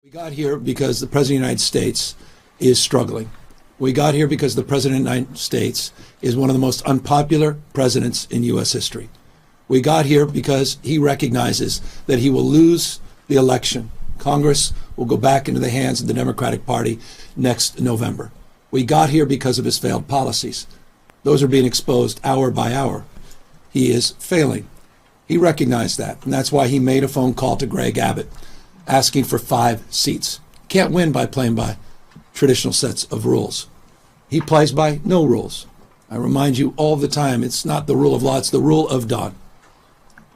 We got here because the President of the United States is struggling. We got here because the President of the United States is one of the most unpopular presidents in U.S. history. We got here because he recognizes that he will lose the election. Congress will go back into the hands of the Democratic Party next November. We got here because of his failed policies. Those are being exposed hour by hour. He is failing. He recognized that, and that's why he made a phone call to Greg Abbott asking for 5 seats. Can't win by playing by traditional sets of rules. He plays by no rules. I remind you all the time, it's not the rule of law, it's the rule of Don.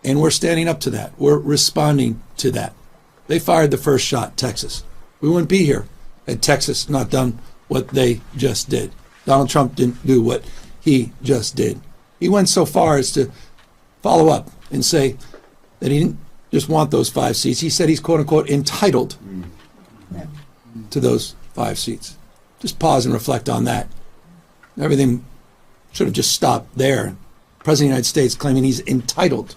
And we're standing up to that. We're responding to that. They fired the first shot, Texas. We wouldn't be here had Texas not done what they just did. Donald Trump didn't do what he just did. He went so far as to follow up and say that he didn't just want those 5 seats. He said he's quote unquote entitled to those 5 seats. Just pause and reflect on that. Everything should have just stopped there. President of the United States claiming he's entitled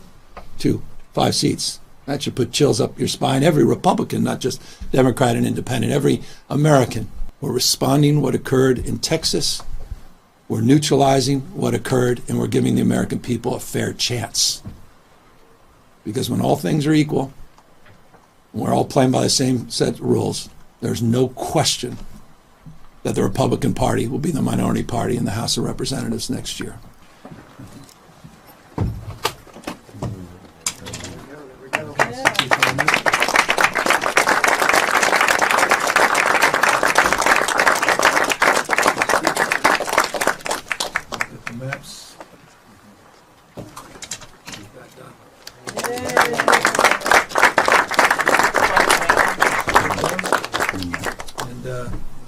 to 5 seats. That should put chills up your spine. Every Republican, not just Democrat and Independent, every American. We're responding what occurred in Texas. We're neutralizing what occurred, and we're giving the American people a fair chance. Because when all things are equal, and we're all playing by the same set of rules, there's no question that the Republican Party will be the minority party in the House of Representatives next year.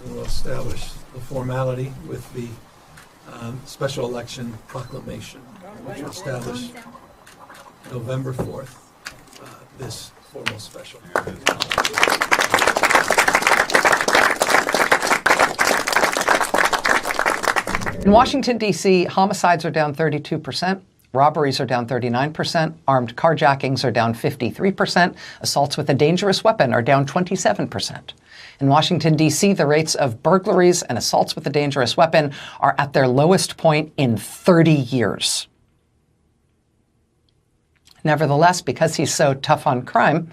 We'll establish the formality with the special election proclamation, which will establish November 4th, this formal special. In Washington, D.C., homicides are down 32%. Robberies are down 39%, armed carjackings are down 53%, assaults with a dangerous weapon are down 27%. In Washington, D.C., the rates of burglaries and assaults with a dangerous weapon are at their lowest point in 30 years. Nevertheless, because he's so tough on crime,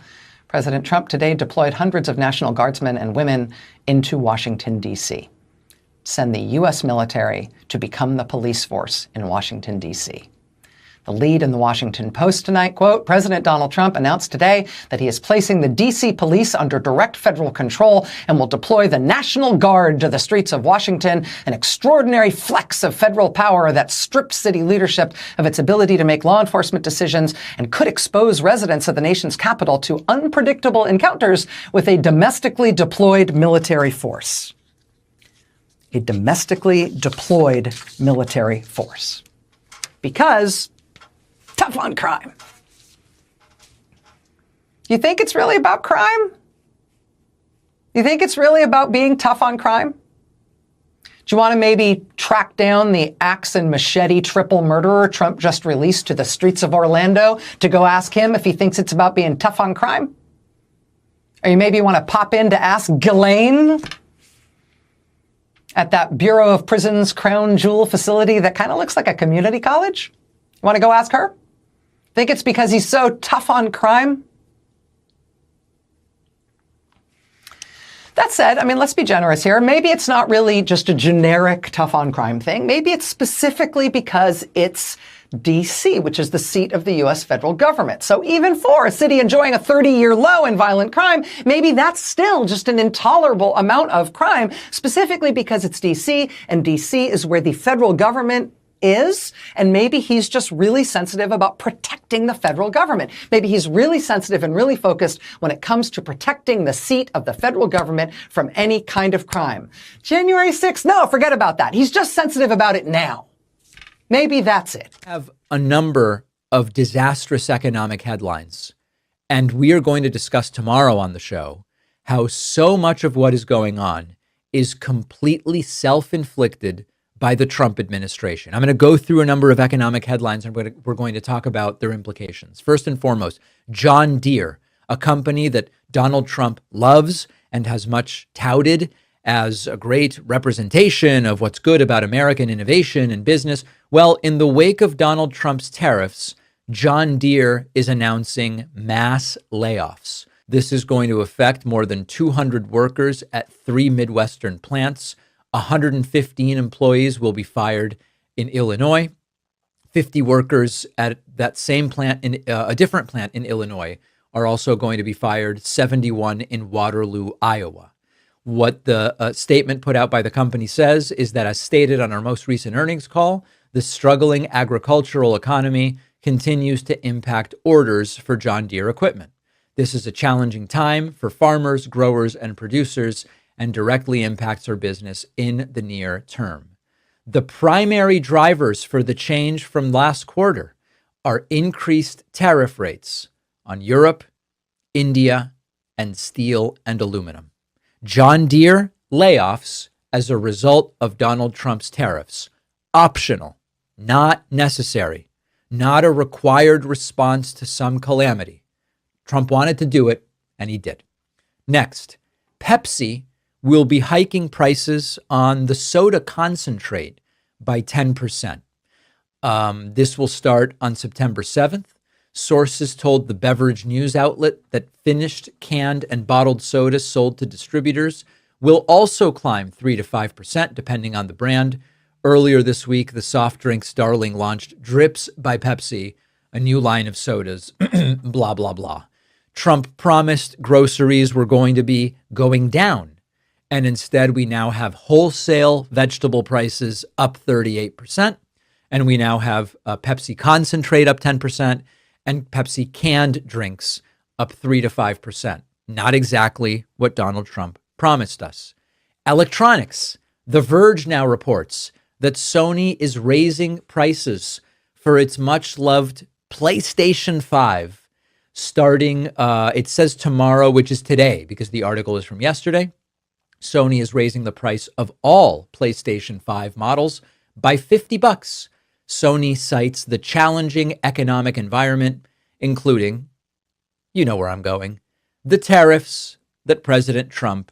President Trump today deployed hundreds of National Guardsmen and women into Washington, D.C. Send the U.S. military to become the police force in Washington, D.C. The lead in the Washington Post tonight, quote, President Donald Trump announced today that he is placing the D.C. police under direct federal control and will deploy the National Guard to the streets of Washington, an extraordinary flex of federal power that stripped city leadership of its ability to make law enforcement decisions and could expose residents of the nation's capital to unpredictable encounters with a domestically deployed military force. A domestically deployed military force. Because tough on crime. You think it's really about crime? You think it's really about being tough on crime? Do you want to maybe track down the axe and machete triple murderer Trump just released to the streets of Orlando to go ask him if he thinks it's about being tough on crime? Or you maybe want to pop in to ask Ghislaine at that Bureau of Prisons crown jewel facility that kind of looks like a community college? You want to go ask her? Think it's because he's so tough on crime? That said, I mean, let's be generous here. Maybe it's not really just a generic tough on crime thing. Maybe it's specifically because it's D.C., which is the seat of the U.S. federal government. So even for a city enjoying a 30-year low in violent crime, maybe that's still just an intolerable amount of crime, specifically because it's D.C., and D.C. is where the federal government is, and maybe he's just really sensitive about protecting the federal government. Maybe he's really sensitive and really focused when it comes to protecting the seat of the federal government from any kind of crime. January 6th, no, forget about that. He's just sensitive about it now. Maybe that's it. Have a number of disastrous economic headlines, and we are going to discuss tomorrow on the show how so much of what is going on is completely self-inflicted by the Trump administration. I'm going to go through a number of economic headlines and we're going to talk about their implications. First and foremost, John Deere, a company that Donald Trump loves and has much touted as a great representation of what's good about American innovation and business. Well, in the wake of Donald Trump's tariffs, John Deere is announcing mass layoffs. This is going to affect more than 200 workers at 3 Midwestern plants. 115 employees will be fired in Illinois. 50 workers at that same plant, in a different plant in Illinois, are also going to be fired. 71 in Waterloo, Iowa. What the statement put out by the company says is that, as stated on our most recent earnings call, the struggling agricultural economy continues to impact orders for John Deere equipment. This is a challenging time for farmers, growers, and producers, and directly impacts our business in the near term. The primary drivers for the change from last quarter are increased tariff rates on Europe, India, and steel and aluminum. John Deere layoffs as a result of Donald Trump's tariffs. Optional, not necessary, not a required response to some calamity. Trump wanted to do it, and he did. Next, Pepsi will be hiking prices on the soda concentrate by 10%. This will start on September 7th. Sources told the beverage news outlet that finished canned and bottled sodas sold to distributors will also climb 3 to 5%, depending on the brand. Earlier this week, the soft drinks darling launched Drips by Pepsi, a new line of sodas, blah, blah, blah. Trump promised groceries were going to be going down, and instead we now have wholesale vegetable prices up 38%, and we now have Pepsi concentrate up 10%, and Pepsi canned drinks up 3 to 5%. Not exactly what Donald Trump promised us. Electronics. The Verge now reports that Sony is raising prices for its much-loved PlayStation 5 starting, it says tomorrow, which is today, because the article is from yesterday. Sony is raising the price of all PlayStation 5 models by $50. Sony cites the challenging economic environment, including, you know where I'm going, the tariffs that President Trump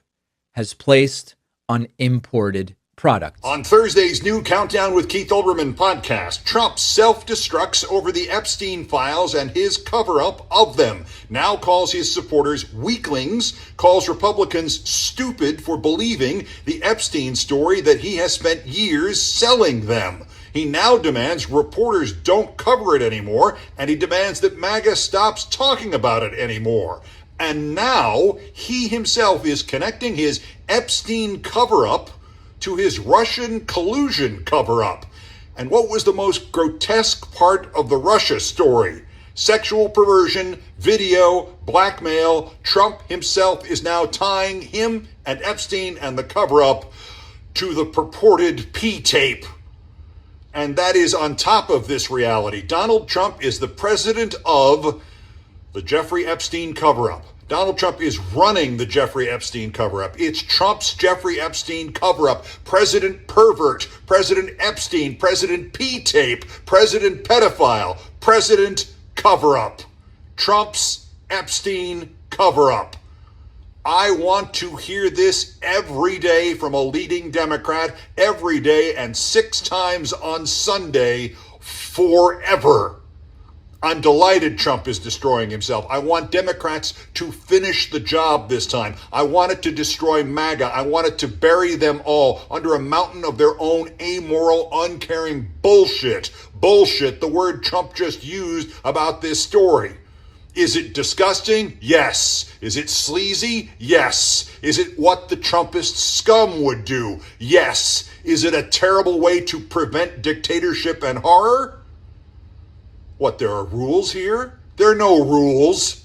has placed on imported products. On Thursday's new Countdown with Keith Olbermann podcast, Trump self-destructs over the Epstein files and his cover-up of them. Now calls his supporters weaklings, calls Republicans stupid for believing the Epstein story that he has spent years selling them. He now demands reporters don't cover it anymore, and he demands that MAGA stops talking about it anymore. And now he himself is connecting his Epstein cover-up to his Russian collusion cover-up. And what was the most grotesque part of the Russia story? Sexual perversion, video, blackmail. Trump himself is now tying him and Epstein and the cover-up to the purported P-tape. And that is on top of this reality. Donald Trump is the president of the Jeffrey Epstein cover-up. Donald Trump is running the Jeffrey Epstein cover-up. It's Trump's Jeffrey Epstein cover-up. President Pervert, President Epstein, President P-tape, President Pedophile, President cover-up. Trump's Epstein cover-up. I want to hear this every day from a leading Democrat, every day and 6 times on Sunday, forever. I'm delighted Trump is destroying himself. I want Democrats to finish the job this time. I want it to destroy MAGA. I want it to bury them all under a mountain of their own amoral, uncaring bullshit. Bullshit, the word Trump just used about this story. Is it disgusting? Yes. Is it sleazy? Yes. Is it what the Trumpist scum would do? Yes. Is it a terrible way to prevent dictatorship and horror? What, there are rules here? There are no rules.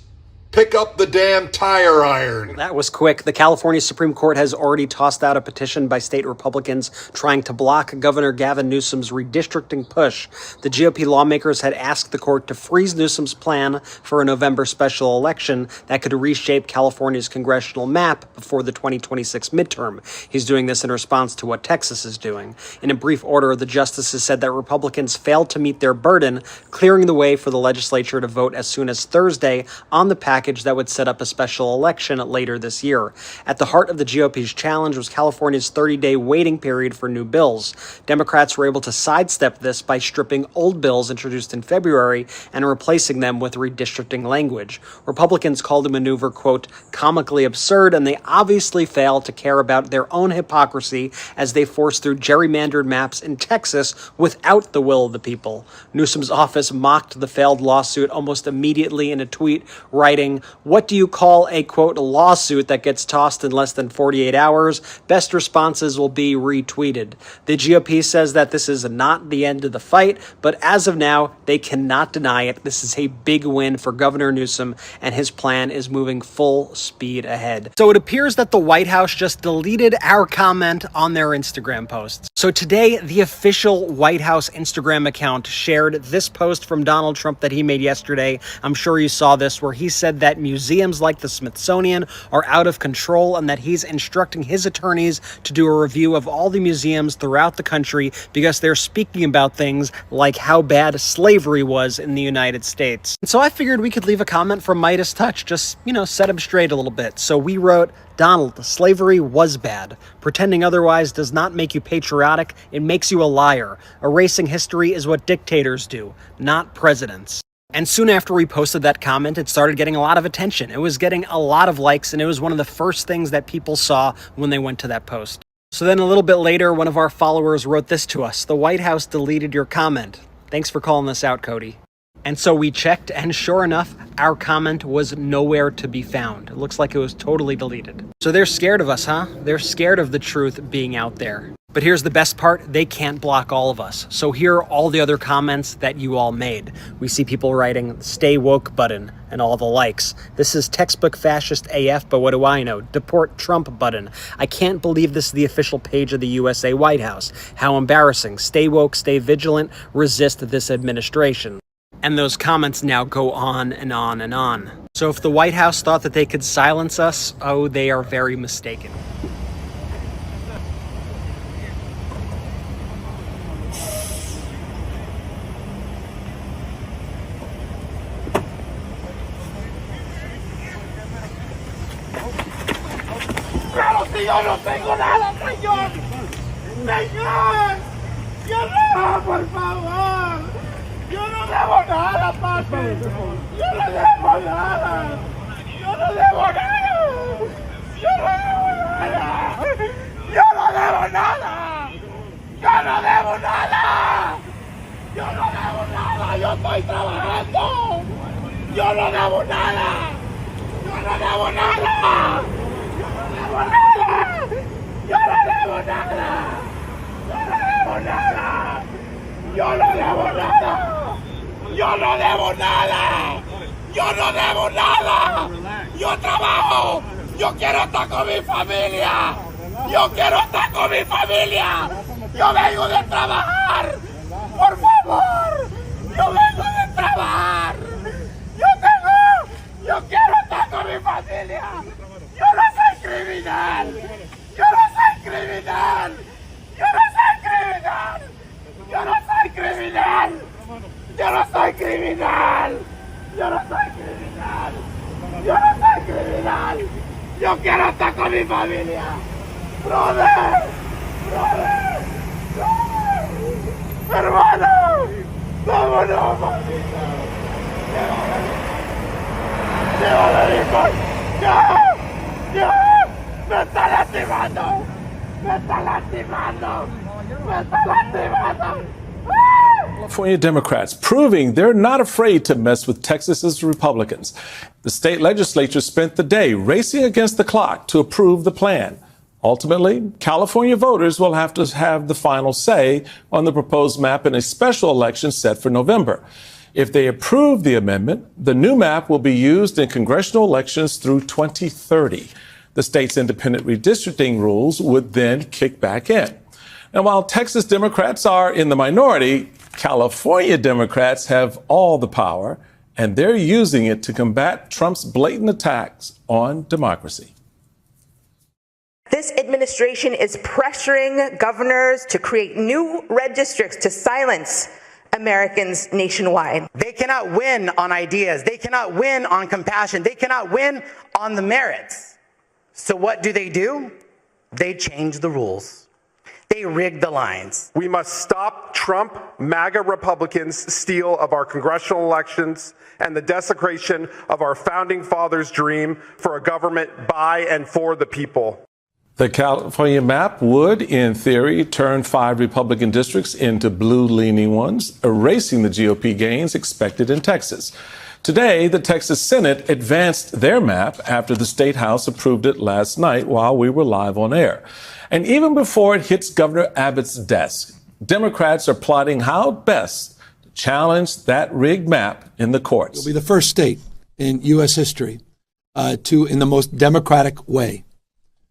Pick up the damn tire iron. That was quick. The California Supreme Court has already tossed out a petition by state Republicans trying to block Governor Gavin Newsom's redistricting push. The GOP lawmakers had asked the court to freeze Newsom's plan for a November special election that could reshape California's congressional map before the 2026 midterm. He's doing this in response to what Texas is doing. In a brief order, the justices said that Republicans failed to meet their burden, clearing the way for the legislature to vote as soon as Thursday on the package package that would set up a special election later this year. At the heart of the GOP's challenge was California's 30-day waiting period for new bills. Democrats were able to sidestep this by stripping old bills introduced in February and replacing them with redistricting language. Republicans called the maneuver, quote, comically absurd, and they obviously fail to care about their own hypocrisy as they force through gerrymandered maps in Texas without the will of the people. Newsom's office mocked the failed lawsuit almost immediately in a tweet, writing, "What do you call a, quote, lawsuit that gets tossed in less than 48 hours? Best responses will be retweeted." The GOP says that this is not the end of the fight, but as of now, they cannot deny it. This is a big win for Governor Newsom, and his plan is moving full speed ahead. So it appears that the White House just deleted our comment on their Instagram posts. So today, the official White House Instagram account shared this post from Donald Trump that he made yesterday. I'm sure you saw this, where he said that museums like the Smithsonian are out of control and that he's instructing his attorneys to do a review of all the museums throughout the country because they're speaking about things like how bad slavery was in the United States. And so I figured we could leave a comment from Midas Touch, just, set him straight a little bit. So we wrote, Donald, slavery was bad. Pretending otherwise does not make you patriotic, it makes you a liar. Erasing history is what dictators do, not presidents. And soon after we posted that comment, it started getting a lot of attention. It was getting a lot of likes, and it was one of the first things that people saw when they went to that post. So then a little bit later, one of our followers wrote this to us: "The White House deleted your comment. Thanks for calling this out, Cody." And so we checked, and sure enough, our comment was nowhere to be found. It looks like it was totally deleted. So they're scared of us, huh? They're scared of the truth being out there. But here's the best part, they can't block all of us. So here are all the other comments that you all made. We see people writing, "Stay woke button," and all the likes. "This is textbook fascist AF, but what do I know? Deport Trump button. I can't believe this is the official page of the USA White House. How embarrassing. Stay woke, stay vigilant, resist this administration." And those comments now go on and on and on. So if the White House thought that they could silence us, oh, they are very mistaken. ¡Claro que yo no tengo nada, señor! ¡Señor! ¡Yo no, por favor! ¡Yo no debo nada, papi! ¡Yo no debo nada! ¡Yo no debo nada! ¡Yo no debo nada! ¡Yo no debo nada! ¡Yo no debo nada! ¡Yo no debo nada! ¡Yo estoy trabajando! ¡Yo no debo nada! ¡Yo no debo nada! ¡Yo no debo nada! ¡Yo no debo nada! ¡Yo no debo nada! ¡Yo no debo nada! ¡Yo no debo nada! ¡Yo trabajo! ¡Yo quiero estar con mi familia! ¡Yo quiero estar con mi familia! ¡Yo vengo de trabajar! ¡Por favor! ¡Yo vengo de trabajar! ¡Yo quiero estar con mi familia! ¡Yo no soy criminal! ¡Yo no soy criminal! ¡Yo no soy criminal! ¡Yo no soy criminal! ¡Yo no soy criminal! ¡Yo no soy criminal! ¡Yo no soy criminal! ¡Yo quiero estar con mi familia! ¡Brother! ¡Brother! ¡Brother! ¡Hermano! ¡Vámonos, maldito! ¡Ya! ¡Me está lastimando! ¡Me está lastimando! ¡Me está lastimando! California Democrats proving they're not afraid to mess with Texas's Republicans. The state legislature spent the day racing against the clock to approve the plan. Ultimately, California voters will have to have the final say on the proposed map in a special election set for November. If they approve the amendment, the new map will be used in congressional elections through 2030. The state's independent redistricting rules would then kick back in. Now, while Texas Democrats are in the minority, California Democrats have all the power, and they're using it to combat Trump's blatant attacks on democracy. This administration is pressuring governors to create new red districts to silence Americans nationwide. They cannot win on ideas. They cannot win on compassion. They cannot win on the merits. So what do? They change the rules. They rig the lines. We must stop Trump MAGA Republicans' steal of our congressional elections and the desecration of our founding fathers' dream for a government by and for the people. The California map would, in theory, turn 5 Republican districts into blue-leaning ones, erasing the GOP gains expected in Texas. Today, the Texas Senate advanced their map after the State House approved it last night while we were live on air. And even before it hits Governor Abbott's desk, Democrats are plotting how best to challenge that rigged map in the courts. It'll be the first state in U.S. history to, in the most democratic way,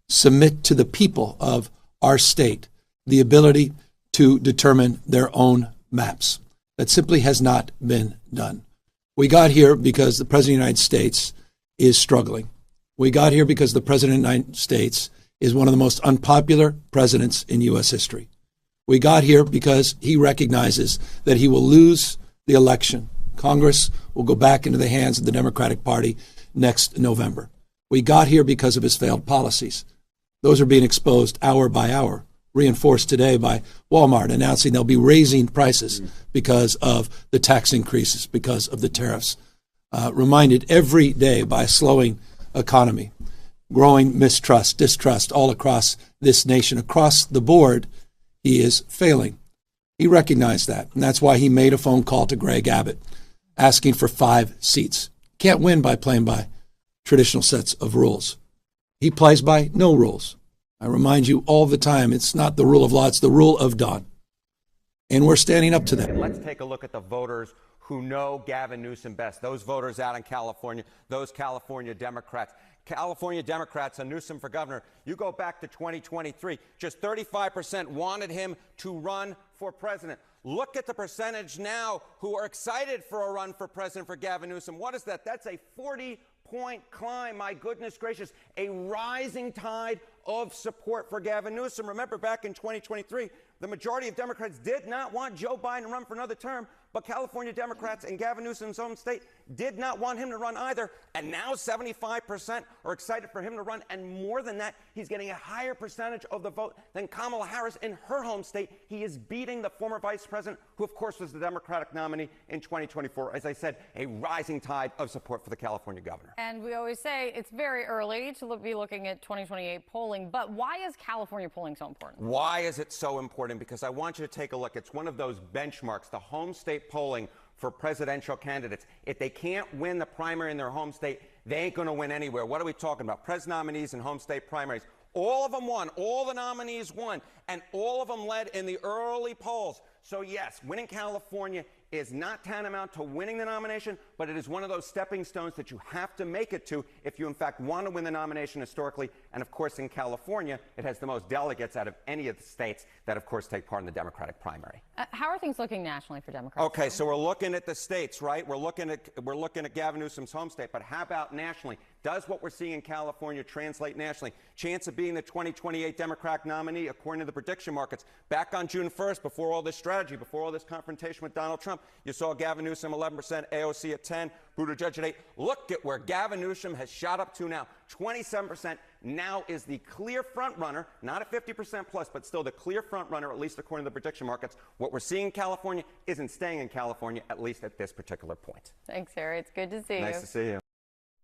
submit to the people of our state the ability to determine their own maps. That simply has not been done. We got here because the President of the United States is struggling. We got here because the President of the United States is one of the most unpopular presidents in U.S. history. We got here because he recognizes that he will lose the election. Congress will go back into the hands of the Democratic Party next November. We got here because of his failed policies. Those are being exposed hour by hour, reinforced today by Walmart announcing they'll be raising prices because of the tax increases, because of the tariffs. Reminded every day by a slowing economy, growing mistrust, distrust all across this nation. Across the board, he is failing. He recognized that, and that's why he made a phone call to Greg Abbott asking for 5 seats. Can't win by playing by traditional sets of rules. He plays by no rules. I remind you all the time, it's not the rule of law, it's the rule of Don. And we're standing up to that. And let's take a look at the voters who know Gavin Newsom best. Those voters out in California, those California Democrats. California Democrats and Newsom for governor, you go back to 2023, just 35% wanted him to run for president. Look at the percentage now who are excited for a run for president for Gavin Newsom. What is that? That's a 40-point climb. My goodness gracious, a rising tide of support for Gavin Newsom. Remember, back in 2023, the majority of Democrats did not want Joe Biden to run for another term, but California Democrats in Gavin Newsom's home state did not want him to run either. And now 75% are excited for him to run. And more than that, he's getting a higher percentage of the vote than Kamala Harris in her home state. He is beating the former vice president, who, of course, was the Democratic nominee in 2024. As I said, a rising tide of support for the California governor. And we always say it's very early to be looking at 2028 polling. But why is California polling so important? Why is it so important? Because I want you to take a look. It's one of those benchmarks, the home state polling for presidential candidates. If they can't win the primary in their home state, they ain't going to win anywhere. What are we talking about? Pres nominees and home state primaries. All of them won. All the nominees won. And all of them led in the early polls. So, yes, winning California is not tantamount to winning the nomination, but it is one of those stepping stones that you have to make it to if you, in fact, want to win the nomination historically. And, of course, in California, it has the most delegates out of any of the states that, of course, take part in the Democratic primary. How are things looking nationally for Democrats? Okay, so we're looking at the states, right? We're looking at Gavin Newsom's home state, but how about nationally? Does what we're seeing in California translate nationally? Chance of being the 2028 Democratic nominee, according to the prediction markets. Back on June 1st, before all this strategy, before all this confrontation with Donald Trump, you saw Gavin Newsom 11%, AOC at 10, Buttigieg at 8. Look at where Gavin Newsom has shot up to now. 27% now is the clear front runner, not at 50% plus, but still the clear front runner, at least according to the prediction markets. What we're seeing in California isn't staying in California, at least at this particular point. Thanks, Harry. It's good to see you. Nice to see you.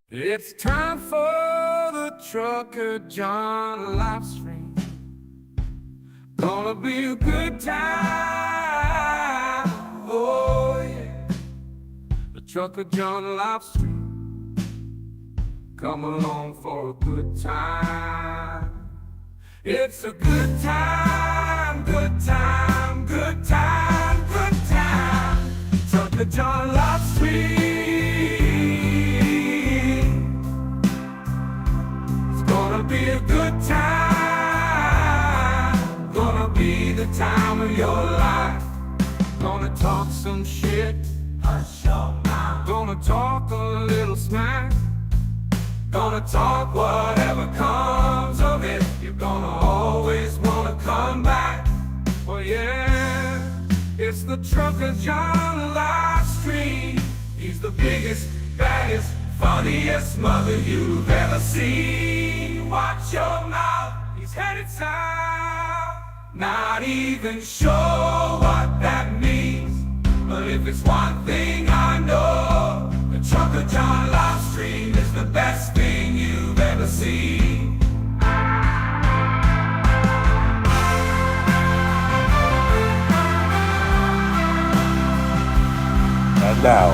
It's time for the Trucker John Livestream. Gonna be a good time. Oh yeah. The Trucker John Livestream. Come along for a good time. It's a good time, good time, good time, good time. Trucker John Livestream. Gonna be a good time. Gonna be the time of your life. Gonna talk some shit. Hush your mouth. Gonna talk a little smack. Gonna talk whatever comes of it. You're gonna always wanna come back. Well, yeah, it's the the Trucker John Livestream. He's the biggest, baddest, funniest mother you've ever seen. Watch your mouth, he's headed south. Not even sure what that means, but if it's one thing I know, the Trucker John Livestream is the best thing you've ever seen. And now,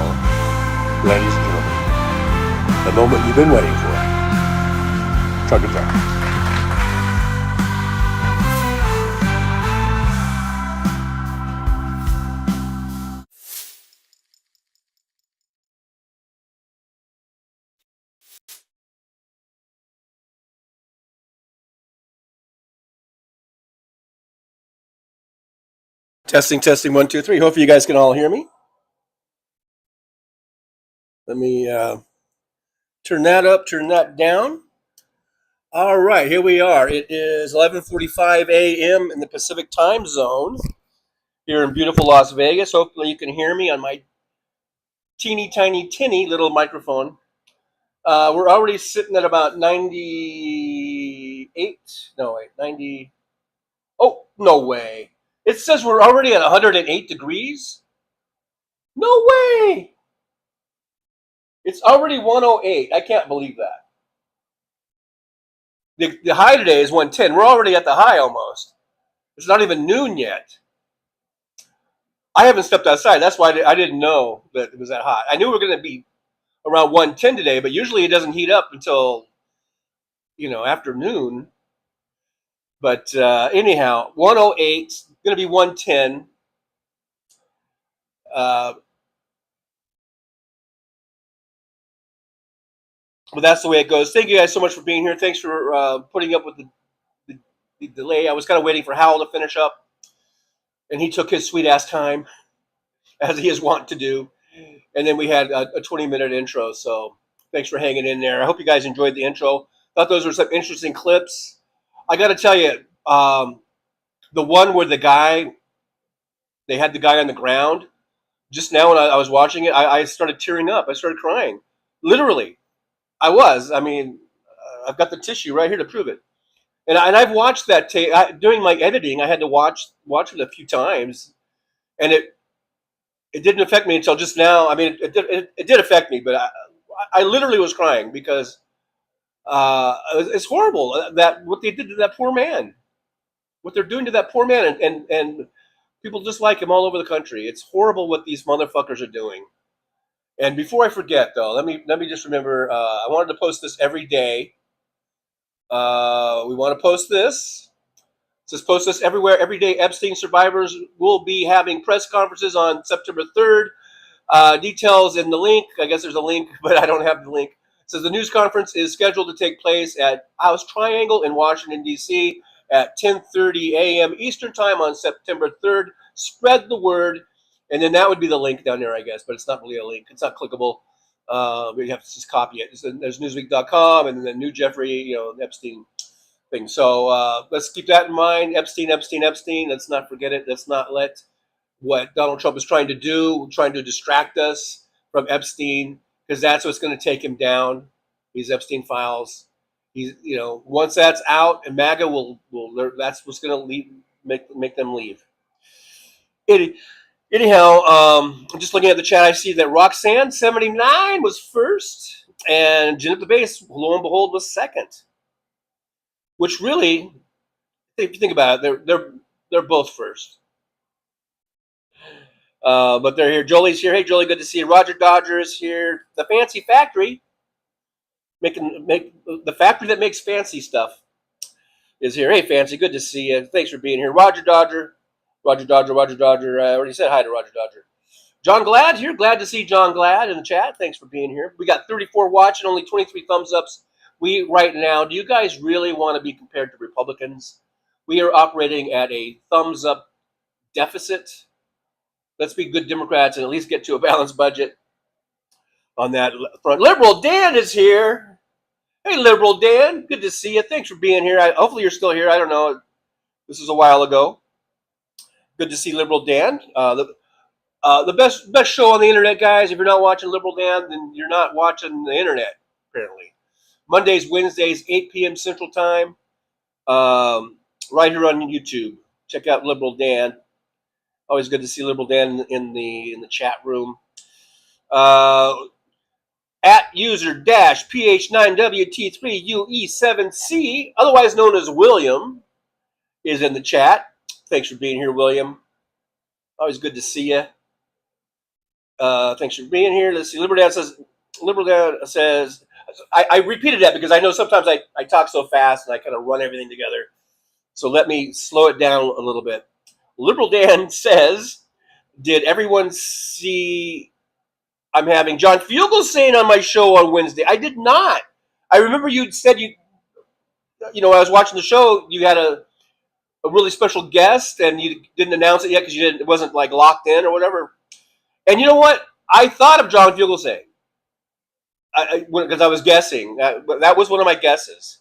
ladies and gentlemen, the moment you've been waiting for. Trucker John. Testing, 1, 2, 3. Hopefully you guys can all hear me. Let me turn that up, turn that down. All right, here we are. It is 11:45 a.m. in the Pacific time zone here in beautiful Las Vegas. Hopefully you can hear me on my teeny tiny little microphone. We're already sitting at about 98. No, wait, 90. Oh, no way. It says we're already at 108 degrees. No way. It's already 108. I can't believe that. The high today is 110. We're already at the high almost. It's not even noon yet. I haven't stepped outside. That's why I didn't know that it was that hot. I knew we were going to be around 110 today, but usually it doesn't heat up until, afternoon. But anyhow, 108, going to be 110. But that's the way it goes. Thank you guys so much for being here. Thanks for putting up with the delay. I was kind of waiting for Howell to finish up, and he took his sweet ass time, as he is wont to do. And then we had a 20-minute intro. So thanks for hanging in there. I hope you guys enjoyed the intro. Thought those were some interesting clips. I got to tell you, the one where they had the guy on the ground, just now when I was watching it, I started tearing up. I started crying. Literally. I was. I mean, I've got the tissue right here to prove it. And I've watched that tape. During my editing, I had to watch it a few times. And it didn't affect me until just now. I mean, it did affect me, but I literally was crying because it's horrible that what they did to that poor man. What they're doing to that poor man and people just like him all over the country. It's horrible what these motherfuckers are doing. And before I forget, though, let me just remember. I wanted to post this every day. We want to post this. It says post this everywhere. Every day, Epstein survivors will be having press conferences on September 3rd. Details in the link. I guess there's a link, but I don't have the link. It says the news conference is scheduled to take place at House Triangle in Washington, D.C. at 10:30 a.m. Eastern Time on September 3rd. Spread the word. And then that would be the link down there, I guess, but it's not really a link. It's not clickable. You have to just copy it. There's Newsweek.com and then the new Jeffrey, Epstein thing. So let's keep that in mind. Epstein. Let's not forget it. Let's not let what Donald Trump is trying to do, trying to distract us from Epstein, because that's what's going to take him down. These Epstein files. He's, once that's out, and MAGA will that's what's going to make them leave. Anyhow, I'm just looking at the chat. I see that Roxanne79 was first, and Jen at the Base, lo and behold, was second. Which really, if you think about it, they're both first. But they're here. Jolie's here. Hey, Jolie, good to see you. Roger Dodger is here. The Fancy Factory, the factory that makes fancy stuff, is here. Hey, Fancy, good to see you. Thanks for being here. Roger Dodger. I already said hi to Roger Dodger. John Glad here. Glad to see John Glad in the chat. Thanks for being here. We got 34 watching, only 23 thumbs ups. Right now, do you guys really want to be compared to Republicans? We are operating at a thumbs up deficit. Let's be good Democrats and at least get to a balanced budget on that front. Liberal Dan is here. Hey, Liberal Dan. Good to see you. Thanks for being here. Hopefully you're still here. I don't know. This is a while ago. Good to see Liberal Dan. The best show on the internet, guys. If you're not watching Liberal Dan, then you're not watching the internet, apparently. Mondays, Wednesdays, 8 p.m. Central Time, right here on YouTube. Check out Liberal Dan. Always good to see Liberal Dan in the chat room. At user PH9WT3UE7C, otherwise known as William, is in the chat. Thanks for being here, William. Always good to see you. Thanks for being here. Let's see. Liberal Dan says, I repeated that because I know sometimes I talk so fast and I kind of run everything together. So let me slow it down a little bit. Liberal Dan says, did everyone see I'm having John Fugelsang on my show on Wednesday? I did not. I remember you said I was watching the show, you had a really special guest and you didn't announce it yet because it wasn't like locked in or whatever. And you know what? I thought of John Fugelsang because I was guessing. That was one of my guesses.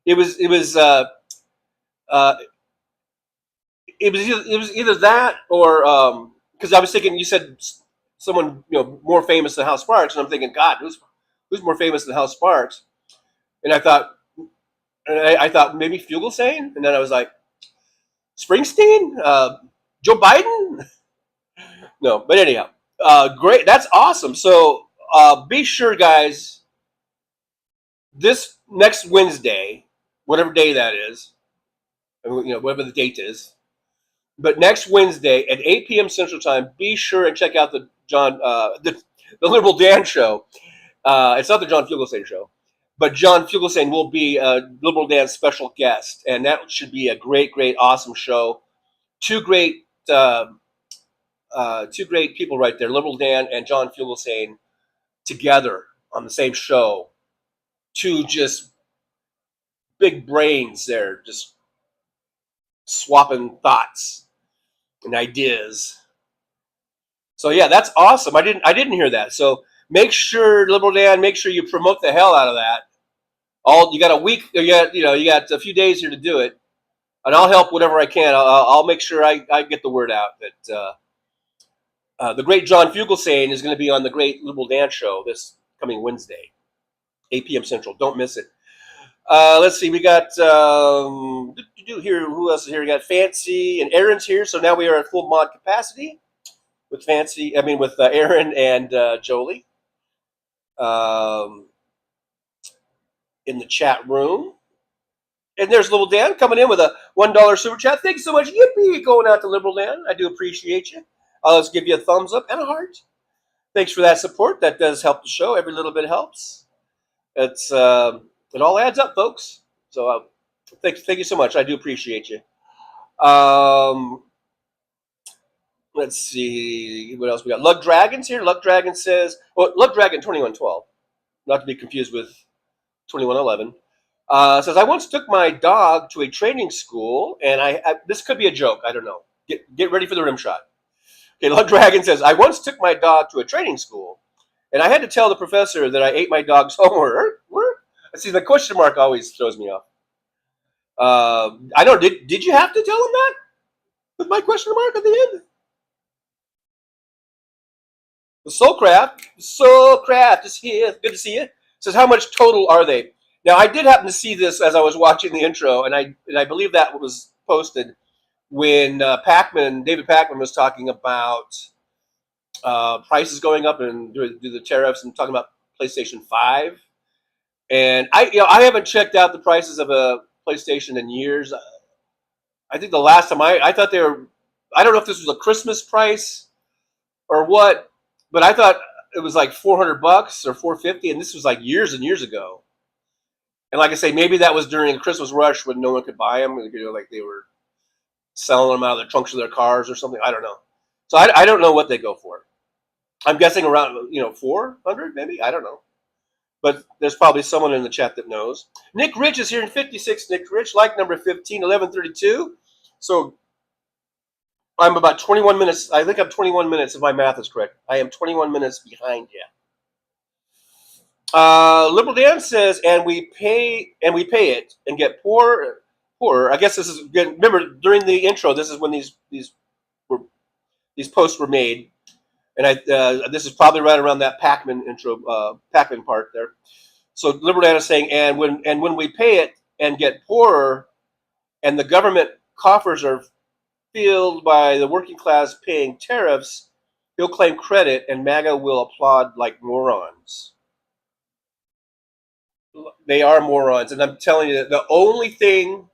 It was either that or because I was thinking you said someone more famous than Hal Sparks, and I'm thinking, God, who's more famous than Hal Sparks? And I thought maybe Fugelsang, and then I was like, Springsteen, Joe Biden. No, but anyhow, great. That's awesome. So be sure, guys, this next Wednesday, whatever day that is, whatever the date is, but next Wednesday at 8 p.m. Central Time, be sure and check out the Liberal Dan show. It's not the John Fugelsang show, but John Fugelsang will be Liberal Dan's special guest, and that should be a great, great, awesome show. Two great people right there, Liberal Dan and John Fugelsang, together on the same show. Two just big brains there, just swapping thoughts and ideas. So yeah, that's awesome. I didn't hear that. So make sure, Liberal Dan, make sure you promote the hell out of that. You got a week, you got a few days here to do it, and I'll help whatever I can. I'll make sure I get the word out that the great John Fugelsang is going to be on the great Liberal Dan show this coming Wednesday, 8 p.m. Central. Don't miss it. Let's see. We got here. Who else is here? We got Fancy and Aaron's here. So now we are at full mod capacity with Aaron and Jolie in the chat room. And there's Liberal Dan coming in with a $1 super chat. Thank you so much. Yippee, going out to Liberal Dan. I do appreciate you. Let's give you a thumbs up and a heart. Thanks for that support. That does help the show. Every little bit helps. It all adds up, folks. So thank you so much. I do appreciate you. Let's see what else we got. Lug Dragon's here. Lug Dragon says, Lug Dragon 2112, not to be confused with 2111. Says, I once took my dog to a training school, and this could be a joke. I don't know. Get ready for the rim shot. Okay, Lug Dragon says, I once took my dog to a training school, and I had to tell the professor that I ate my dog's homework. See, the question mark always throws me off. I don't. Did you have to tell him that with my question mark at the end? Soulcraft is here. Good to see you. Says, how much total are they? Now, I did happen to see this as I was watching the intro, and I believe that was posted when David Pacman was talking about prices going up and due to the tariffs and talking about PlayStation 5. And I haven't checked out the prices of a PlayStation in years. I think the last time I thought they were, I don't know if this was a Christmas price or what, but I thought it was like $400 or $450, and this was like years and years ago. And like I say, maybe that was during the Christmas rush when no one could buy them, like they were selling them out of the trunks of their cars or something. I don't know. So I don't know what they go for. I'm guessing around 400 maybe. I don't know. But there's probably someone in the chat that knows. Nick Rich is here in 56. Nick Rich, like number 15, 1132. So I'm about 21 minutes. I think I'm 21 minutes if my math is correct. I am 21 minutes behind you. Liberal Dan says, and we pay it and get poorer. I guess this is good. Remember, during the intro, this is when these posts were made. And this is probably right around that Pac-Man intro, Pac-Man part there. So Liberal Dan is saying, and when we pay it and get poorer, and the government coffers are filled by the working class paying tariffs, he'll claim credit, and MAGA will applaud like morons. They are morons, and I'm telling you, the only thing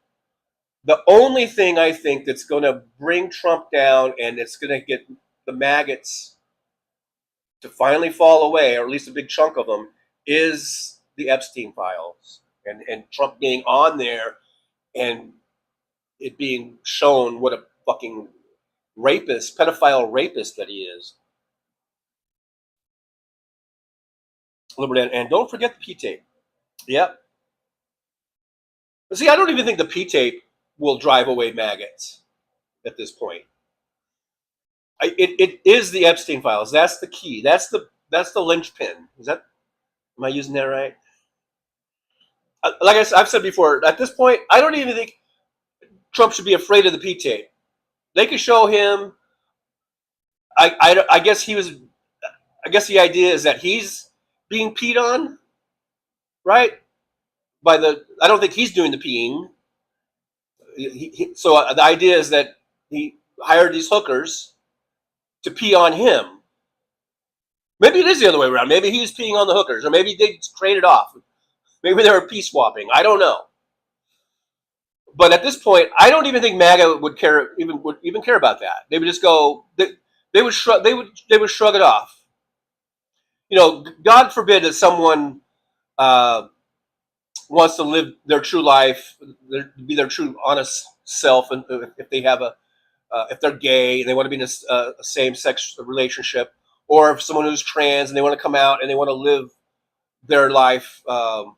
I think that's going to bring Trump down, and it's going to get the maggots to finally fall away, or at least a big chunk of them, is the Epstein files, and Trump being on there, and it being shown what a fucking rapist, pedophile rapist that he is. And don't forget the P-tape. Yep. But see, I don't even think the P-tape will drive away maggots at this point. It is the Epstein files. That's the key. That's the linchpin. Am I using that right? Like I've said before, at this point, I don't even think Trump should be afraid of the P-tape. They could show him. I guess the idea is that he's being peed on, right? I don't think he's doing the peeing. So the idea is that he hired these hookers to pee on him. Maybe it is the other way around. Maybe he's peeing on the hookers, or maybe they traded off. Maybe they were pee swapping. I don't know. But at this point, I don't even think MAGA would even care about that. They would just go. They would shrug it off. You know, God forbid that someone wants to live their true life, be their true honest self, and if they have if they're gay and they want to be in a same-sex relationship, or if someone who's trans and they want to come out and they want to live their life, the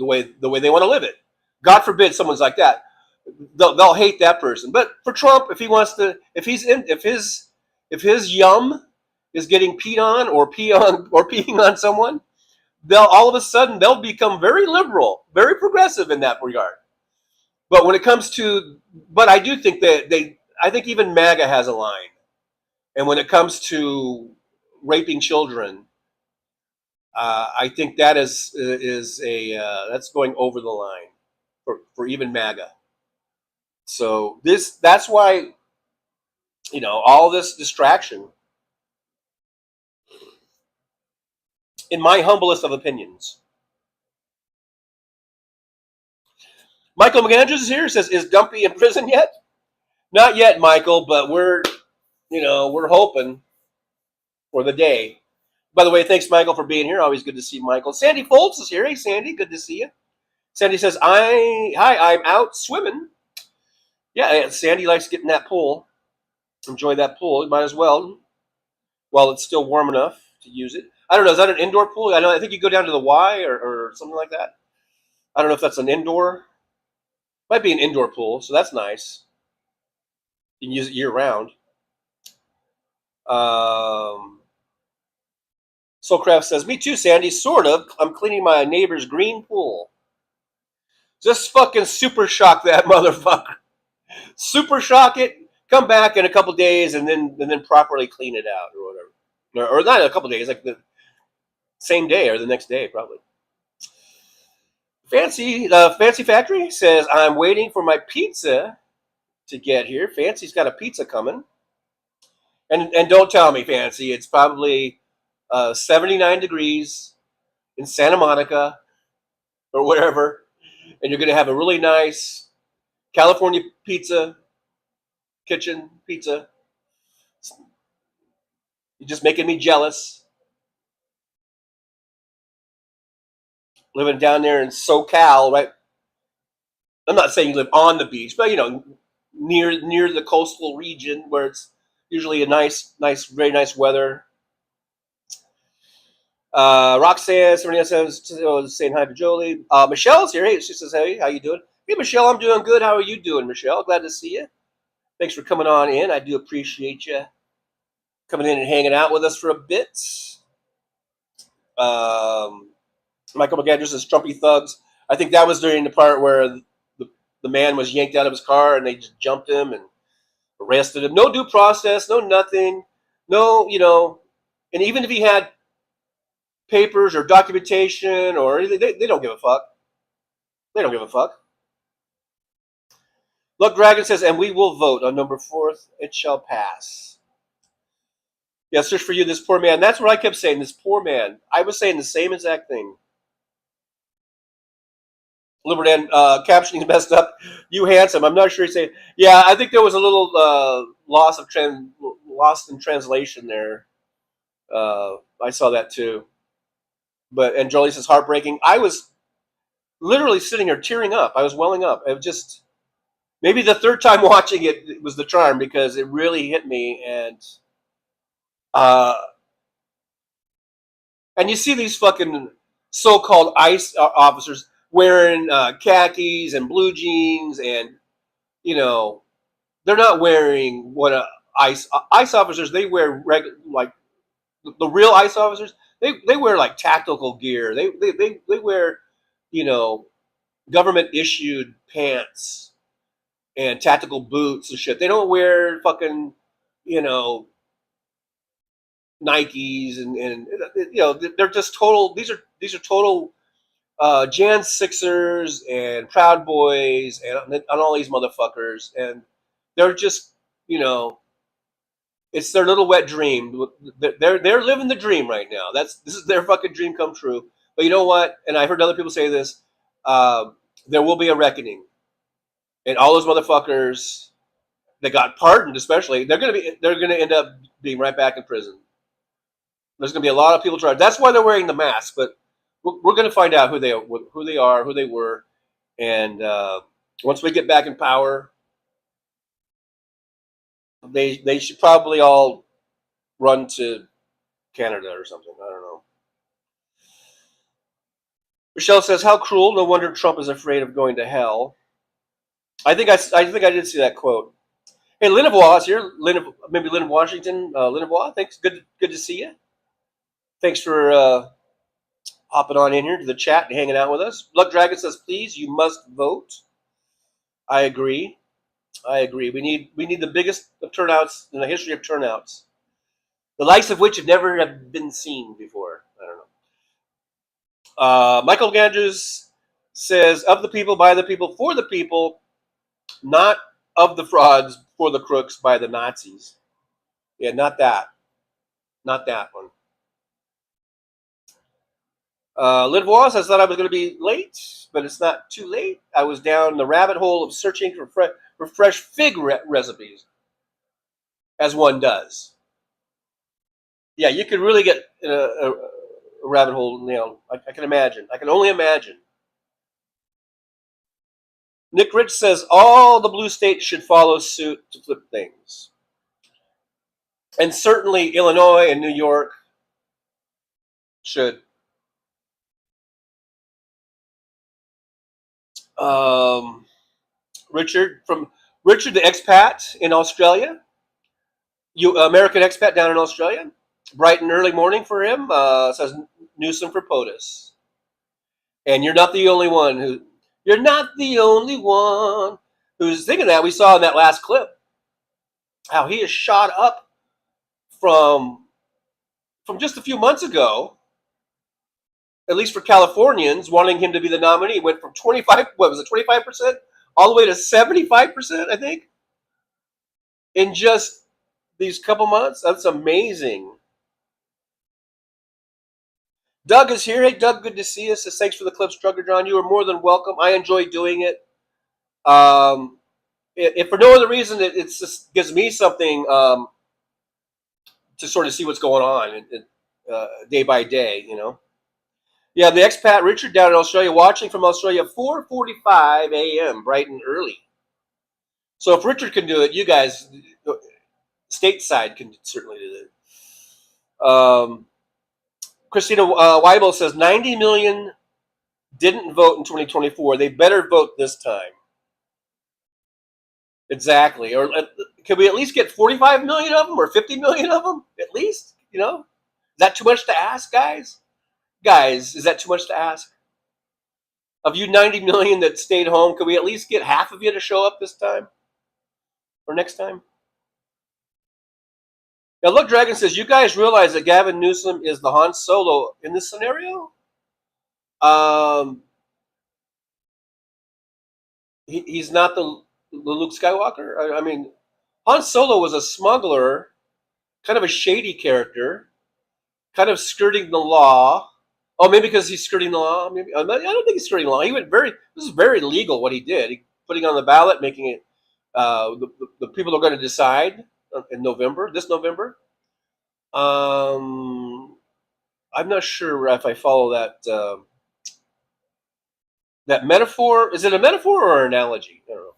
way they want to live it. God forbid someone's like that. They'll hate that person. But for Trump, if he wants to, if his yum is getting peed on or peeing on someone, all of a sudden they'll become very liberal, very progressive in that regard. But when it comes to, I do think I think even MAGA has a line. And when it comes to raping children, I think that is that's going over the line for even MAGA. So that's why, all this distraction, in my humblest of opinions. Michael McAndrews is here. Says, "Is Dumpy in prison yet?" Not yet, Michael, but we're hoping for the day. By the way, thanks, Michael, for being here. Always good to see Michael. Sandy Foltz is here. Hey, Sandy, good to see you. Sandy says, I'm out swimming. Yeah, Sandy likes getting that pool. Enjoy that pool. You might as well, while it's still warm enough to use it. I don't know. Is that an indoor pool? I think you go down to the Y or something like that. I don't know if that's an indoor. Might be an indoor pool, so that's nice. You can use it year round. Soulcraft says, "Me too, Sandy. Sort of. I'm cleaning my neighbor's green pool. Just fucking super shock that motherfucker. Super shock it. Come back in a couple days and then properly clean it out or whatever. Or not a couple days, like the same day or the next day, probably." Fancy Factory says, "I'm waiting for my pizza to get here." Fancy's got a pizza coming. And don't tell me, Fancy, it's probably 79 degrees in Santa Monica or wherever, and you're going to have a really nice California pizza, kitchen pizza. You're just making me jealous. Living down there in SoCal, right? I'm not saying you live on the beach, but near the coastal region where it's usually a nice, very nice weather. Roxanne, somebody else saying hi to Jolie. Michelle's here. Hey, she says, "Hey, how you doing?" Hey, Michelle, I'm doing good. How are you doing, Michelle? Glad to see you. Thanks for coming on in. I do appreciate you coming in and hanging out with us for a bit. Michael McAndrews says, "Trumpy thugs." I think that was during the part where the man was yanked out of his car and they just jumped him and arrested him. No due process, no nothing. No, and even if he had papers or documentation or anything, they don't give a fuck. They don't give a fuck. Luck Dragon says, and we will vote on November 4th. It shall pass. Yeah, search for you, this poor man. That's what I kept saying, this poor man. I was saying the same exact thing. Liberdan captioning messed up. You handsome. I'm not sure he's saying. Yeah, I think there was a little lost in translation there. I saw that too. And Jolie says heartbreaking. I was literally sitting here tearing up. I was welling up. It just maybe the third time watching it was the charm because it really hit me. And you see these fucking so-called ICE officers wearing khakis and blue jeans, and they're not wearing what ICE officers. They wear like the real ICE officers. They wear like tactical gear. They wear government issued pants and tactical boots and shit. They don't wear fucking Nikes and they're just total. These are total Jan Sixers and Proud Boys and all these motherfuckers, and they're just it's their little wet dream. They're living the dream right now. This is their fucking dream come true. But you know what? And I heard other people say this. There will be a reckoning, and all those motherfuckers that got pardoned, especially, they're gonna end up being right back in prison. There's gonna be a lot of people charged. That's why they're wearing the mask. But we're gonna find out who they are, who they were, and once we get back in power, they should probably all run to Canada or something. I don't know. Michelle says, "How cruel! No wonder Trump is afraid of going to hell." I think I did see that quote. Hey, Linavois is here. Maybe Lynn of Washington. Linavois, thanks. Good to see you. Thanks for hopping on in here to the chat and hanging out with us. Luck Dragon says, "Please, you must vote." I agree. We need the biggest of turnouts in the history of turnouts, the likes of which have never have been seen before. I don't know. Michael Gandrews says, "Of the people, by the people, for the people, not of the frauds, for the crooks, by the Nazis." Yeah, not that one. Lidvois says, "Thought I was going to be late, but it's not too late. I was down the rabbit hole of searching for fresh fig recipes, as one does." Yeah, you could really get a rabbit hole. I can imagine. I can only imagine. Nick Rich says, "All the blue states should follow suit to flip things. And certainly Illinois and New York should." Richard the expat in Australia, American expat down in Australia. Bright and early morning for him. Says Newsom for POTUS. And you're not the only one who's thinking that. We saw in that last clip how he is shot up from just a few months ago, at least for Californians wanting him to be the nominee. It went from 25%, all the way to 75%, I think, in just these couple months. That's amazing. Doug is here. Hey, Doug, good to see you. Says, "Thanks for the clips, Trucker John. You are more than welcome. I enjoy doing it. If for no other reason, it just gives me something to sort of see what's going on day by day, Yeah, the expat Richard down in Australia, watching from Australia, 4:45 a.m., bright and early. So if Richard can do it, you guys, stateside, can certainly do it. Christina Weibel says 90 million didn't vote in 2024. They better vote this time. Exactly. Or can we at least get 45 million of them or 50 million of them at least? Is that too much to ask, guys? Guys, is that too much to ask? Of you 90 million that stayed home, can we at least get half of you to show up this time or next time? Now, Look Dragon says, you guys realize that Gavin Newsom is the Han Solo in this scenario? He's not the Luke Skywalker. I mean, Han Solo was a smuggler, kind of a shady character, kind of skirting the law. Oh, maybe because he's skirting the law. Maybe I don't think he's skirting the law. This is very legal what he did. Putting on the ballot, making it. The people are going to decide in November. This November. I'm not sure if I follow that. That metaphor, is it a metaphor or an analogy? I don't know.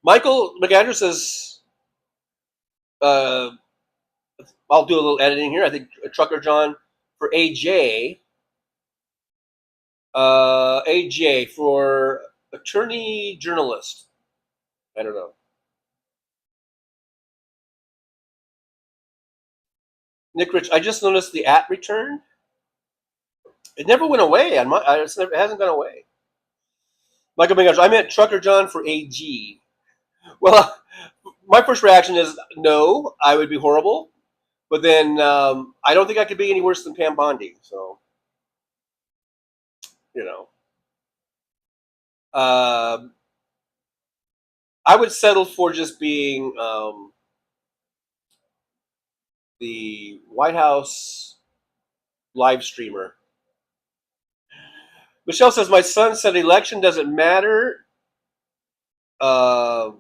Michael McAndrew says, I'll do a little editing here. I think Trucker John for AJ. AJ for attorney journalist. I don't know. Nick Rich, I just noticed the @ return. It never went away. It hasn't gone away. Michael McAndrew, I meant Trucker John for AG. Well, my first reaction is no, I would be horrible. But then I don't think I could be any worse than Pam Bondi. So, you know. I would settle for just being the White House live streamer. Michelle says, my son said election doesn't matter. My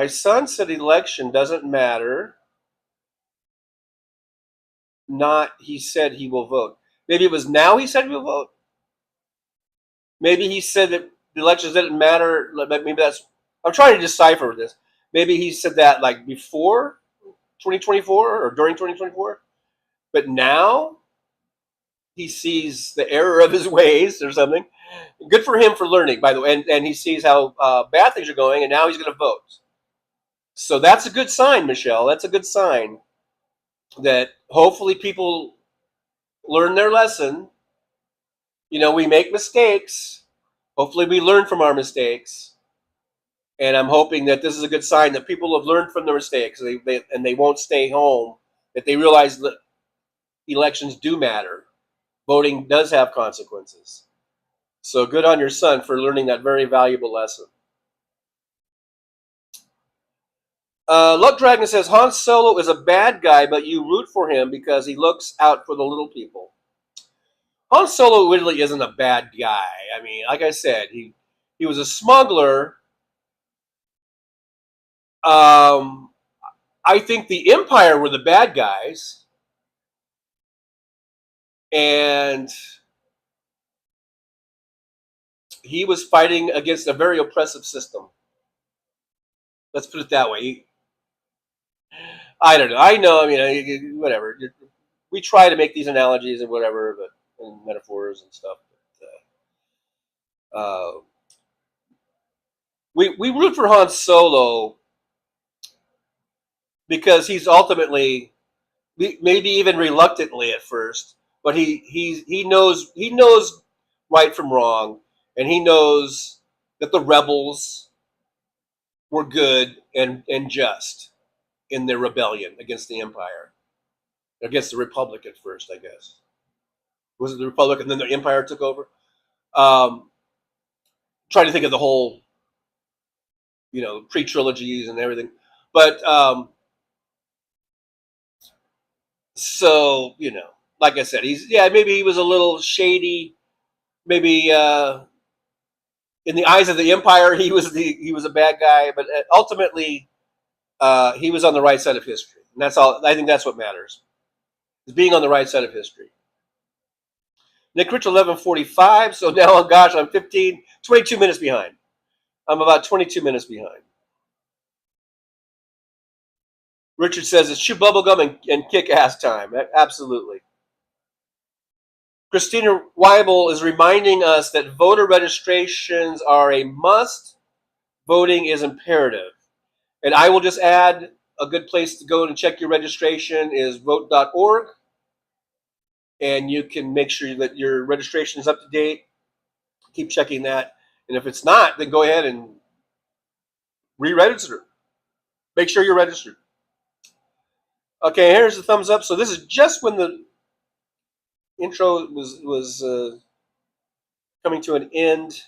son said election doesn't matter. He said he will vote. Maybe it was now he said he will vote. Maybe he said that the elections didn't matter. Maybe that's, I'm trying to decipher this. Maybe he said that like before 2024 or during 2024. But now he sees the error of his ways or something. Good for him for learning, by the way. And he sees how bad things are going, and now he's going to vote. So that's a good sign, Michelle. That's a good sign that hopefully people learn their lesson. You know, we make mistakes. Hopefully we learn from our mistakes. And I'm hoping that this is a good sign that people have learned from their mistakes and they won't stay home, that they realize that elections do matter. Voting does have consequences. So good on your son for learning that very valuable lesson. Luck Dragon says, Han Solo is a bad guy, but you root for him because he looks out for the little people. Han Solo really isn't a bad guy. I mean, like I said, he was a smuggler. I think the Empire were the bad guys. And he was fighting against a very oppressive system. Let's put it that way. I don't know. I mean, whatever. We try to make these analogies and whatever, and metaphors and stuff. But, we root for Han Solo because he's ultimately, maybe even reluctantly at first, but he knows right from wrong, and he knows that the rebels were good and just in their rebellion against the Empire, against the Republic at first, I guess. Was it the Republic and then the Empire took over? Trying to think of the whole, pre-trilogies and everything. But, so, like I said, maybe he was a little shady. Maybe in the eyes of the Empire, he was a bad guy. But ultimately, he was on the right side of history. And that's all. I think that's what matters, is being on the right side of history. Nick Rich, 11:45. So now, gosh, I'm 22 minutes behind. I'm about 22 minutes behind. Richard says it's chew bubblegum and kick ass time. Absolutely. Christina Weibel is reminding us that voter registrations are a must. Voting is imperative. And I will just add, a good place to go and check your registration is vote.org. And you can make sure that your registration is up to date. Keep checking that. And if it's not, then go ahead and Re-register. Make sure you're registered. Okay, here's the thumbs up. So this is just when the intro was coming to an end.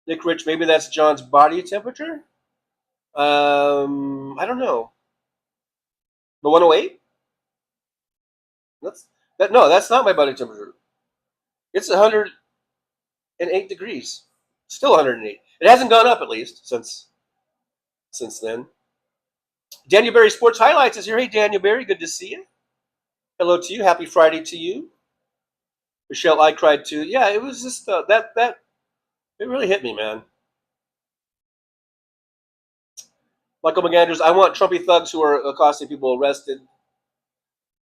Nick Rich, maybe that's John's body temperature. I don't know. The 108? That's not my body temperature. It's 108 degrees. Still 108. It hasn't gone up, at least, since then. Daniel Berry Sports Highlights is here. Hey, Daniel Berry, good to see you. Hello to you. Happy Friday to you. Michelle, I cried too. Yeah, it was just that it really hit me, man. Michael McAndrews, I want Trumpy thugs who are accosting people arrested.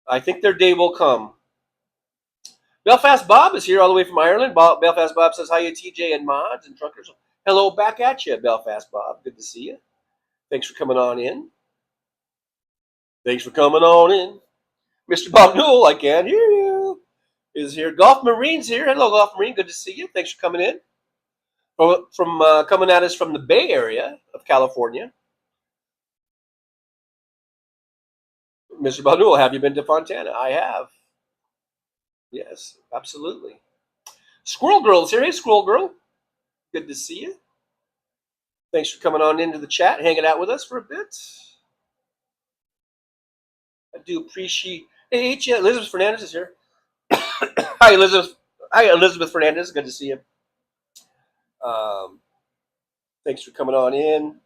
I think their day will come. Belfast Bob is here all the way from Ireland. Belfast Bob says, hiya, TJ and mods and truckers. Hello back at you, Belfast Bob. Good to see you. Thanks for coming on in. Thanks for coming on in. Mr. Bob Newell, I can't hear you, is here. Golf Marine's here. Hello, Golf Marine. Good to see you. Thanks for coming in. From coming at us from the Bay Area of California. Mr. Bob Newell, have you been to Fontana? I have. Yes, absolutely. Squirrel Girl's here. Hey, Squirrel Girl. Good to see you. Thanks for coming on into the chat, hanging out with us for a bit. I do appreciate. Hey, Elizabeth Fernandez is here. Hi, Elizabeth. Hi, Elizabeth Fernandez. Good to see you. Thanks for coming on in.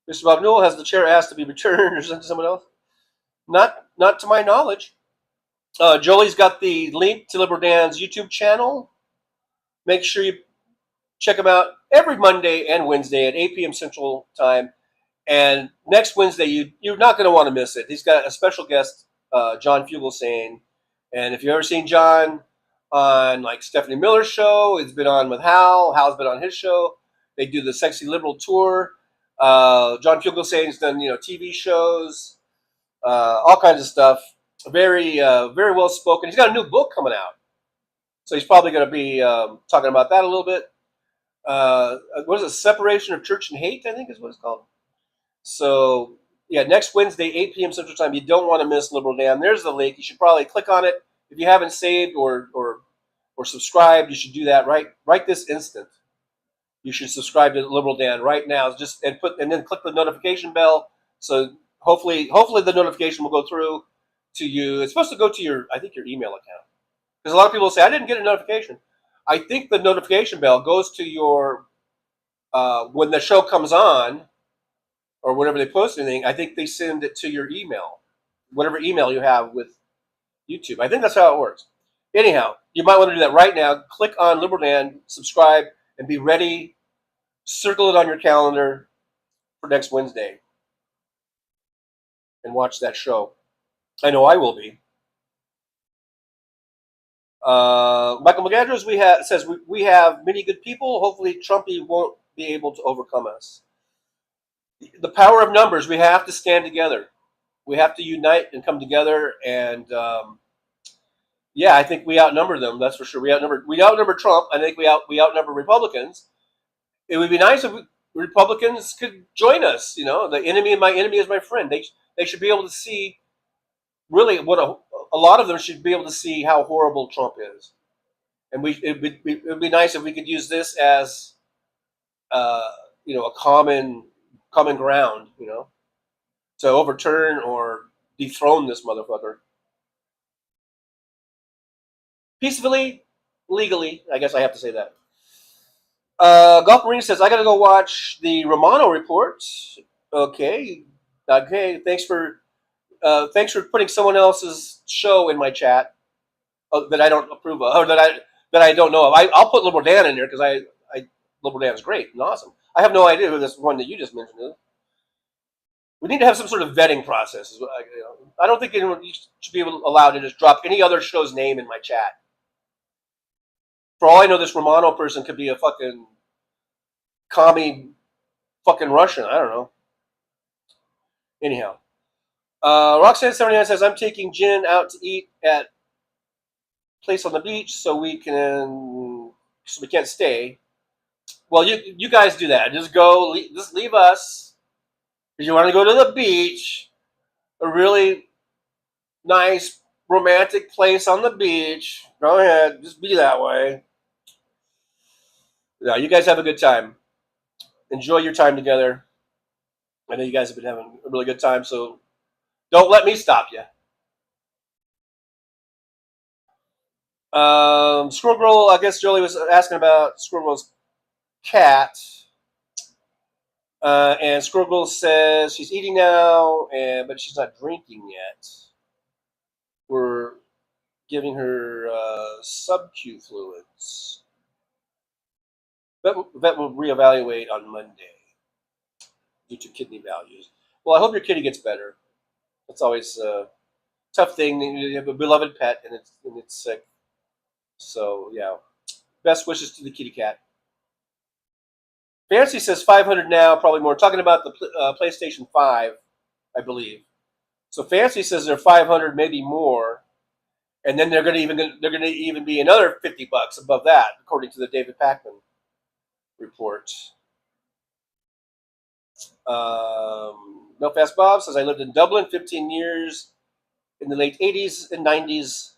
Mr. Bob Newell, has the chair asked to be returned or sent to someone else? Not to my knowledge. Jolie's got the link to Liberal Dan's YouTube channel. Make sure you check him out every Monday and Wednesday at 8 p.m. Central Time. And next Wednesday, you're not going to want to miss it. He's got a special guest, John Fugelsang. And if you've ever seen John on like Stephanie Miller's show, it's been on with Hal. Hal's been on his show. They do the Sexy Liberal Tour. John Fugelsang's done, TV shows, all kinds of stuff. Very well spoken. He's got a new book coming out, so he's probably going to be talking about that a little bit. What is it? Separation of Church and Hate, I think is what it's called. So yeah, next Wednesday, 8 p.m. Central Time. You don't want to miss Liberal Dan. There's the link. You should probably click on it. If you haven't saved or subscribed, you should do that right this instant. You should subscribe to Liberal Dan right now. And then click the notification bell. So hopefully the notification will go through to you. It's supposed to go to your email account, because a lot of people say I didn't get a notification. I think the notification bell goes to your when the show comes on or whenever they post anything. I think they send it to your email, whatever email you have with YouTube. I think that's how it works. Anyhow, you might want to do that right now. Click on Liberal Dan, subscribe, and be ready. Circle it on your calendar for next Wednesday and watch that show. I know I will be. Michael McAndrews says we have many good people. Hopefully Trumpy won't be able to overcome us. The power of numbers. We have to stand together. We have to unite and come together. And I think we outnumber them. That's for sure. We outnumber Trump. I think we outnumber Republicans. It would be nice if Republicans could join us. The enemy of my enemy is my friend. They should be able to see really what a lot of them should be able to see how horrible Trump is. And it would be nice if we could use this as a common ground, to overturn or dethrone this motherfucker. Peacefully, legally, I guess I have to say that. Golf Marine says, I got to go watch the Romano Report. Okay. Thanks for putting someone else's show in my chat that I don't approve of, or that I don't know of. I'll put Liberal Dan in there because Liberal Dan is great and awesome. I have no idea who this one that you just mentioned is. We need to have some sort of vetting process. I don't think anyone should be allowed to just drop any other show's name in my chat. For all I know, this Romano person could be a fucking commie fucking Russian. I don't know. Anyhow. Roxanne79 says, I'm taking Jen out to eat at place on the beach so we can't stay. Well, you guys do that. Just go. Just leave us. If you want to go to the beach, a really nice romantic place on the beach, go ahead. Just be that way. Yeah, you guys have a good time. Enjoy your time together. I know you guys have been having a really good time, so don't let me stop you. Squirrel Girl, I guess Jolie was asking about Squirrel Girl's cat. And Squirrel Girl says she's eating now, but she's not drinking yet. We're giving her sub-Q fluids. Vet will reevaluate on Monday due to kidney values. Well, I hope your kitty gets better. It's always a tough thing. You have a beloved pet, and it's sick. So, yeah. Best wishes to the kitty cat. Fancy says 500 now, probably more. Talking about the PlayStation 5, I believe. So Fancy says they're 500, maybe more, and then they're going to even be another $50 above that, according to the David Pakman report. Belfast Bob says I lived in Dublin 15 years in the late 80s and 90s.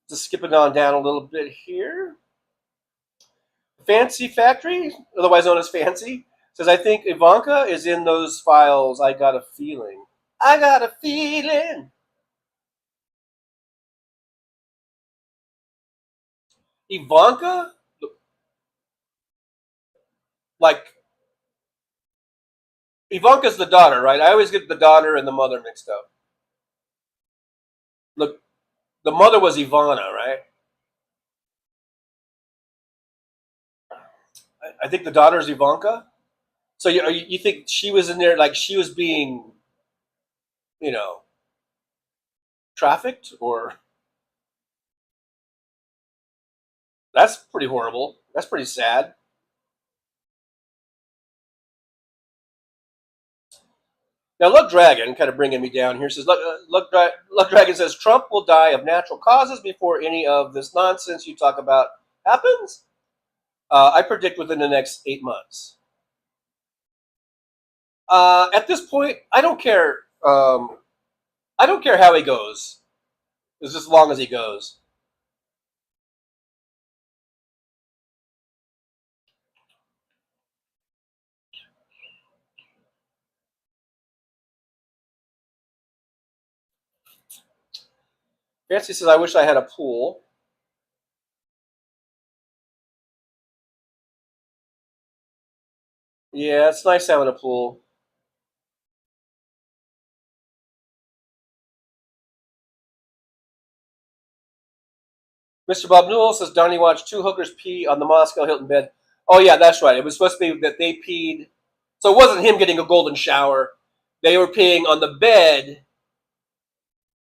Just skipping on down a little bit here. Fancy Factory, otherwise known as Fancy, says I think Ivanka is in those files. I got a feeling. I got a feeling. Ivanka? Like, Ivanka's the daughter, right? I always get the daughter and the mother mixed up. Look, the mother was Ivana, right? I think the daughter is Ivanka. So you think she was in there, like she was being, trafficked? Or that's pretty horrible. That's pretty sad. Now, Luck Dragon, kind of bringing me down here, says, Luck Dragon says, Trump will die of natural causes before any of this nonsense you talk about happens. I predict within the next 8 months. At this point, I don't care. I don't care how he goes, just as long as he goes. Fancy says, I wish I had a pool. Yeah, it's nice having a pool. Mr. Bob Newell says, Donnie watched 2 hookers pee on the Moscow Hilton bed. Oh, yeah, that's right. It was supposed to be that they peed. So it wasn't him getting a golden shower. They were peeing on the bed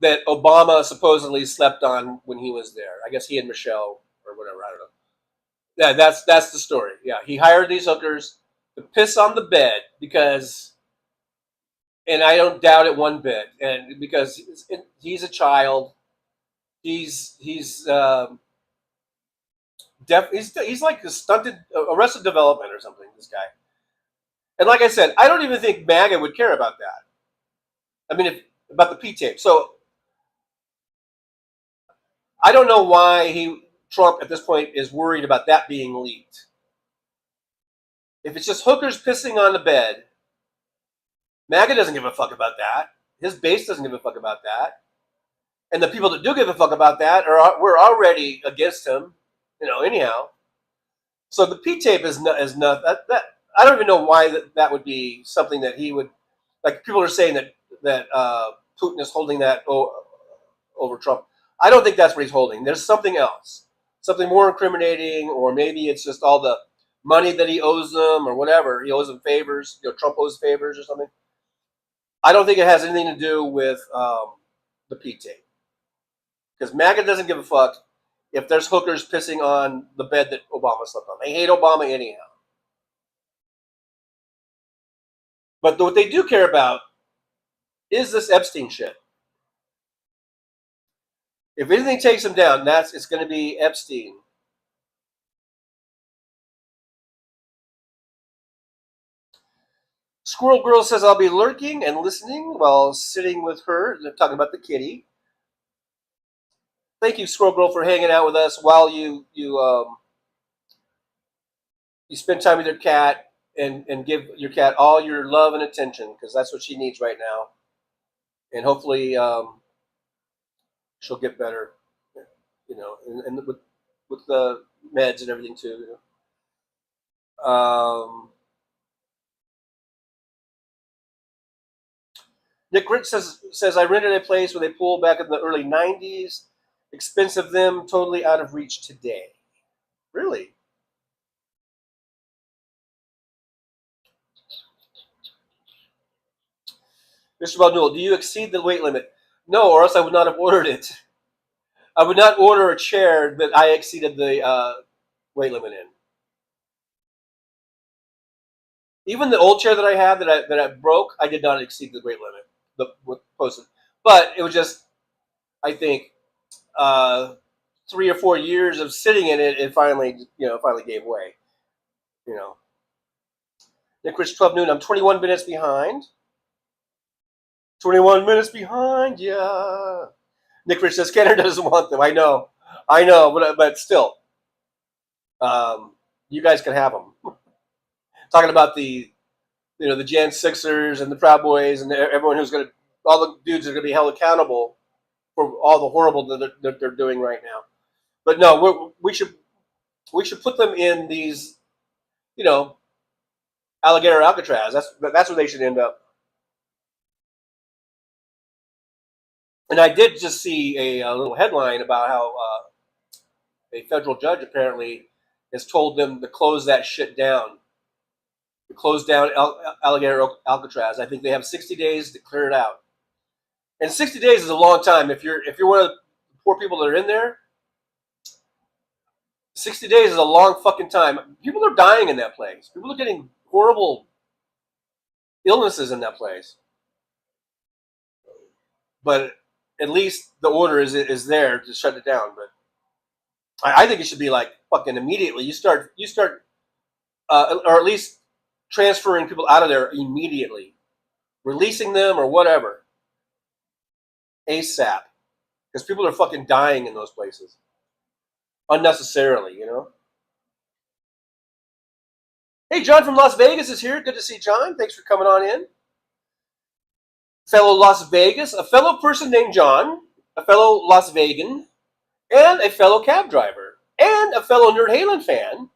that Obama supposedly slept on when he was there. I guess he and Michelle or whatever. I don't know. Yeah, that's the story. Yeah, he hired these hookers to piss on the bed because, and I don't doubt it one bit, and because he's a child, he's like a stunted Arrested Development or something. This guy, and like I said, I don't even think MAGA would care about that. I mean, about the P tape. So I don't know why Trump at this point is worried about that being leaked. If it's just hookers pissing on the bed, MAGA doesn't give a fuck about that. His base doesn't give a fuck about that. And the people that do give a fuck about that we're already against him, anyhow. So the P tape is not that I don't even know why that would be something that he would, like, people are saying that Putin is holding that over Trump. I don't think that's what he's holding. There's something else, something more incriminating, or maybe it's just all the money that he owes them or whatever. He owes them favors. Trump owes favors or something. I don't think it has anything to do with the P tape, because MAGA doesn't give a fuck if there's hookers pissing on the bed that Obama slept on. They hate Obama anyhow. But what they do care about is this Epstein shit. If anything takes them down, it's going to be Epstein. Squirrel Girl says, I'll be lurking and listening while sitting with her. They're talking about the kitty. Thank you, Squirrel Girl, for hanging out with us while you spend time with your cat and give your cat all your love and attention, because that's what she needs right now. And hopefully she'll get better, and with the meds and everything too. Nick Rich says I rented a place with a pool back in the early 90s. Expensive them, totally out of reach today. Really? Mr. Balnewell, do you exceed the weight limit? No, or else I would not have ordered it. I would not order a chair that I exceeded the weight limit in. Even the old chair that I had that I broke, I did not exceed the weight limit. Posted, but it was just, I think, 3 or 4 years of sitting in it. It finally gave way. Nick Rich, 12 noon. I'm 21 minutes behind. 21 minutes behind, yeah. Nick Rich says Canada doesn't want them. I know, but still, you guys can have them. Talking about the Jan Sixers and the Proud Boys and everyone who's all the dudes are going to be held accountable for all the horrible that they're doing right now. But no, we should put them in these, alligator Alcatraz. That's where they should end up. And I did just see a little headline about how a federal judge apparently has told them to close that shit down. To close down alligator Alcatraz. I think they have 60 days to clear it out. And 60 days is a long time. If you're one of the poor people that are in there, 60 days is a long fucking time. People are dying in that place. People are getting horrible illnesses in that place. But at least the order is there to shut it down. But I think it should be like fucking immediately. You start, or at least transferring people out of there immediately, releasing them or whatever, ASAP, because people are fucking dying in those places unnecessarily. Hey, John from Las Vegas is here. Good to see John. Thanks for coming on in. Fellow Las Vegas, a fellow person named John, a fellow Las Vegan, and a fellow cab driver, and a fellow Nerd Halen fan,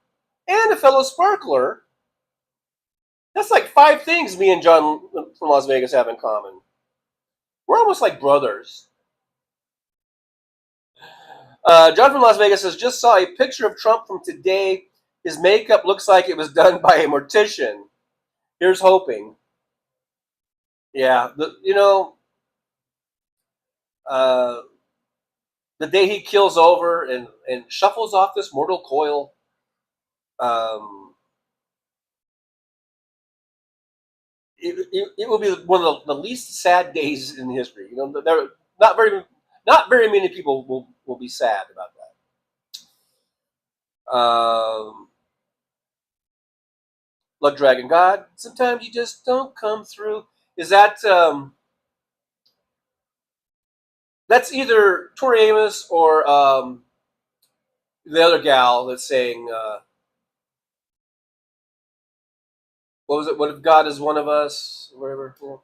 and a fellow sparkler. That's like 5 things me and John from Las Vegas have in common. We're almost like brothers. John from Las Vegas says, just saw a picture of Trump from today. His makeup looks like it was done by a mortician. Here's hoping. Yeah, the day he kills over and shuffles off this mortal coil, it will be one of the least sad days in history. There not very many people will be sad about that. Blood Dragon God, sometimes you just don't come through. Is that that's either Tori Amos or the other gal that's saying, what was it? What if God is one of us? Or whatever. Yeah.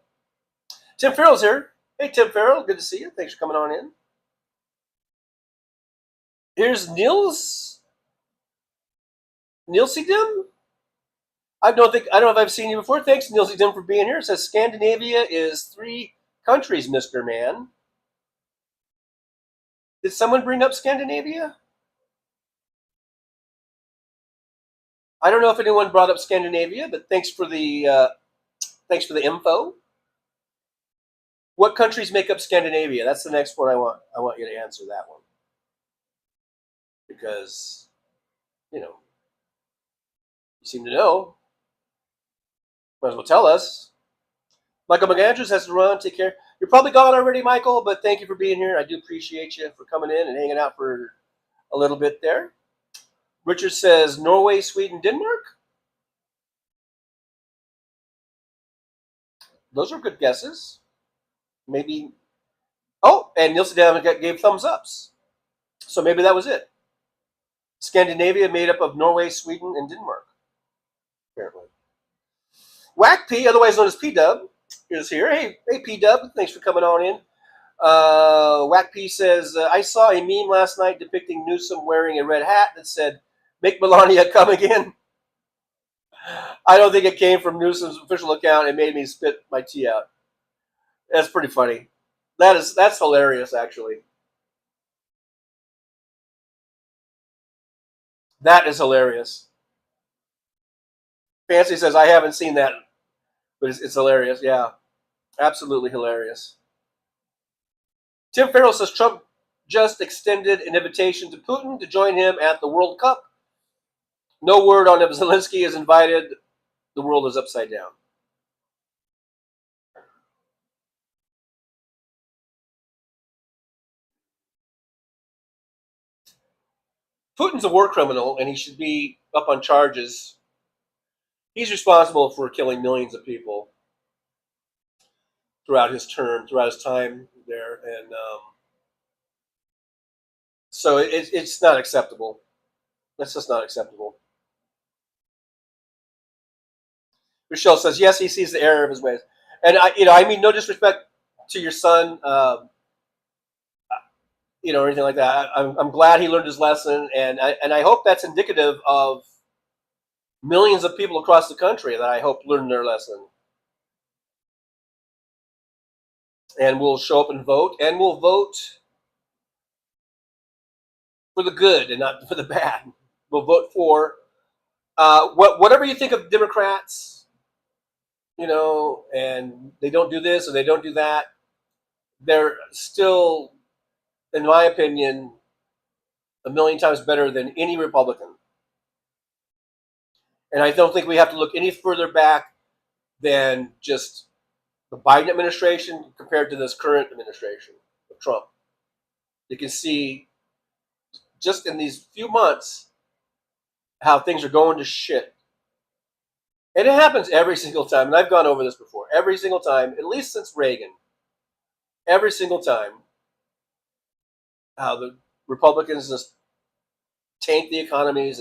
Tim Farrell's here. Hey, Tim Farrell, good to see you. Thanks for coming on in. Here's Nielsen Dim. I don't know if I've seen you before. Thanks, Nielsen Dim, for being here. It says Scandinavia is 3 countries, Mr. Man. Did someone bring up Scandinavia? I don't know if anyone brought up Scandinavia, but thanks for the info. What countries make up Scandinavia? That's the next one I want you to answer that one. Because, you seem to know. Might as well tell us. Michael McAndrews has to run. Take care. You're probably gone already, Michael, but thank you for being here. I do appreciate you for coming in and hanging out for a little bit there. Richard says Norway, Sweden, Denmark. Those are good guesses. Maybe. Oh, and Nielsen gave thumbs ups. So maybe that was it. Scandinavia made up of Norway, Sweden, and Denmark. Apparently. Whack P, otherwise known as P-Dub, is here. Hey, P-Dub, thanks for coming on in. Whack P says, I saw a meme last night depicting Newsom wearing a red hat that said, "Make Melania come again." I don't think it came from Newsom's official account. It made me spit my tea out. That's pretty funny. That's hilarious, actually. That is hilarious. Fancy says, I haven't seen that, but it's hilarious. Yeah, absolutely hilarious. Tim Farrell says Trump just extended an invitation to Putin to join him at the World Cup. No word on if Zelensky is invited. The world is upside down. Putin's a war criminal, and he should be up on charges. He's responsible for killing millions of people throughout his term, throughout his time there, and so it's not acceptable. That's just not acceptable. Michelle says, yes, he sees the error of his ways. And I mean no disrespect to your son, or anything like that. I'm glad he learned his lesson, and I hope that's indicative of millions of people across the country that I hope learn their lesson. And we'll show up and vote, and we'll vote for the good and not for the bad. We'll vote for whatever you think of Democrats, and they don't do this or they don't do that. They're still, in my opinion, a million times better than any Republican. And I don't think we have to look any further back than just the Biden administration compared to this current administration of Trump. You can see just in these few months how things are going to shit. And it happens every single time. And I've gone over this before. Every single time, at least since Reagan, every single time, how the Republicans just tank the economies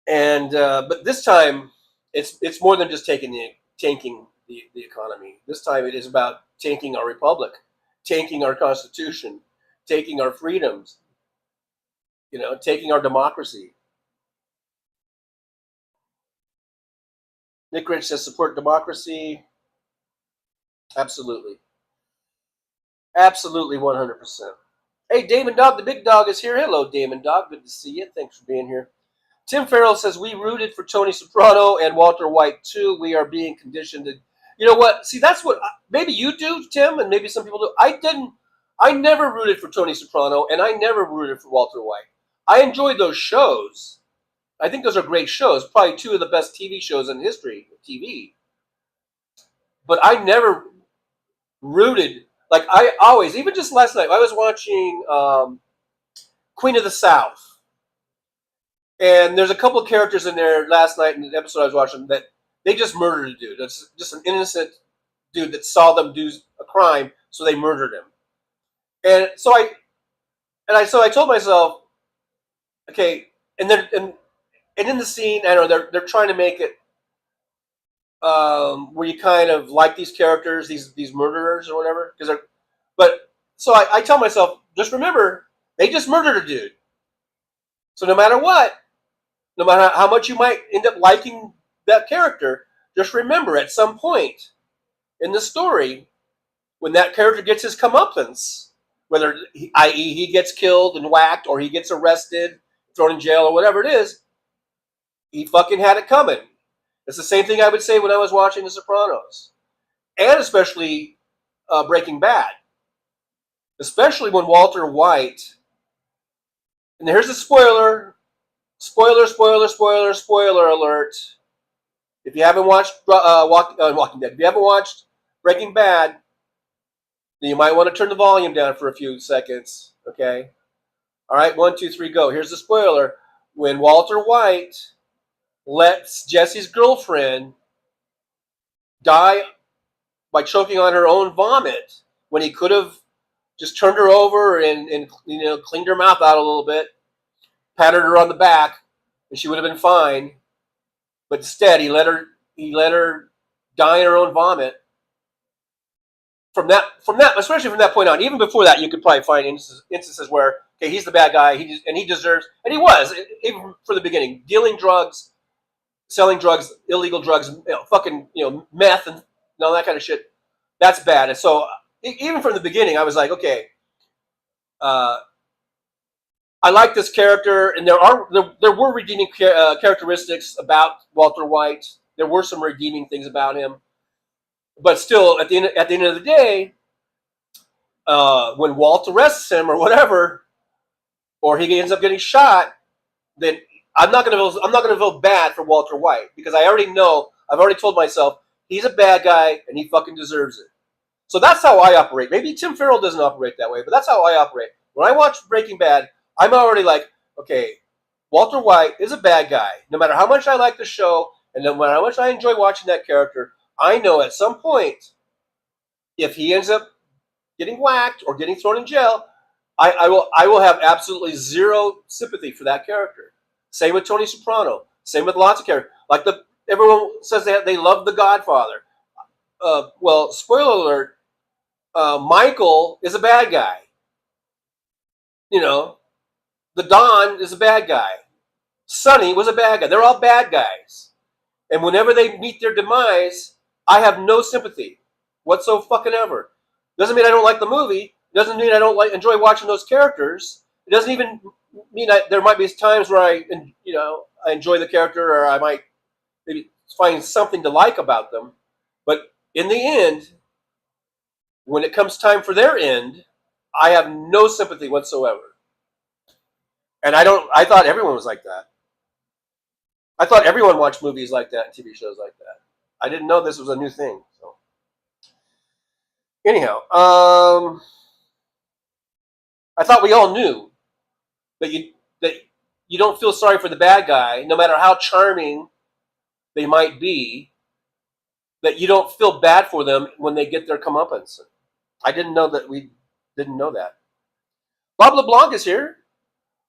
but this time it's more than just tanking the economy. This time it is about tanking our republic, tanking our Constitution, taking our freedoms, taking our democracy. Nick Rich says support democracy. Absolutely. Absolutely 100%. Hey, Damon Dog, the big dog is here. Hello, Damon Dog. Good to see you. Thanks for being here. Tim Farrell says, we rooted for Tony Soprano and Walter White, too. We are being conditioned to... You know what? See, that's what... Maybe you do, Tim, and maybe some people do. I never rooted for Tony Soprano, and I never rooted for Walter White. I enjoyed those shows. I think those are great shows. Probably two of the best TV shows in history of TV. But I never rooted... Like, I always... Even just last night, I was watching Queen of the South. And there's a couple of characters in there last night in the episode I was watching that they just murdered a dude. That's just an innocent dude that saw them do a crime, so they murdered him. And so I told myself, okay, and in the scene, I know they're trying to make it where you kind of like these characters, these murderers or whatever, so I tell myself, just remember, they just murdered a dude. So no matter what, no matter how much you might end up liking that character, just remember at some point in the story, when that character gets his comeuppance, whether, i.e. he gets killed and whacked, or he gets arrested, thrown in jail, or whatever it is, he fucking had it coming. It's the same thing I would say when I was watching The Sopranos. And especially Breaking Bad. Especially when Walter White... And here's a spoiler alert. If you haven't watched Walking Dead, if you haven't watched Breaking Bad, then you might want to turn the volume down for a few seconds. Okay. All right. 1, 2, 3, go. Here's the spoiler. When Walter White lets Jesse's girlfriend die by choking on her own vomit, when he could have just turned her over and cleaned her mouth out a little bit, patted her on the back, and she would have been fine. But instead, he let her die in her own vomit. From that, especially from that point on, even before that, you could probably find instances where, okay, he's the bad guy, he deserves, and he was, even from the beginning, dealing drugs, selling drugs, illegal drugs, fucking, meth and all that kind of shit. That's bad. And so, even from the beginning, I was like, okay, I like this character, and there were redeeming characteristics about Walter White. There were some redeeming things about him. But still, at the end of the day, when Walt arrests him or whatever, or he ends up getting shot, then I'm not gonna feel bad for Walter White, because I already know, I've already told myself he's a bad guy and he fucking deserves it. So that's how I operate. Maybe Tim Farrell doesn't operate that way, but that's how I operate. When I watch Breaking Bad, I'm already like, okay, Walter White is a bad guy. No matter how much I like the show, and no matter how much I enjoy watching that character, I know at some point, if he ends up getting whacked or getting thrown in jail, I will have absolutely zero sympathy for that character. Same with Tony Soprano. Same with lots of characters. Like everyone says they love The Godfather. Well, spoiler alert, Michael is a bad guy. The Don is a bad guy. Sonny was a bad guy. They're all bad guys. And whenever they meet their demise, I have no sympathy whatsoever. Doesn't mean I don't like the movie. Doesn't mean I don't enjoy watching those characters. It doesn't even mean there might be times where I enjoy the character, or I might maybe find something to like about them. But in the end, when it comes time for their end, I have no sympathy whatsoever. And I thought everyone was like that. I thought everyone watched movies like that and TV shows like that. I didn't know this was a new thing. So, anyhow, I thought we all knew that you don't feel sorry for the bad guy, no matter how charming they might be. That you don't feel bad for them when they get their comeuppance. I didn't know that. We didn't know that. Bob LeBlanc is here.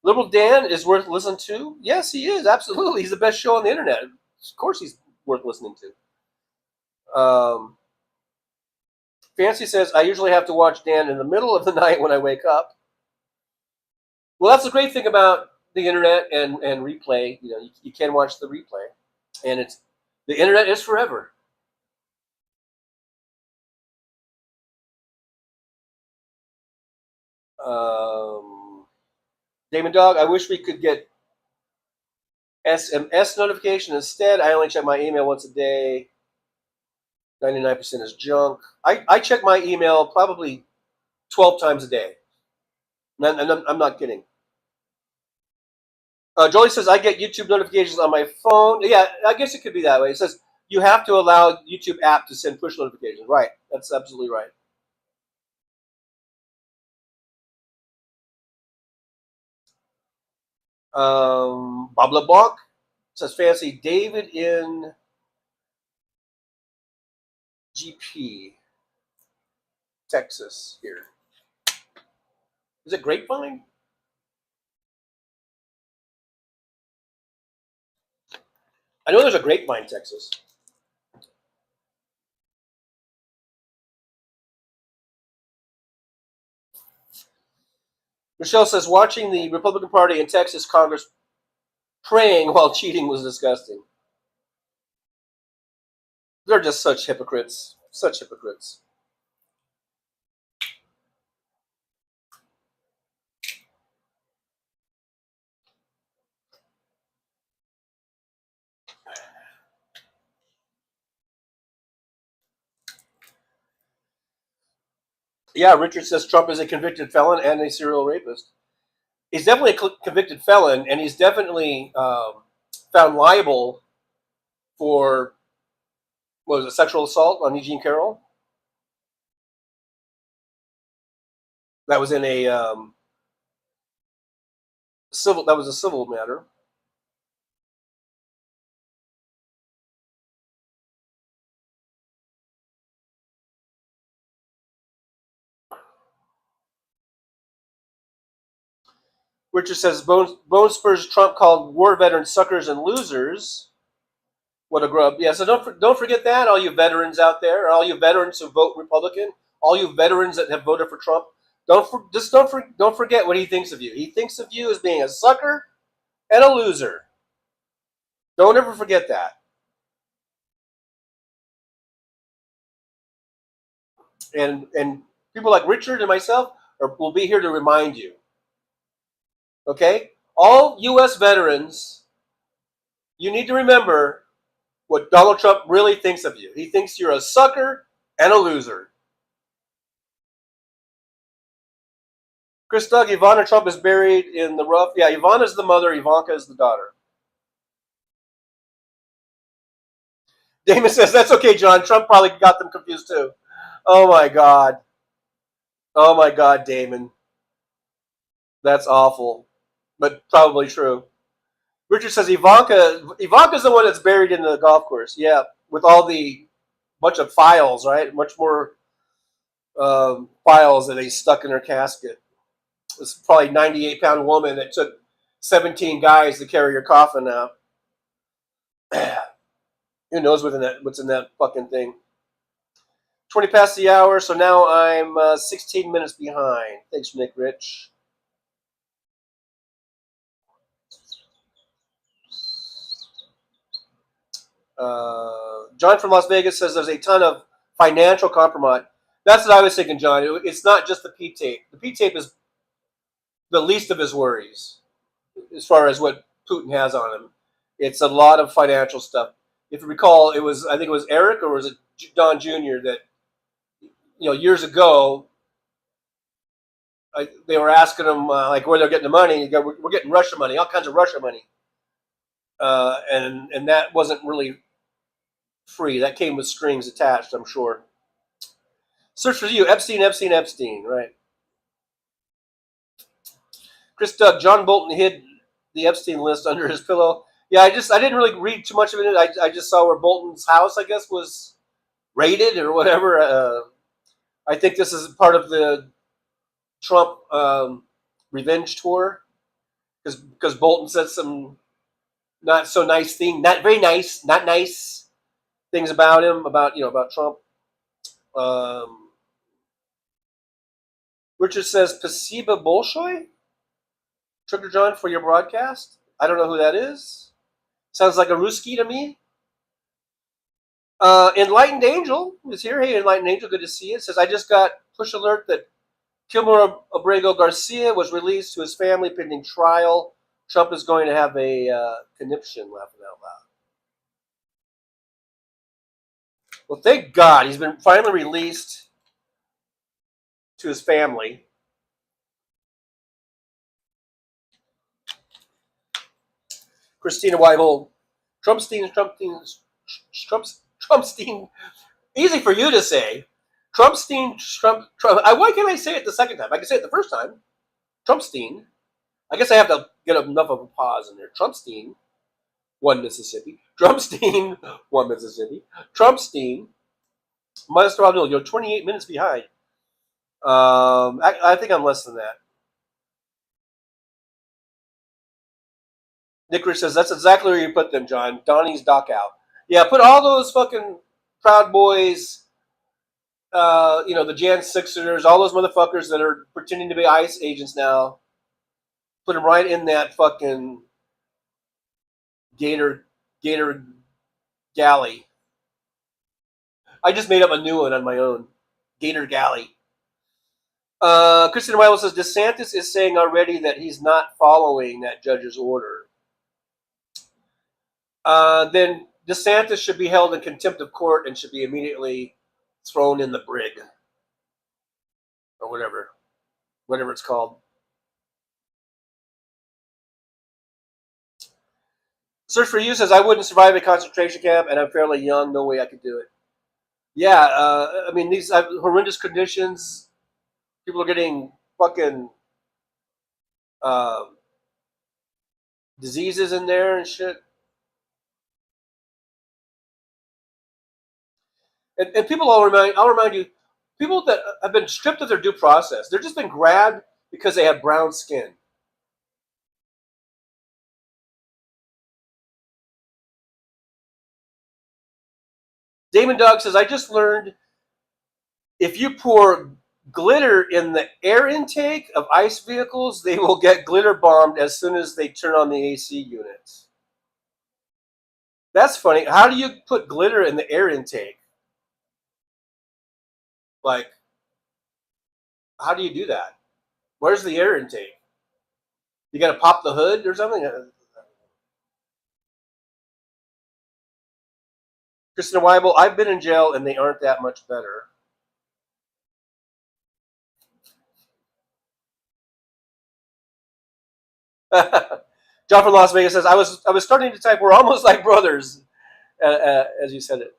Liberal Dan is worth listening to. Yes, he is. Absolutely. He's the best show on the internet. Of course he's worth listening to. Fancy says, I usually have to watch Dan in the middle of the night when I wake up. Well, that's the great thing about the internet and replay. You can watch the replay. And the internet is forever. Damon Dog, I wish we could get SMS notification instead. I only check my email once a day. 99% is junk. I check my email probably 12 times a day. I'm not kidding. Jolie says, I get YouTube notifications on my phone. Yeah, I guess it could be that way. It says, you have to allow YouTube app to send push notifications. Right. That's absolutely right. Bob LeBlanc says, Fancy David in GP, Texas here. Is it Grapevine? I know there's a Grapevine, Texas. Michelle says, watching the Republican Party in Texas Congress praying while cheating was disgusting. They're just such hypocrites. Such hypocrites. Yeah, Richard says Trump is a convicted felon and a serial rapist. He's definitely a convicted felon, and he's definitely found liable for What was it, sexual assault on Eugene Carroll? That was in a civil. That was a civil matter. Richard says Bone Spurs Trump called war veterans suckers and losers. What a grub! Yeah, so don't forget that, all you veterans out there, all you veterans who vote Republican, all you veterans that have voted for Trump. Don't forget what he thinks of you. He thinks of you as being a sucker and a loser. Don't ever forget that. And people like Richard and myself will be here to remind you. Okay? All U.S. veterans, you need to remember what Donald Trump really thinks of you. He thinks you're a sucker and a loser. Chris Doug, Ivana Trump is buried in the rough. Yeah, Ivana's the mother, Ivanka is the daughter. Damon says, that's okay, John. Trump probably got them confused too. Oh my God. Oh my God, Damon. That's awful, but probably true. Richard says Ivanka's the one that's buried in the golf course. Yeah, with all the bunch of files, right? Much more files that they stuck in her casket. It's probably 98-pound woman that took 17 guys to carry her coffin out. Who knows what's in that fucking thing? 20 past the hour, so now I'm 16 minutes behind. Thanks, Nick Rich. John from Las Vegas says there's a ton of financial compromise. That's what I was thinking, John. It's not just the P tape. The P tape is the least of his worries as far as what Putin has on him. It's a lot of financial stuff. If you recall, I think it was Eric, or was it Don Jr. that, years ago, they were asking him where they're getting the money. He go, we're getting Russia money, all kinds of Russia money, and that wasn't really free. That came with strings attached, I'm sure. Search for you, Epstein, right? Chris Doug, John Bolton hid the Epstein list under his pillow. Yeah, I didn't really read too much of it. I just saw where Bolton's house, I guess, was raided or whatever. I think this is part of the Trump revenge tour, because Bolton said some not so nice thing, not very nice, not nice things about him, about Trump. Richard says Pasiba Bolshoi, Trucker John, for your broadcast. I don't know who that is. Sounds like a Ruski to me. Enlightened Angel is here. Hey, Enlightened Angel, good to see you. It says, I just got push alert that Kilmer Abrego Garcia was released to his family pending trial. Trump is going to have a conniption, laughing out loud. Well, thank God he's been finally released to his family. Christina Whitehold, Trumpstein, easy for you to say. Trumpstein, Trump. Why can't I say it the second time? I can say it the first time. Trumpstein. I guess I have to get enough of a pause in there. Trumpstein, 1 Mississippi. Trumpstein, 1 Mississippi. Trumpstein. Maestro Abdul, you're 28 minutes behind. I think I'm less than that. Nick Rich says, that's exactly where you put them, John. Donnie's dock out. Yeah, put all those fucking Proud Boys, the Jan 6ers, all those motherfuckers that are pretending to be ICE agents now. Put them right in that fucking Gator Galley. I just made up a new one on my own. Gator Galley. Christian Bible says, DeSantis is saying already that he's not following that judge's order. Then DeSantis should be held in contempt of court and should be immediately thrown in the brig. Or whatever it's called. Search for You says, I wouldn't survive a concentration camp and I'm fairly young. No way I could do it. Yeah, I mean, these horrendous conditions. People are getting fucking uh, diseases in there and shit. And people, I'll remind you, people that have been stripped of their due process, they're just been grabbed because they have brown skin. Damon Dog says, I just learned if you pour glitter in the air intake of ICE vehicles, they will get glitter bombed as soon as they turn on the AC units. That's funny. How do you put glitter in the air intake? Like, how do you do that? Where's the air intake? You got to pop the hood or something? Kristen Weibel, I've been in jail and they aren't that much better. John from Las Vegas says, I was starting to type, we're almost like brothers, as you said it.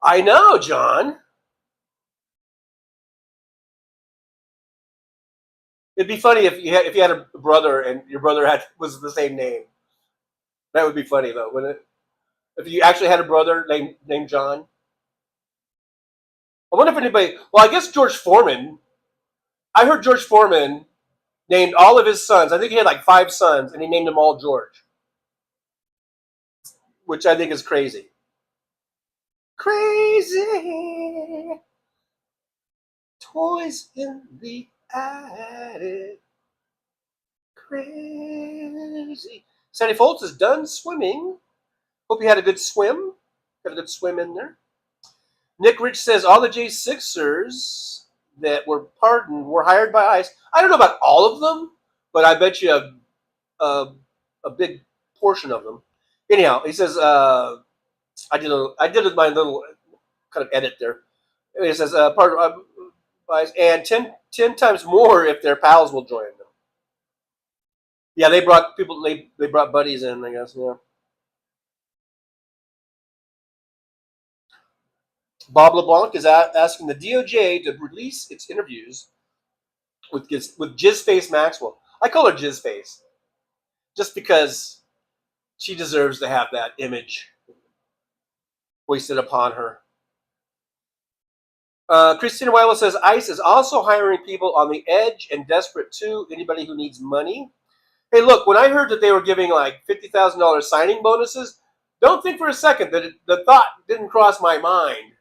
I know, John. It'd be funny if you had a brother and your brother was the same name. That would be funny, though, wouldn't it? If you actually had a brother named John. I wonder if anybody. Well, I guess George Foreman. I heard George Foreman named all of his sons. I think he had like 5 sons, and he named them all George, which I think is crazy. Crazy toys in the attic. Crazy. Sandy Foltz is done swimming. Hope you had a good swim. Got a good swim in there. Nick Rich says all the J6ers that were pardoned were hired by ICE. I don't know about all of them, but I bet you a big portion of them. Anyhow, he says I did my little kind of edit there. He says pardon by ICE, and 10 times more if their pals will join them. Yeah, they brought people. They brought buddies in, I guess. Yeah. Bob LeBlanc is asking the DOJ to release its interviews with Jizzface Maxwell. I call her Jizzface just because she deserves to have that image wasted upon her. Christina Weiler says ICE is also hiring people on the edge and desperate too. Anybody who needs money. Hey, look, when I heard that they were giving like $50,000 signing bonuses, don't think for a second that the thought didn't cross my mind.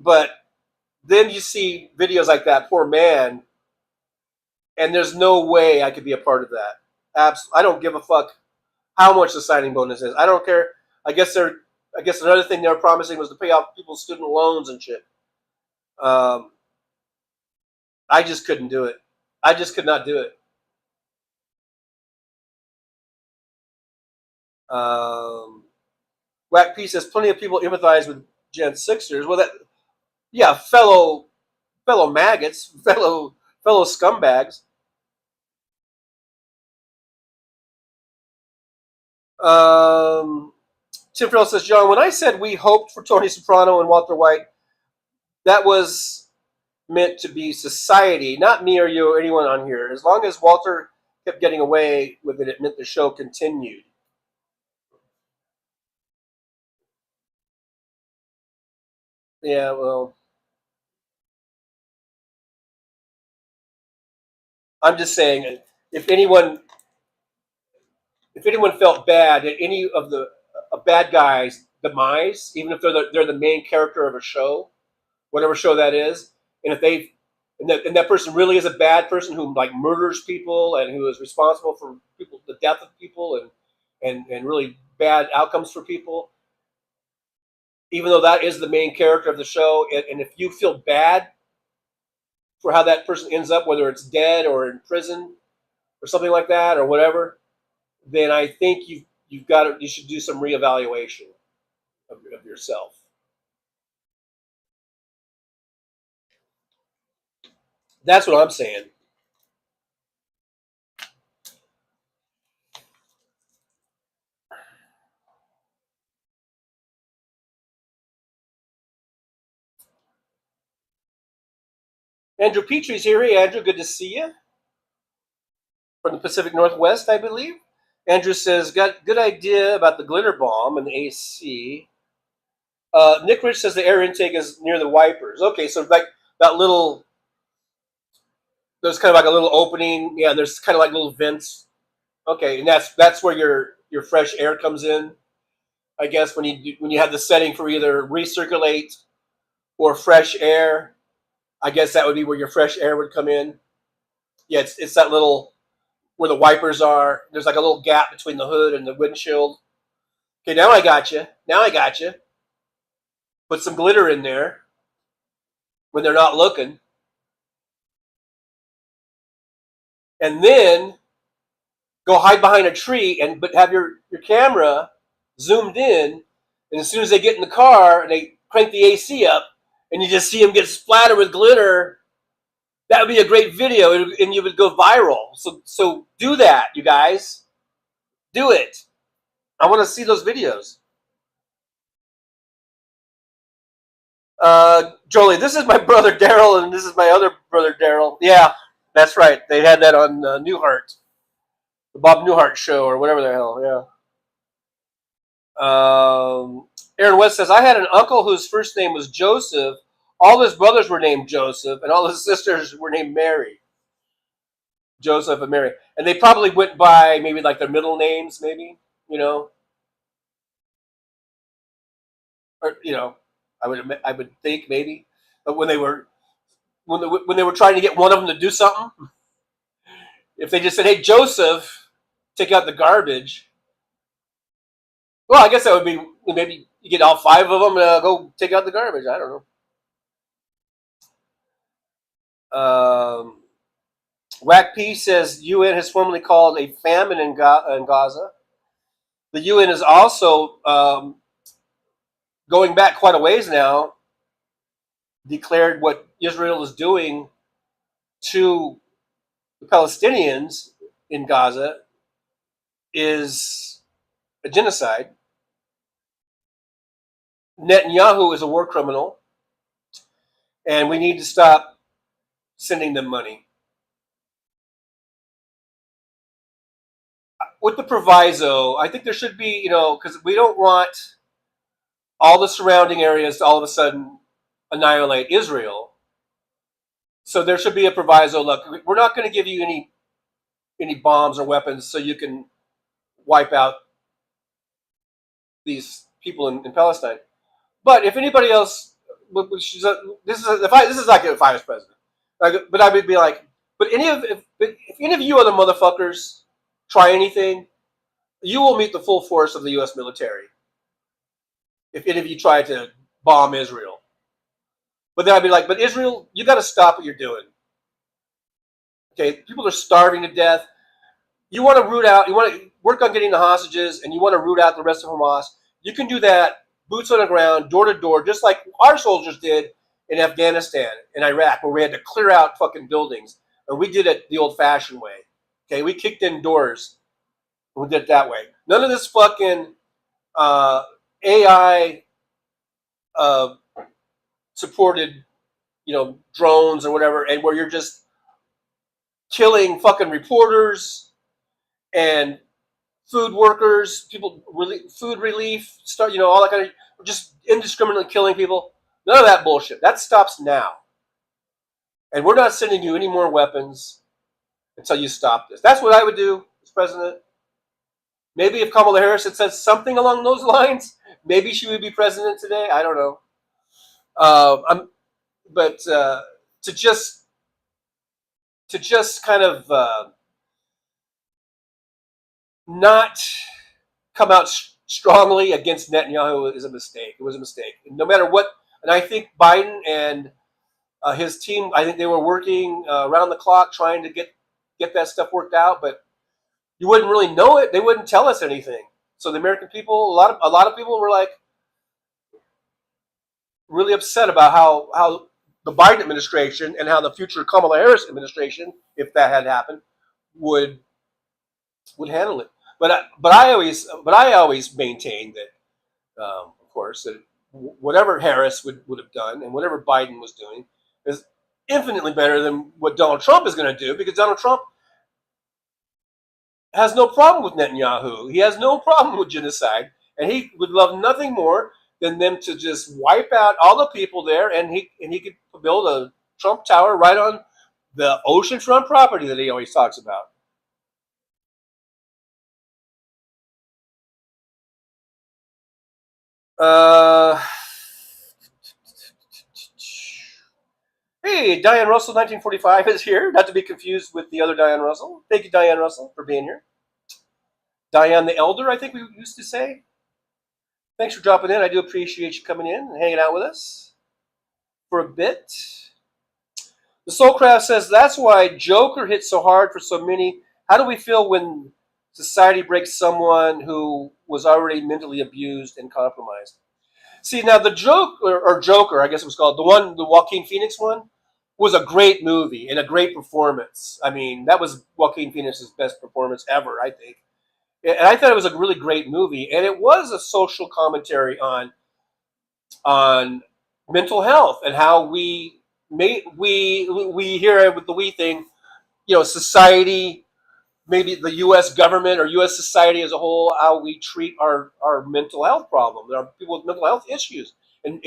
But then you see videos like that poor man, and there's no way I could be a part of that. I don't give a fuck how much the signing bonus is. I don't care. I guess another thing they were promising was to pay off people's student loans and shit. I just couldn't do it. I just could not do it. Whack P says plenty of people empathize with Gen Sixers. Well, yeah, fellow maggots, fellow scumbags. Tim Frill says, John, when I said we hoped for Tony Soprano and Walter White, that was meant to be society, not me or you or anyone on here. As long as Walter kept getting away with it, it meant the show continued. Yeah, well, I'm just saying, if anyone felt bad at any of the bad guys' demise, even if they're the main character of a show, whatever show that is, and if that person really is a bad person who like murders people and who is responsible for the death of people and really bad outcomes for people, even though that is the main character of the show, and if you feel bad for how that person ends up, whether it's dead or in prison or something like that or whatever, then I think you should do some reevaluation of yourself. That's what I'm saying. Andrew Petrie's here. Hey, Andrew, good to see you. From the Pacific Northwest, I believe. Andrew says, got good idea about the glitter bomb and the AC. Nick Rich says the air intake is near the wipers. Okay, so like that little, there's kind of like a little opening. Yeah, there's kind of like little vents. Okay, and that's where your fresh air comes in. I guess when you have the setting for either recirculate or fresh air, I guess that would be where your fresh air would come in. Yeah, it's that little where the wipers are. There's like a little gap between the hood and the windshield. Okay, now I got you. Put some glitter in there when they're not looking. And then go hide behind a tree but have your camera zoomed in, and as soon as they get in the car and they crank the AC up and you just see them get splattered with glitter, that would be a great video and you would go viral. So do that, you guys. Do it. I want to see those videos. Jolie, this is my brother Daryl, and this is my other brother Daryl. Yeah, that's right. They had that on Newhart, the Bob Newhart show, or whatever the hell. Yeah. Aaron West says, I had an uncle whose first name was Joseph. All his brothers were named Joseph, and all his sisters were named Mary. Joseph and Mary. And they probably went by maybe like their middle names, maybe, Or, I would think maybe. But when they were trying to get one of them to do something, if they just said, hey, Joseph, take out the garbage, well, I guess that would be maybe you get all five of them and go take out the garbage. I don't know. Whack P says UN has formally called a famine in Gaza. The UN is also, going back quite a ways now, declared what Israel is doing to the Palestinians in Gaza is a genocide. Netanyahu is a war criminal, and we need to stop sending them money. With the proviso, I think there should be, because we don't want all the surrounding areas to all of a sudden annihilate Israel. So there should be a proviso. Look, we're not going to give you any bombs or weapons so you can wipe out these people in Palestine. But if anybody else, this is like if I was president. But I would be like, but if any of you other motherfuckers try anything, you will meet the full force of the U.S. military. If any of you try to bomb Israel. But then I'd be like, but Israel, you got to stop what you're doing. Okay, people are starving to death. You want to work on getting the hostages, and you want to root out the rest of Hamas. You can do that, boots on the ground, door to door, just like our soldiers did in Afghanistan and Iraq, where we had to clear out fucking buildings. And we did it the old-fashioned way. Okay, we kicked in doors. And we did it that way. None of this fucking AI supported, drones or whatever, and where you're just killing fucking reporters and food workers, people, food relief, all that kind of, just indiscriminately killing people. None of that bullshit. That stops now. And we're not sending you any more weapons until you stop this. That's what I would do as president. Maybe if Kamala Harris had said something along those lines, maybe she would be president today. I don't know. To just kind of not come out strongly against Netanyahu is a mistake. It was a mistake. No matter what, and I think Biden and his team, I think they were working around the clock trying to get that stuff worked out, but you wouldn't really know it. They wouldn't tell us anything. So the American people, a lot of people were like really upset about how the Biden administration and how the future Kamala Harris administration, if that had happened, would handle it. But I always maintained that, of course, that whatever Harris would have done and whatever Biden was doing infinitely better than what Donald Trump is going to do, because Donald Trump has no problem with Netanyahu. He has no problem with genocide, and he would love nothing more than them to just wipe out all the people there, and he could build a Trump Tower right on the oceanfront property that he always talks about. Hey, Diane Russell, 1945 is here. Not to be confused with the other Diane Russell. Thank you, Diane Russell, for being here. Diane the Elder, I think we used to say. Thanks for dropping in. I do appreciate you coming in and hanging out with us for a bit. The Soulcraft says, that's why Joker hit so hard for so many. How do we feel when society breaks someone who was already mentally abused and compromised? See, now the Joker, I guess it was called, the Joaquin Phoenix one, was a great movie and a great performance. I mean, that was Joaquin Phoenix's best performance ever, I think. And I thought it was a really great movie, and it was a social commentary on mental health and how we hear with the we thing, society, maybe the U.S. government or U.S. society as a whole, how we treat our mental health problems, our people with mental health issues, and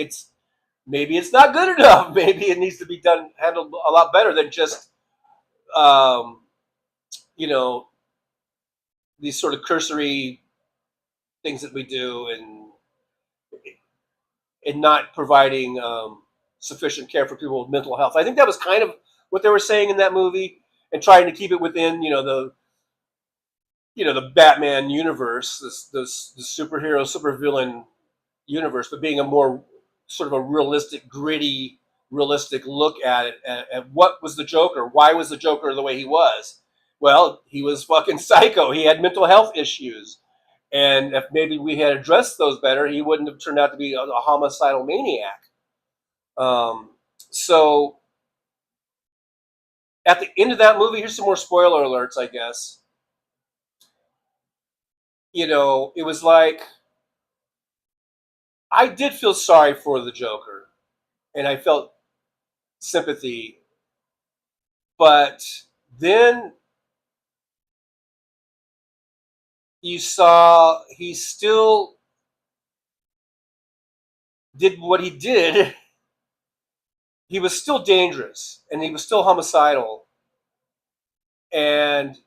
maybe it's not good enough. Maybe it needs to be handled a lot better than just these sort of cursory things that we do and not providing sufficient care for people with mental health. I think that was kind of what they were saying in that movie, and trying to keep it within the Batman universe, this superhero, supervillain universe, but being a more sort of a realistic, gritty, realistic look at it, at what was the Joker? Why was the Joker the way he was? Well, he was fucking psycho. He had mental health issues. And if maybe we had addressed those better, he wouldn't have turned out to be a homicidal maniac. So at the end of that movie, here's some more spoiler alerts, I guess. It was like, I did feel sorry for the Joker, and I felt sympathy, but then you saw he still did what he did. He was still dangerous, and he was still homicidal, and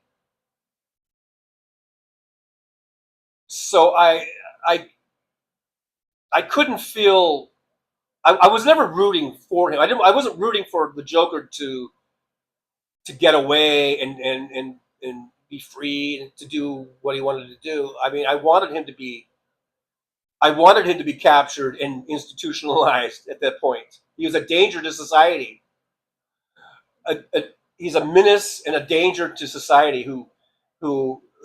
so I couldn't feel. I was never rooting for him. I wasn't rooting for the Joker to get away and be free to do what he wanted to do. I mean, I wanted him to be captured and institutionalized at that point. He was a danger to society. He's a menace and a danger to society who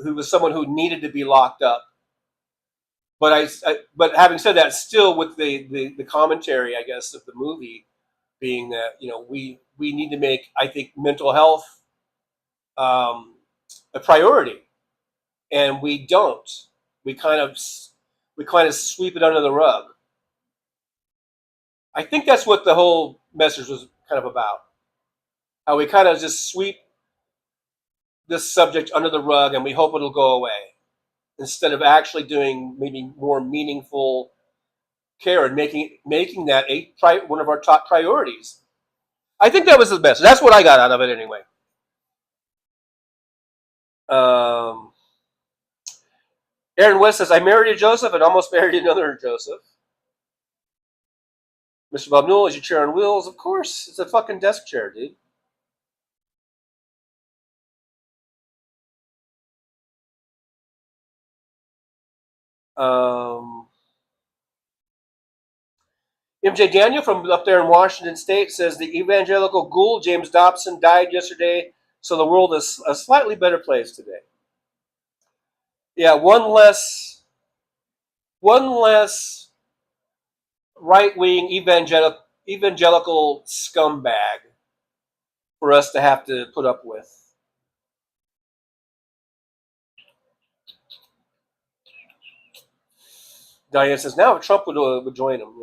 was someone who needed to be locked up. But but having said that, still with the commentary, I guess, of the movie being that we need to make, I think, mental health a priority, and we don't. We kind of sweep it under the rug. I think that's what the whole message was kind of about. How we kind of just sweep this subject under the rug and we hope it'll go away, instead of actually doing maybe more meaningful care and making that one of our top priorities. I think that was the best. That's what I got out of it anyway. Aaron West says, I married a Joseph and almost married another Joseph. Mr. Bob Newell, is your chair on wheels? Of course. It's a fucking desk chair, dude. MJ Daniel from up there in Washington State says the evangelical ghoul James Dobson died yesterday, so the world is a slightly better place today. Yeah, one less right-wing evangelical scumbag for us to have to put up with. Diane says, now if Trump would join him,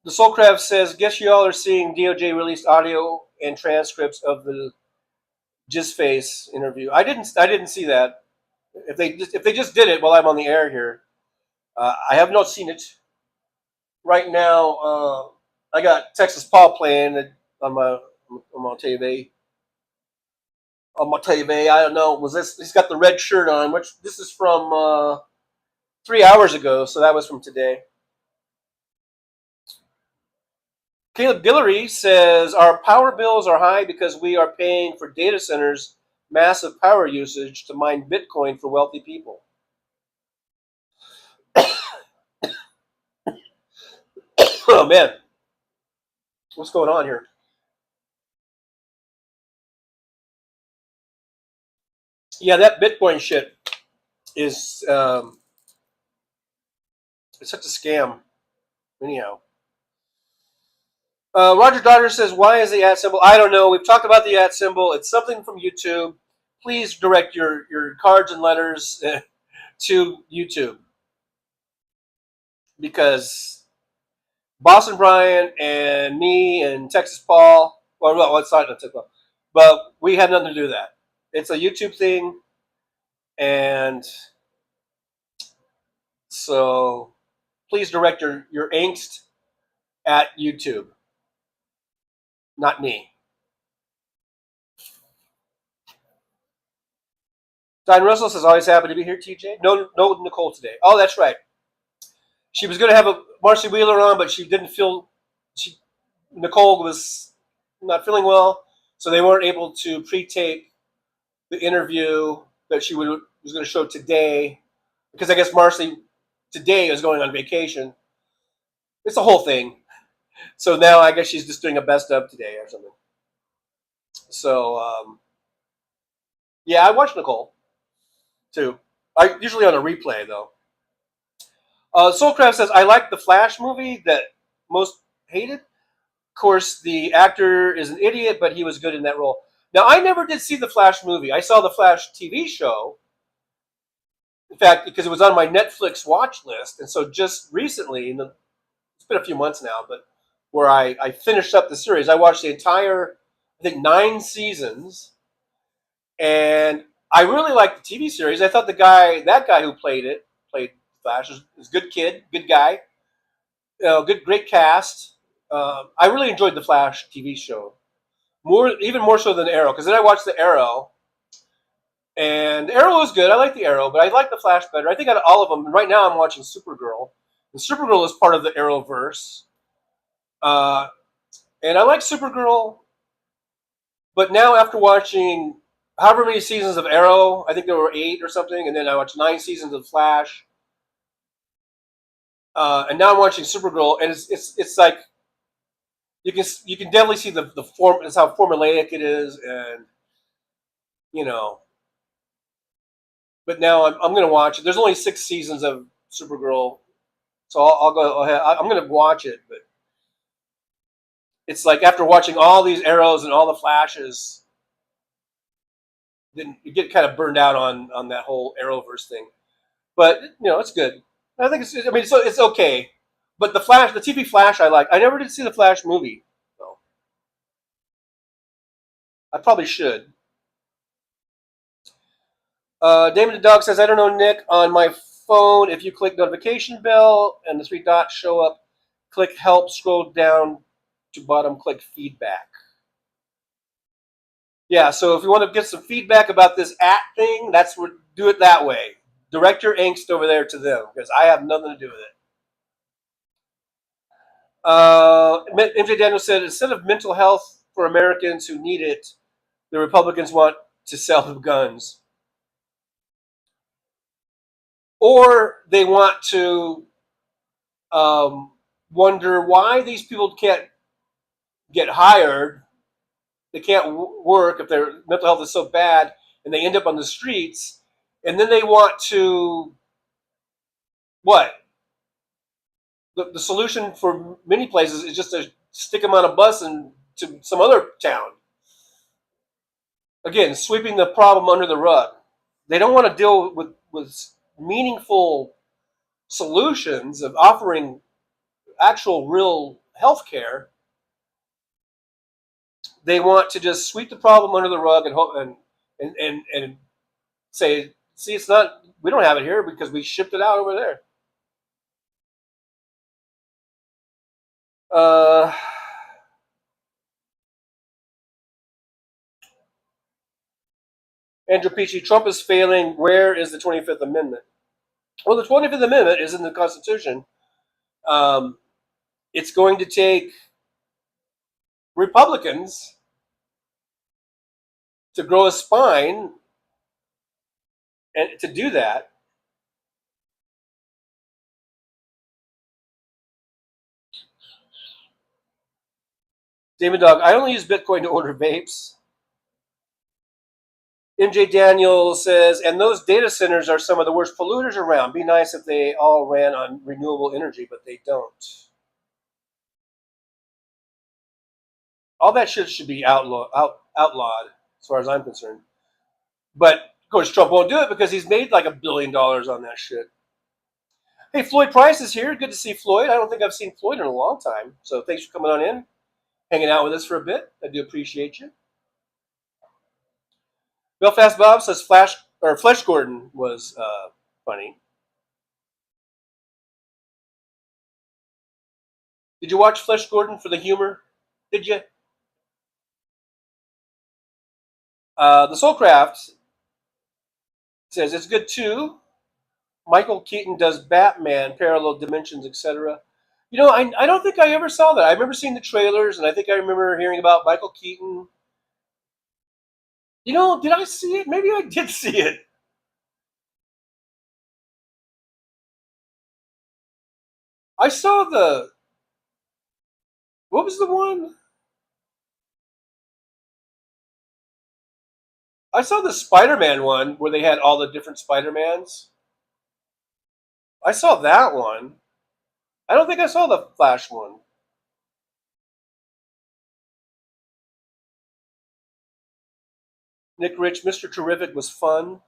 The Soulcraft says, guess you all are seeing DOJ released audio and transcripts of the Jizzface interview. I didn't see that. If they just did it while I'm on the air here, I have not seen it. Right now, I got Texas Paul playing on my TV. On my TV, I don't know. Was this? He's got the red shirt on. Which this is from 3 hours ago, so that was from today. Caleb Guillory says our power bills are high because we are paying for data centers' massive power usage to mine Bitcoin for wealthy people. Oh man, what's going on here? Yeah, that Bitcoin shit is it's such a scam. Anyhow. Roger Daughter says, why is the @ symbol? I don't know. We've talked about the @ symbol. It's something from YouTube. Please direct your cards and letters to YouTube. Because Boston Brian and me and Texas Paul, well, it's not Texas Paul, but we had nothing to do with that. It's a YouTube thing. And so please direct your angst at YouTube. Not me. Don Russell says, always happy to be here, TJ. No Nicole today. Oh, that's right. She was going to have a Marcy Wheeler on, but she didn't feel, Nicole was not feeling well, so they weren't able to pre-tape the interview that she was going to show today, because I guess Marcy today is going on vacation. It's a whole thing. So now I guess she's just doing a best of today or something. So, yeah, I watched Nicole, too. I usually on a replay, though. Soulcraft says, I like the Flash movie that most hated. Of course, the actor is an idiot, but he was good in that role. Now, I never did see the Flash movie. I saw the Flash TV show. In fact, because it was on my Netflix watch list. And so just recently, it's been a few months now, but where I finished up the series, I watched the entire, I think, 9 seasons. And I really liked the TV series. I thought that guy who played Flash was a good kid, good guy, great cast. I really enjoyed the Flash TV show, even more so than Arrow, because then I watched the Arrow, and the Arrow was good. I like the Arrow, but I like the Flash better. I think out of all of them, right now I'm watching Supergirl, and Supergirl is part of the Arrowverse, and I like Supergirl, but now after watching however many seasons of Arrow, I think there were 8 or something, and then I watched 9 seasons of Flash. And now I'm watching Supergirl, and it's like you can definitely see the form. It's how formulaic it is, and But now I'm going to watch it. There's only 6 seasons of Supergirl, so I'll go ahead. I'm going to watch it, but it's like after watching all these Arrows and all the Flashes, then you get kind of burned out on that whole Arrowverse thing. But it's good. I think it's okay. But the TV Flash, I like. I never did see the Flash movie, though. I probably should. Damon the Dog says, I don't know, Nick. On my phone, if you click notification bell and the 3 dots show up, click help, scroll down to bottom, click feedback. Yeah, so if you want to get some feedback about this thing, do it that way. Direct your angst over there to them, because I have nothing to do with it. MJ Daniel said, instead of mental health for Americans who need it, the Republicans want to sell them guns. Or they want to wonder why these people can't get hired. They can't work if their mental health is so bad, and they end up on the streets. And then they want to, what? The solution for many places is just to stick them on a bus and to some other town. Again, sweeping the problem under the rug. They don't want to deal with meaningful solutions of offering actual real health care, they want to just sweep the problem under the rug and say, see, it's not, we don't have it here because we shipped it out over there. Andrew Peachy, Trump is failing. Where is the 25th Amendment? Well, the 25th Amendment is in the Constitution. It's going to take Republicans to grow a spine and to do that. David Dog, I only use Bitcoin to order vapes. MJ Daniel says, and those data centers are some of the worst polluters around. Be nice if they all ran on renewable energy, but they don't. All that shit should be outlawed, as far as I'm concerned. But, of course, Trump won't do it because he's made like $1 billion on that shit. Hey, Floyd Price is here. Good to see Floyd. I don't think I've seen Floyd in a long time. So thanks for coming on in, hanging out with us for a bit. I do appreciate you. Belfast Bob says Flesh Gordon was funny. Did you watch Flesh Gordon for the humor? Did you? The Soulcraft says it's good too. Michael Keaton does Batman, parallel dimensions, etc. You know, I don't think I ever saw that. I remember seeing the trailers, and I think I remember hearing about Michael Keaton. You know, did I see it? Maybe I did see it. I saw what was the one? I saw the Spider-Man one where they had all the different Spider-Mans. I saw that one. I don't think I saw the Flash one. Nick Rich, Mr. Terrific was fun.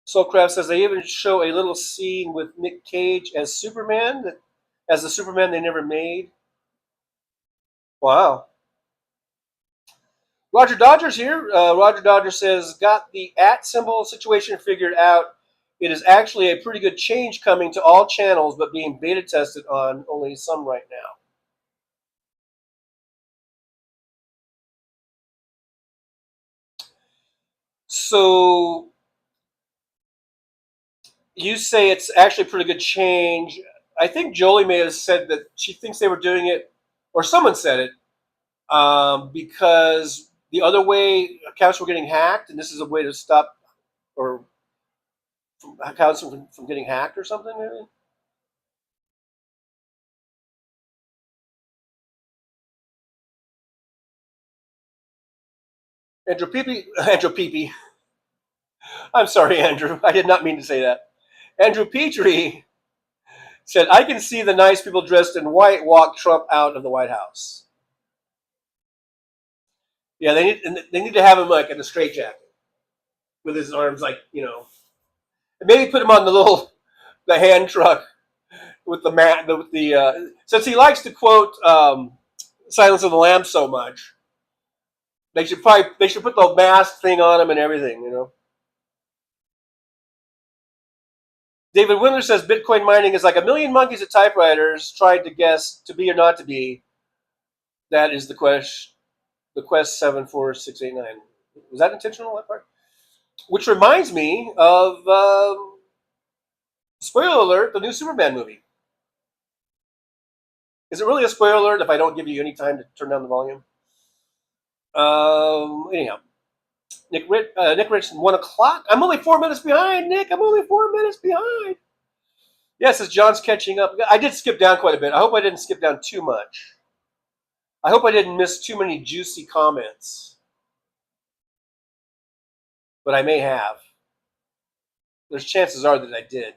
Soulcraft says they even show a little scene with Nick Cage as Superman, as the Superman they never made. Wow. Roger Dodger's here. Roger Dodger says, got the @ symbol situation figured out. It is actually a pretty good change coming to all channels, but being beta tested on only some right now. So you say it's actually a pretty good change. I think Jolie may have said that she thinks they were doing it, or someone said it, because the other way accounts were getting hacked, and this is a way to stop or accounts from getting hacked or something, maybe? Andrew Peepee. I'm sorry, Andrew. I did not mean to say that. Andrew Petrie said, I can see the nice people dressed in white walk Trump out of the White House. Yeah, they need to have him like in a straitjacket with his arms like, you know. And maybe put him on the hand truck with the mat, since he likes to quote Silence of the Lambs so much, they should put the mask thing on him and everything, you know. David Windler says Bitcoin mining is like a million monkeys at typewriters trying to guess to be or not to be. That is the Quest 74689. Was that intentional, that part? Which reminds me of, spoiler alert, the new Superman movie. Is it really a spoiler alert if I don't give you any time to turn down the volume? Anyhow, Nick Rich, 1 o'clock. I'm only 4 minutes behind, Nick. I'm only 4 minutes behind. Yes, as John's catching up. I did skip down quite a bit. I hope I didn't skip down too much. I hope I didn't miss too many juicy comments. But I may have. There's chances are that I did.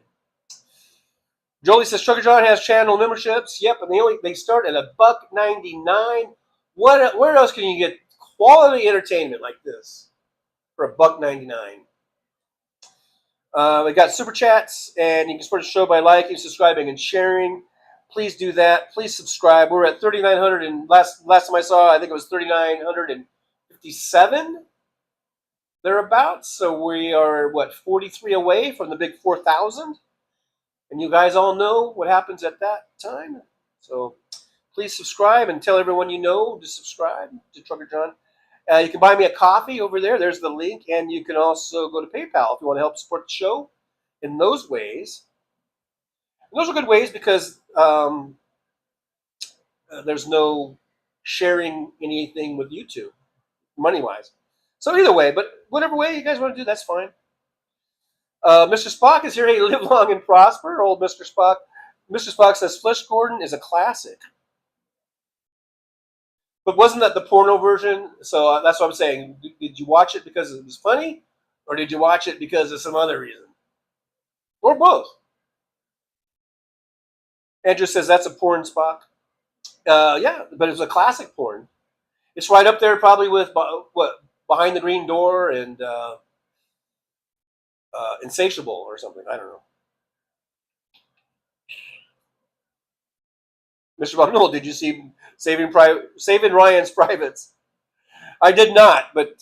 Jolie says Trucker John has channel memberships. Yep, and they start at $1.99. Where else can you get quality entertainment like this for $1.99. We got super chats, and you can support the show by liking, subscribing, and sharing. Please do that. Please subscribe. We're at 3,900, and last time I saw, I think it was 3,957 thereabouts. So we are 43 away from the big 4,000, and you guys all know what happens at that time. So please subscribe and tell everyone you know to subscribe to Trucker John. You can buy me a coffee over there. There's the link. And you can also go to PayPal if you want to help support the show in those ways. And those are good ways because there's no sharing anything with YouTube, money-wise. So either way, but whatever way you guys want to do, that's fine. Mr. Spock is here. Hey, live long and prosper, old Mr. Spock. Mr. Spock says Flesh Gordon is a classic. But wasn't that the porno version? So that's what I'm saying. Did you watch it because it was funny? Or did you watch it because of some other reason? Or both? Andrew says that's a porn, Spock. Yeah, but it was a classic porn. It's right up there probably with Behind the Green Door and Insatiable or something. I don't know. Mr. Bundle, did you see Saving Ryan's Privates? I did not, but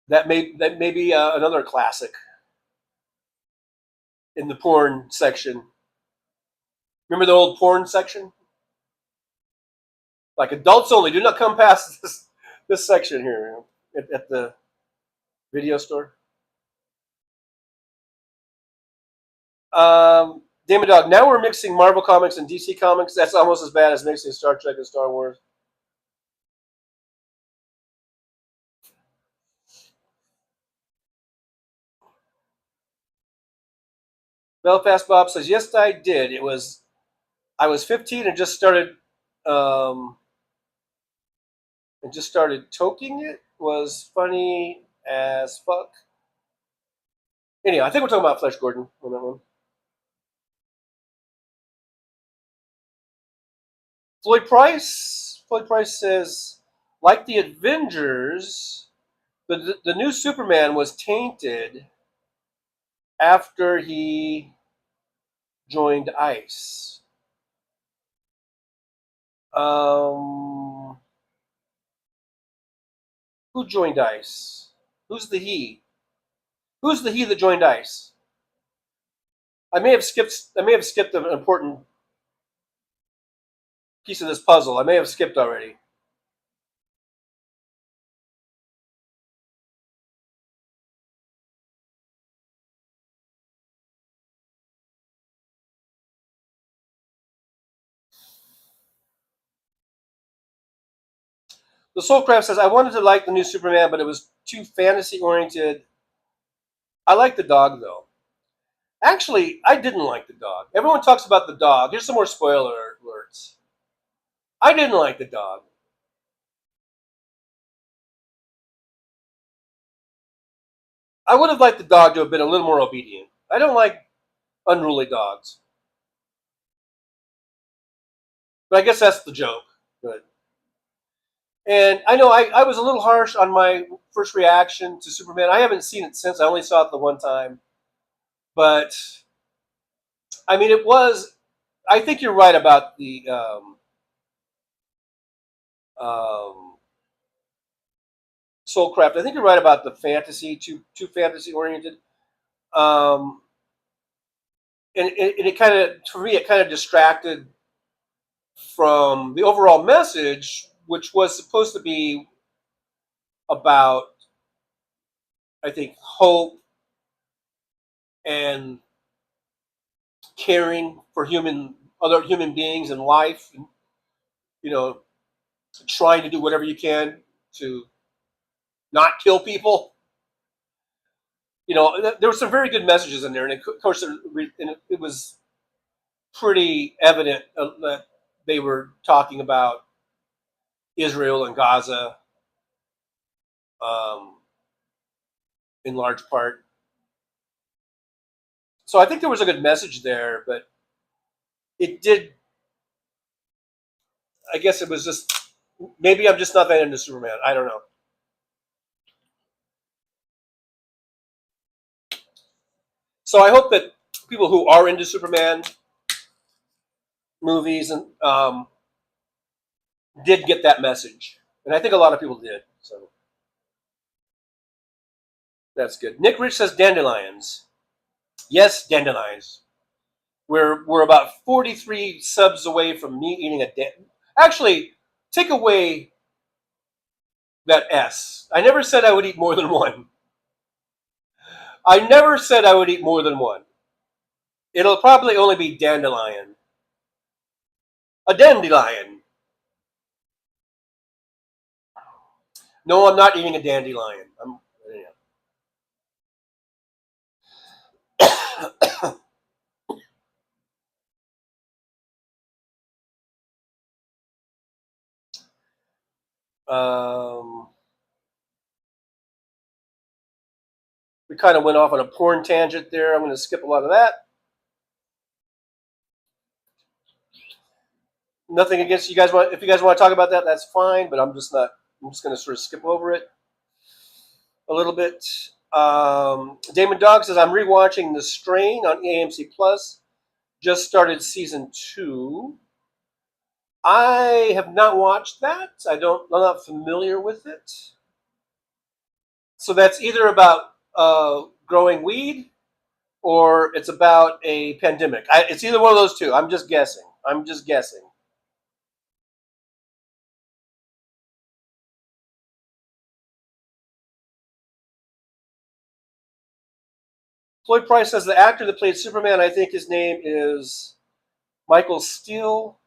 that may be another classic in the porn section. Remember the old porn section? Like adults only. Do not come past this section here at the video store. Damon Dog, now we're mixing Marvel Comics and DC Comics. That's almost as bad as mixing Star Trek and Star Wars. Belfast Bob says, yes, I did. I was 15 and just started toking it. Was funny as fuck. Anyway, I think we're talking about Flesh Gordon on that one. Floyd Price says, like the Avengers, the new Superman was tainted after he joined ICE. Who joined ICE? Who's the he? Who's the he that joined ICE? I may have skipped an important piece of this puzzle. I may have skipped already. The Soulcraft says, I wanted to like the new Superman, but it was too fantasy-oriented. I like the dog, though. Actually, I didn't like the dog. Everyone talks about the dog. Here's some more spoiler alerts. I didn't like the dog. I would have liked the dog to have been a little more obedient. I don't like unruly dogs. But I guess that's the joke. Good. And I know I was a little harsh on my first reaction to Superman. I haven't seen it since. I only saw it the one time. But, I mean, it was... I think you're right about the... Soulcraft. I think you're right about the fantasy, too fantasy-oriented. And it kind of, for me, it kind of distracted from the overall message, which was supposed to be about, I think, hope and caring for other human beings in life, and, you know, trying to do whatever you can to not kill people. You know, there were some very good messages in there, and of course, it was pretty evident that they were talking about Israel and Gaza, in large part. So I think there was a good message there, but it did. I guess it was just Maybe I'm just not that into Superman. I don't know. So I hope that people who are into Superman movies and did get that message, and I think a lot of people did. So that's good. Nick Rich says dandelions. Yes, dandelions. We're about 43 subs away from me eating a Actually, take away that S. I never said I would eat more than one. I never said I would eat more than one. It'll probably only be dandelion. A dandelion. No, I'm not eating a dandelion. We kind of went off on a porn tangent there. I'm going to skip a lot of that. Nothing against you guys. If you guys want to talk about that, that's fine. But I'm just not. I'm just going to sort of skip over it a little bit. Damon Dog says I'm rewatching The Strain on AMC Plus. Just started season 2. I have not watched that. I'm not familiar with it. So that's either about growing weed or it's about a pandemic. It's either one of those two. I'm just guessing. Floyd Price says the actor that played Superman, I think his name is Michael Steele.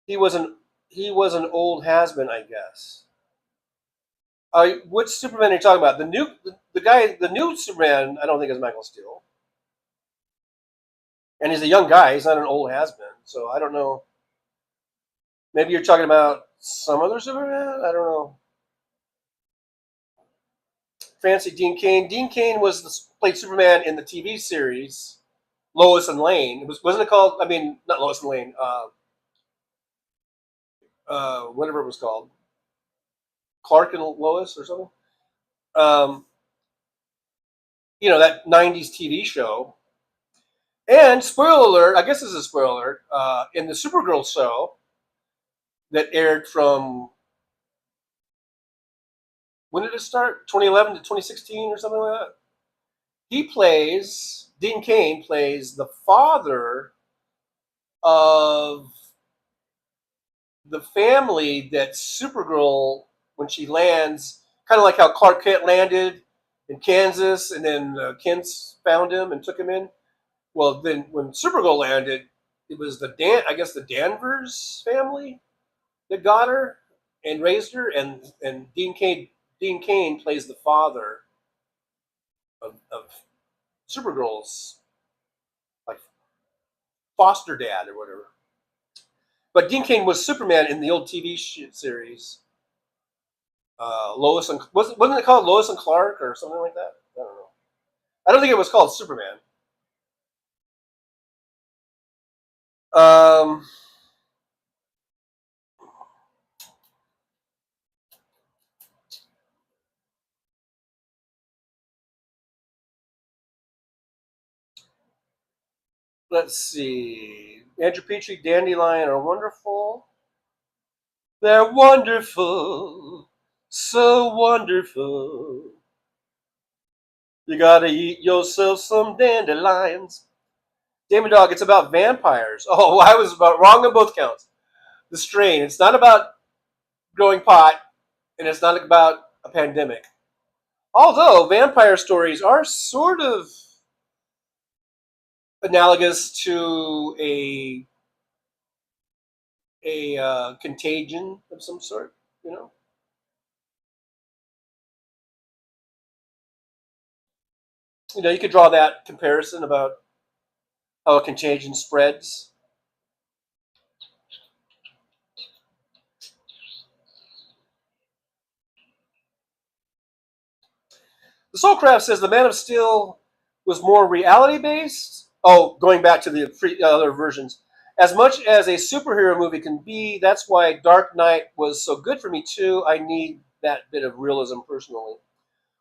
He was an old has-been, I guess. Which Superman are you talking about? The new Superman, I don't think is Michael Steele. And he's a young guy. He's not an old has-been. So I don't know. Maybe you're talking about some other Superman? I don't know. Fancy Dean Cain. Dean Cain played Superman in the TV series Lois and Lane. Wasn't it called? I mean, not Lois and Lane. Whatever it was called, Clark and Lois or something. That '90s TV show. And spoiler alert, I guess this is a spoiler alert. In the Supergirl show that aired from when did it start? 2011 to 2016 or something like that. Dean Cain plays the father of the family that Supergirl, when she lands, kind of like how Clark Kent landed in Kansas and then Kent's found him and took him in. Well, then when Supergirl landed, it was the Danvers family that got her and raised her, and Dean Cain plays the father of Supergirl's like foster dad or whatever. But Dean Cain was Superman in the old TV series. Lois and wasn't it called Lois and Clark or something like that? I don't know. I don't think it was called Superman. Let's see. Andrew Petrie, Dandelion are wonderful. They're wonderful. So wonderful. You gotta eat yourself some dandelions. Damon Dog, it's about vampires. Oh, I was wrong on both counts. The Strain. It's not about growing pot, and it's not about a pandemic. Although vampire stories are sort of analogous to a contagion of some sort, you could draw that comparison about how a contagion spreads. The Soulcraft says the Man of Steel was more reality-based. Oh, going back to the other versions. as much as a superhero movie can be, that's why Dark Knight was so good for me too. I need that bit of realism personally.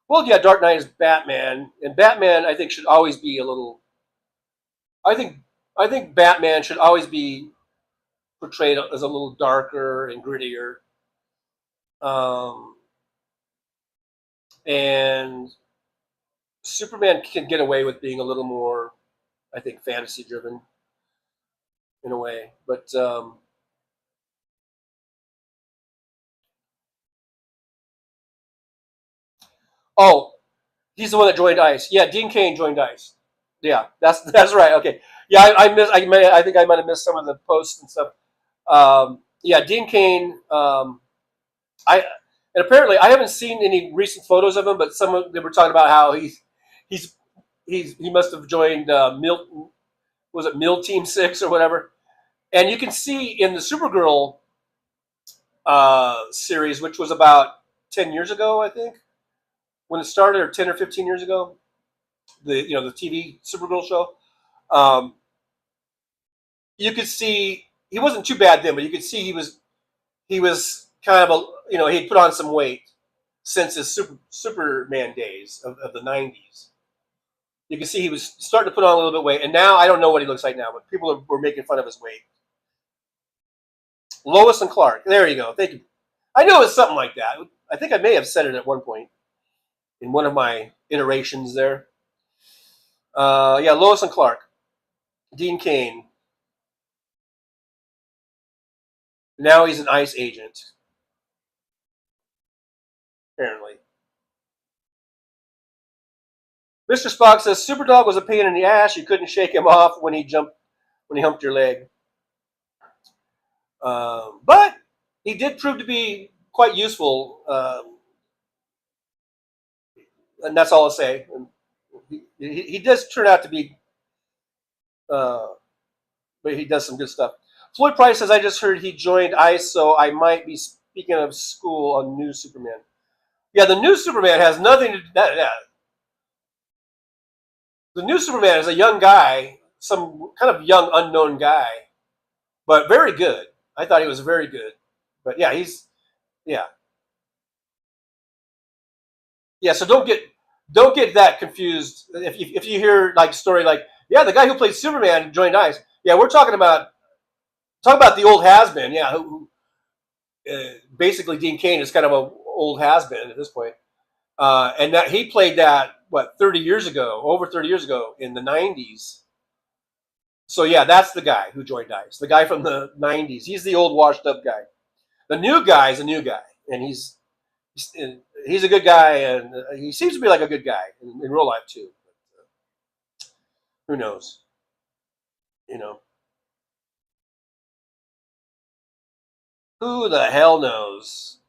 Well, yeah, Dark Knight is Batman, and Batman I think should always be a little. I think Batman should always be portrayed as a little darker and grittier. And Superman can get away with being a little more, I think, fantasy driven in a way. But oh, he's the one that joined ICE. Yeah, Dean Cain joined ICE. Yeah, that's right. Okay. Yeah, I think I might have missed some of the posts and stuff. Yeah, Dean Cain. And apparently I haven't seen any recent photos of him, but they were talking about how he must have joined Mill. Was it Mill Team 6 or whatever? And you can see in the Supergirl series, which was about 10 years ago, I think, when it started, or 10 or 15 years ago, the TV Supergirl show. You could see he wasn't too bad then, but you could see he was kind of he had put on some weight since his Superman days of the 90s. You can see he was starting to put on a little bit of weight, and now I don't know what he looks like now, but people were making fun of his weight. Lois and Clark. There you go. Thank you. I know it's something like that. I think I may have said it at one point in one of my iterations there. Yeah, Lois and Clark. Dean Cain. Now he's an ICE agent. Apparently. Mr. Spock says Superdog was a pain in the ass. You couldn't shake him off when he humped your leg. But he did prove to be quite useful, and that's all I'll say. He does turn out to be, but he does some good stuff. Floyd Price says, I just heard he joined ICE, so I might be speaking of school on New Superman. Yeah, the New Superman has nothing to do that. The New Superman is a young guy, some kind of young unknown guy, but very good. I thought he was very good. But yeah, yeah. So don't get that confused. If you hear like a story like, yeah, the guy who played Superman joined ICE. Yeah, we're talking about the old has-been. Yeah, who basically Dean Cain is kind of an old has-been at this point. And that he played that over 30 years ago in the 90s. So yeah, that's the guy who joined ICE. The guy from the 90s. He's the old washed up guy. The new guy is a new guy, and he's a good guy, and he seems to be like a good guy in real life too. But, who knows? Who the hell knows?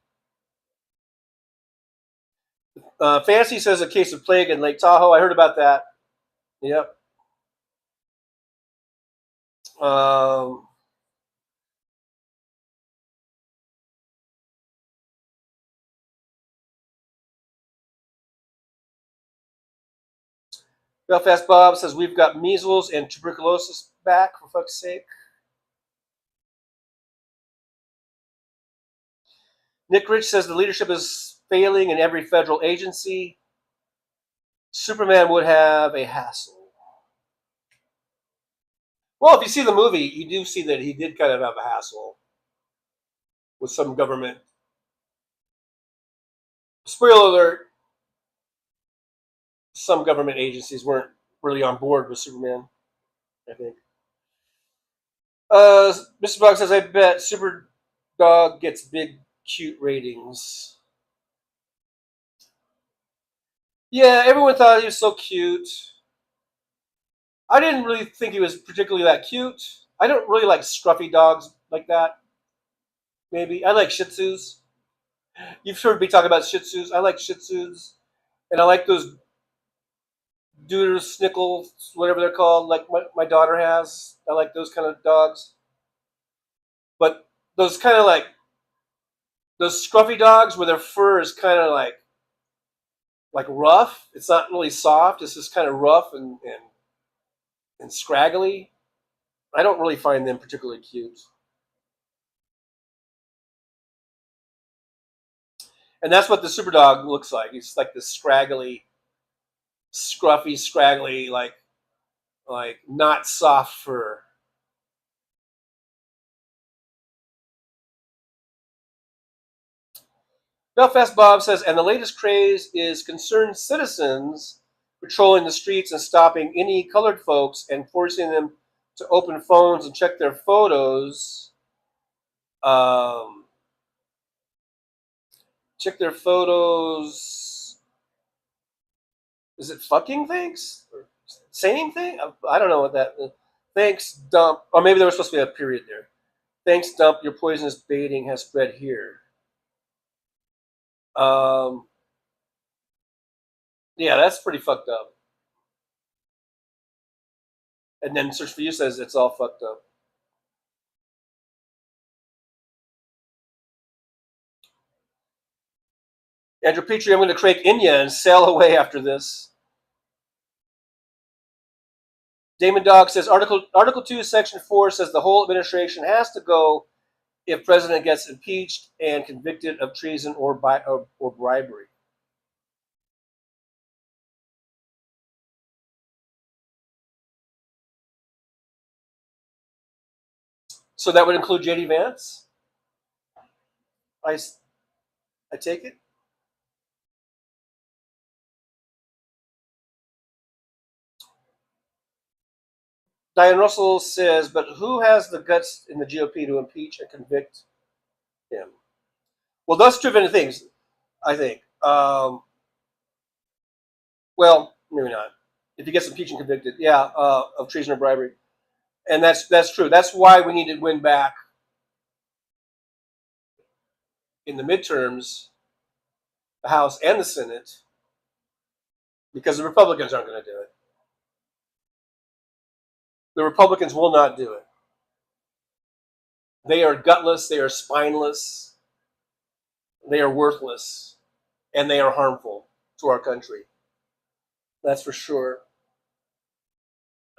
Fancy says a case of plague in Lake Tahoe. I heard about that. Yep. Belfast Bob says we've got measles and tuberculosis back, for fuck's sake. Nick Rich says the leadership is failing in every federal agency. Superman would have a hassle. Well, if you see the movie, you do see that he did kind of have a hassle with some government. Spoiler alert, some government agencies weren't really on board with Superman, I think. Mr. Bog says, I bet Super Dog gets big, cute ratings. Yeah, everyone thought he was so cute. I didn't really think he was particularly that cute. I don't really like scruffy dogs like that. Maybe. I like Shih Tzus. You've heard me talk about Shih Tzus. I like Shih Tzus. And I like those Doodles, Snickles, whatever they're called, like my daughter has. I like those kind of dogs. But those kind of like, those scruffy dogs where their fur is kind of like rough. It's not really soft. It's just kind of rough and scraggly. I don't really find them particularly cute. And that's what the super dog looks like. He's like this scraggly, scruffy, like not soft fur. Belfast Bob says, and the latest craze is concerned citizens patrolling the streets and stopping any colored folks and forcing them to open phones and check their photos. Check their photos. Is it fucking thanks? Or same thing? I don't know what that is. Thanks, dump. Or maybe there was supposed to be a period there. Thanks, dump. Your poisonous baiting has spread here. Yeah, that's pretty fucked up. And then Search for You says it's all fucked up. Andrew Petrie, I'm going to crank Inya and sail away after this. Damon Dog says Article 2, Section 4 says the whole administration has to go if president gets impeached and convicted of treason or bribery. So that would include J.D. Vance? I take it? Diane Russell says, but who has the guts in the GOP to impeach and convict him? Well, those two different things, I think. Well, maybe not. If he gets impeached and convicted, yeah, of treason or bribery. And that's true. That's why we need to win back in the midterms, the House and the Senate, because the Republicans aren't going to do it. The Republicans will not do it. They are gutless, they are spineless, they are worthless, and they are harmful to our country. That's for sure.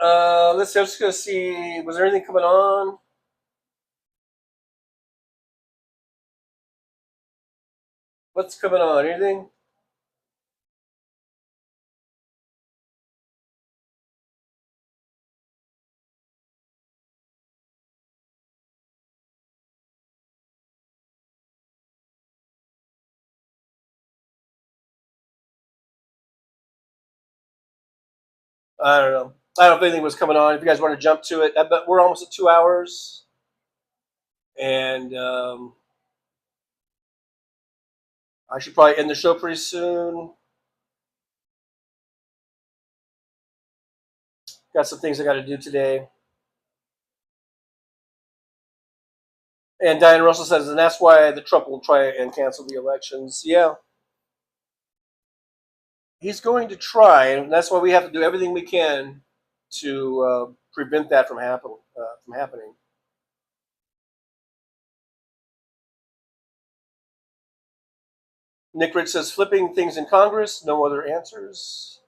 Let's see, I'm just going to see, was there anything coming on? What's coming on? Anything? I don't know. I don't know if anything was coming on. If you guys want to jump to it, but we're almost at 2 hours. And I should probably end the show pretty soon. Got some things I got to do today. And Diane Russell says, and that's why the Trump will try and cancel the elections. Yeah. He's going to try, and that's why we have to do everything we can to prevent that from happening. Nick Rich says, flipping things in Congress, no other answers.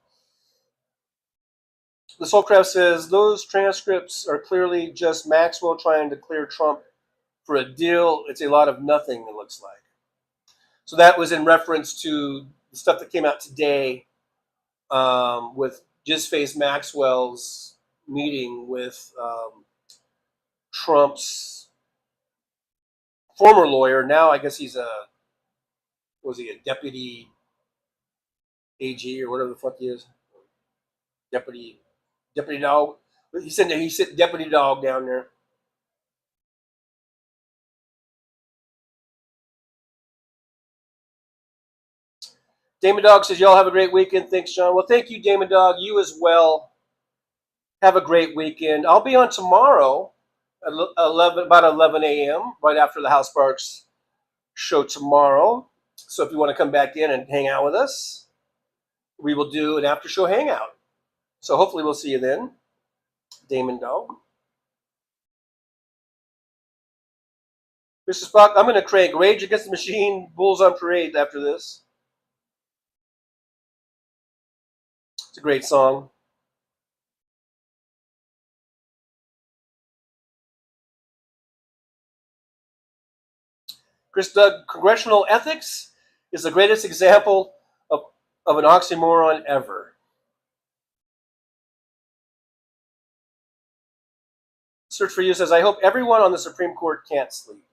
The Soulcraft says, those transcripts are clearly just Maxwell trying to clear Trump for a deal. It's a lot of nothing, it looks like. So that was in reference to the stuff that came out today with Jizzface Maxwell's meeting with Trump's former lawyer. Now I guess he's a deputy AG or whatever the fuck he is? Deputy dog. He's sitting deputy dog down there. Damon Dog says, y'all have a great weekend. Thanks, John. Well, thank you, Damon Dog. You as well. Have a great weekend. I'll be on tomorrow at about 11 a.m., right after the House Sparks show tomorrow. So if you want to come back in and hang out with us, we will do an after-show hangout. So hopefully we'll see you then, Damon Dog. Mr. Spock, I'm going to crank Rage Against the Machine, Bulls on Parade after this. It's a great song. Chris Doug, congressional ethics is the greatest example of an oxymoron ever. Search for You says, I hope everyone on the Supreme Court can't sleep.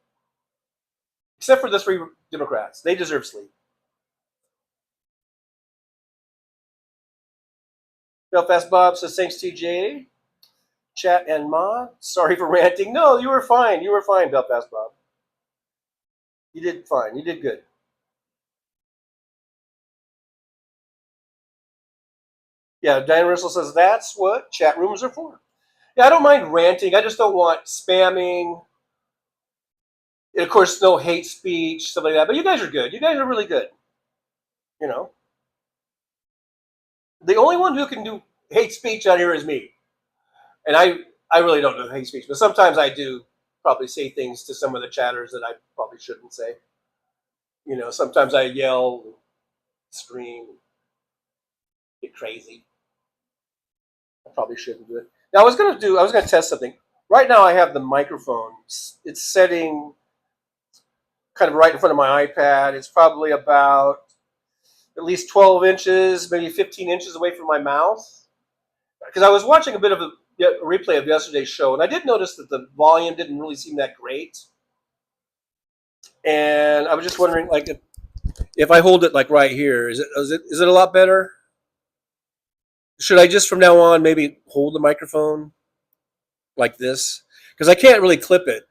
Except for the 3 Democrats. They deserve sleep. Belfast Bob says, thanks, TJ. Chat and Ma. Sorry for ranting. No, you were fine. You were fine, Belfast Bob. You did fine. You did good. Yeah, Diane Russell says, that's what chat rooms are for. Yeah, I don't mind ranting. I just don't want spamming. And of course, no hate speech, stuff like that. But you guys are good. You guys are really good. You know. The only one who can do hate speech on here is me. And I really don't do hate speech. But sometimes I do probably say things to some of the chatters that I probably shouldn't say. You know, sometimes I yell, scream, get crazy. I probably shouldn't do it. Now I was gonna test something. Right now I have the microphone. It's setting kind of right in front of my iPad. It's probably about at least 12 inches, maybe 15 inches away from my mouth. Because I was watching a bit of a replay of yesterday's show, and I did notice that the volume didn't really seem that great. And I was just wondering, like, if I hold it like right here, is it a lot better? Should I just from now on maybe hold the microphone like this? Because I can't really clip it.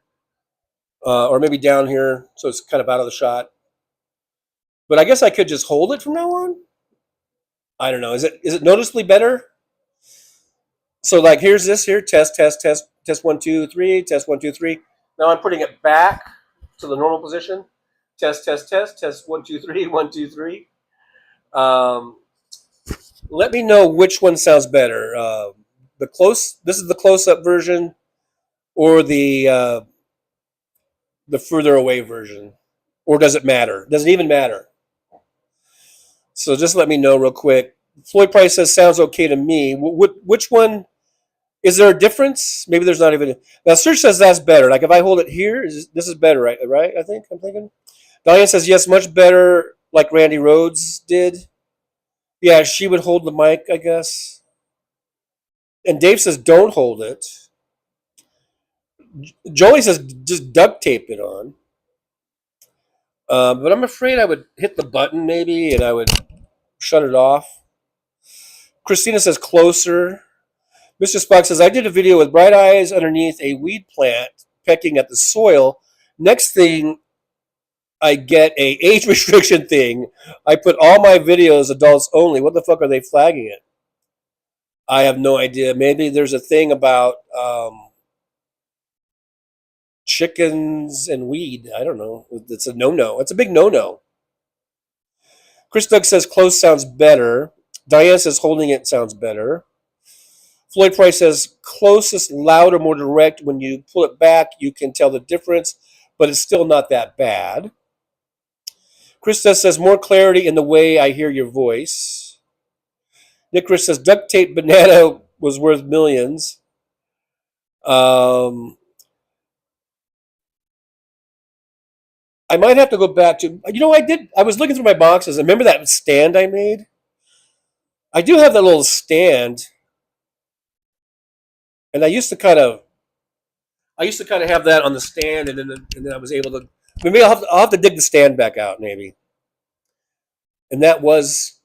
Or maybe down here, so it's kind of out of the shot. But I guess I could just hold it from now on. I don't know. Is it noticeably better? So like here's this here, test 1 2 3, test 1 2 3. Now I'm putting it back to the normal position. Test 1 2 3 1 2 3. Let me know which one sounds better. This is the close-up version, or the further away version, or does it matter? Does it even matter? So just let me know real quick. Floyd Price says sounds okay to me. Which one? Is there a difference? Maybe there's not even. Now Serge says that's better. Like if I hold it here, this is better, right? Right? I'm thinking. Diane says yes, much better, like Randy Rhodes did. Yeah, she would hold the mic, I guess. And Dave says don't hold it. Joey says just duct tape it on. But I'm afraid I would hit the button maybe, and I would shut it off. Christina says closer. Mr. Spock says, I did a video with bright eyes underneath a weed plant pecking at the soil. Next thing, I get a age restriction thing. I put all my videos adults only. What the fuck are they flagging it? I have no idea. Maybe there's a thing about chickens and weed. I don't know. It's a no-no. It's a big no-no. Chris Doug says close sounds better. Diane says holding it sounds better. Floyd Price says closest, louder, more direct. When you pull it back, you can tell the difference, but it's still not that bad. Krista says more clarity in the way I hear your voice. Nick Chris says duct tape banana was worth millions. I might have to go back to, I was looking through my boxes. Remember that stand I made? I do have that little stand. And I used to kind of have that on the stand, and then I was able to. Maybe I'll have to dig the stand back out, maybe. And that was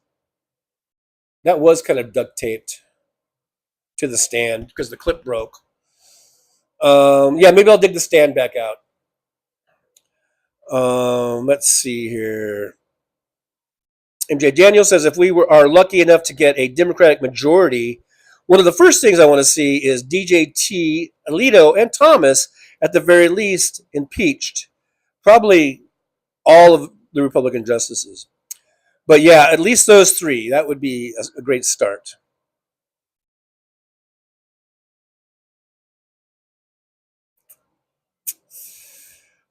kind of duct taped to the stand because the clip broke. Yeah, maybe I'll dig the stand back out. Let's see here. MJ Daniel says if we are lucky enough to get a Democratic majority, one of the first things I want to see is DJT, Alito, and Thomas, at the very least, impeached. Probably all of the Republican justices. But yeah, at least those 3. That would be a great start.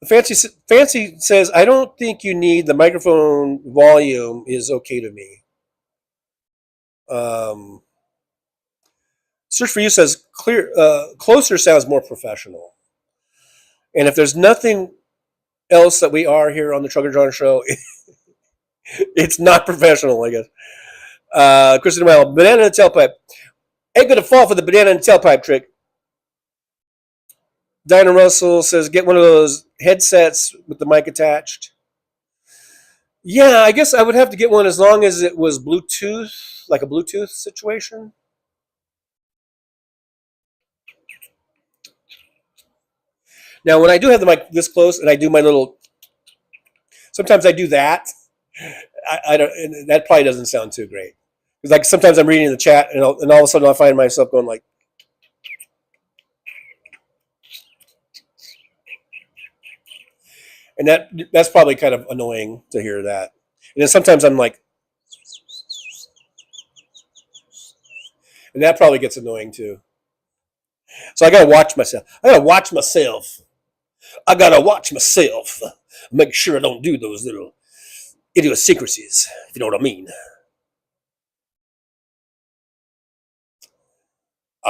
Fancy says, I don't think you need the microphone volume is okay to me. Search for You says closer sounds more professional. And if there's nothing else that we are here on the Trucker John Show, it's not professional, I guess. Kristen Mel, banana and tailpipe. Ain't gonna fall for the banana and tailpipe trick. Diana Russell says, get one of those headsets with the mic attached. Yeah, I guess I would have to get one as long as it was Bluetooth, like a Bluetooth situation. Now, when I do have the mic this close and I do my little, sometimes I do that. I don't, and that probably doesn't sound too great. Because like sometimes I'm reading the chat and all of a sudden I'll find myself going like, and that's probably kind of annoying to hear that. And then sometimes I'm like, and that probably gets annoying too. So I gotta watch myself. I gotta watch myself. Make sure I don't do those little idiosyncrasies, if you know what I mean.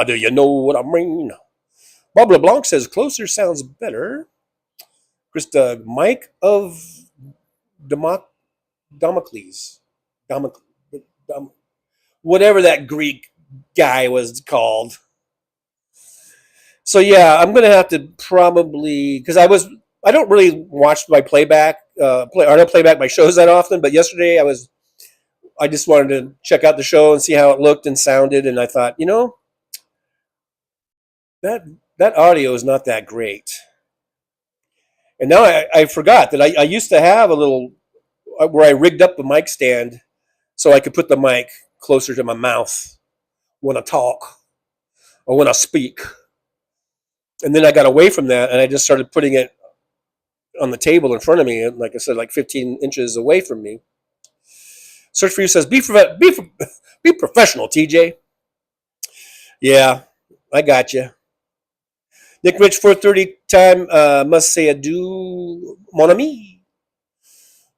Do you know what I mean? Bob LeBlanc says closer sounds better. Krista, Mike of Damocles. Whatever that Greek guy was called. So yeah, I'm gonna have to probably, because I don't really watch my playback, I don't playback my shows that often. But yesterday I just wanted to check out the show and see how it looked and sounded, and I thought, that audio is not that great. And now I forgot that I used to have a little where I rigged up the mic stand so I could put the mic closer to my mouth when I talk or when I speak. And then I got away from that and I just started putting it on the table in front of me, like I said, like 15 inches away from me. Search for You says, be professional, TJ. Yeah, I got you. Nick Rich, 4:30 time, must say adieu, mon ami.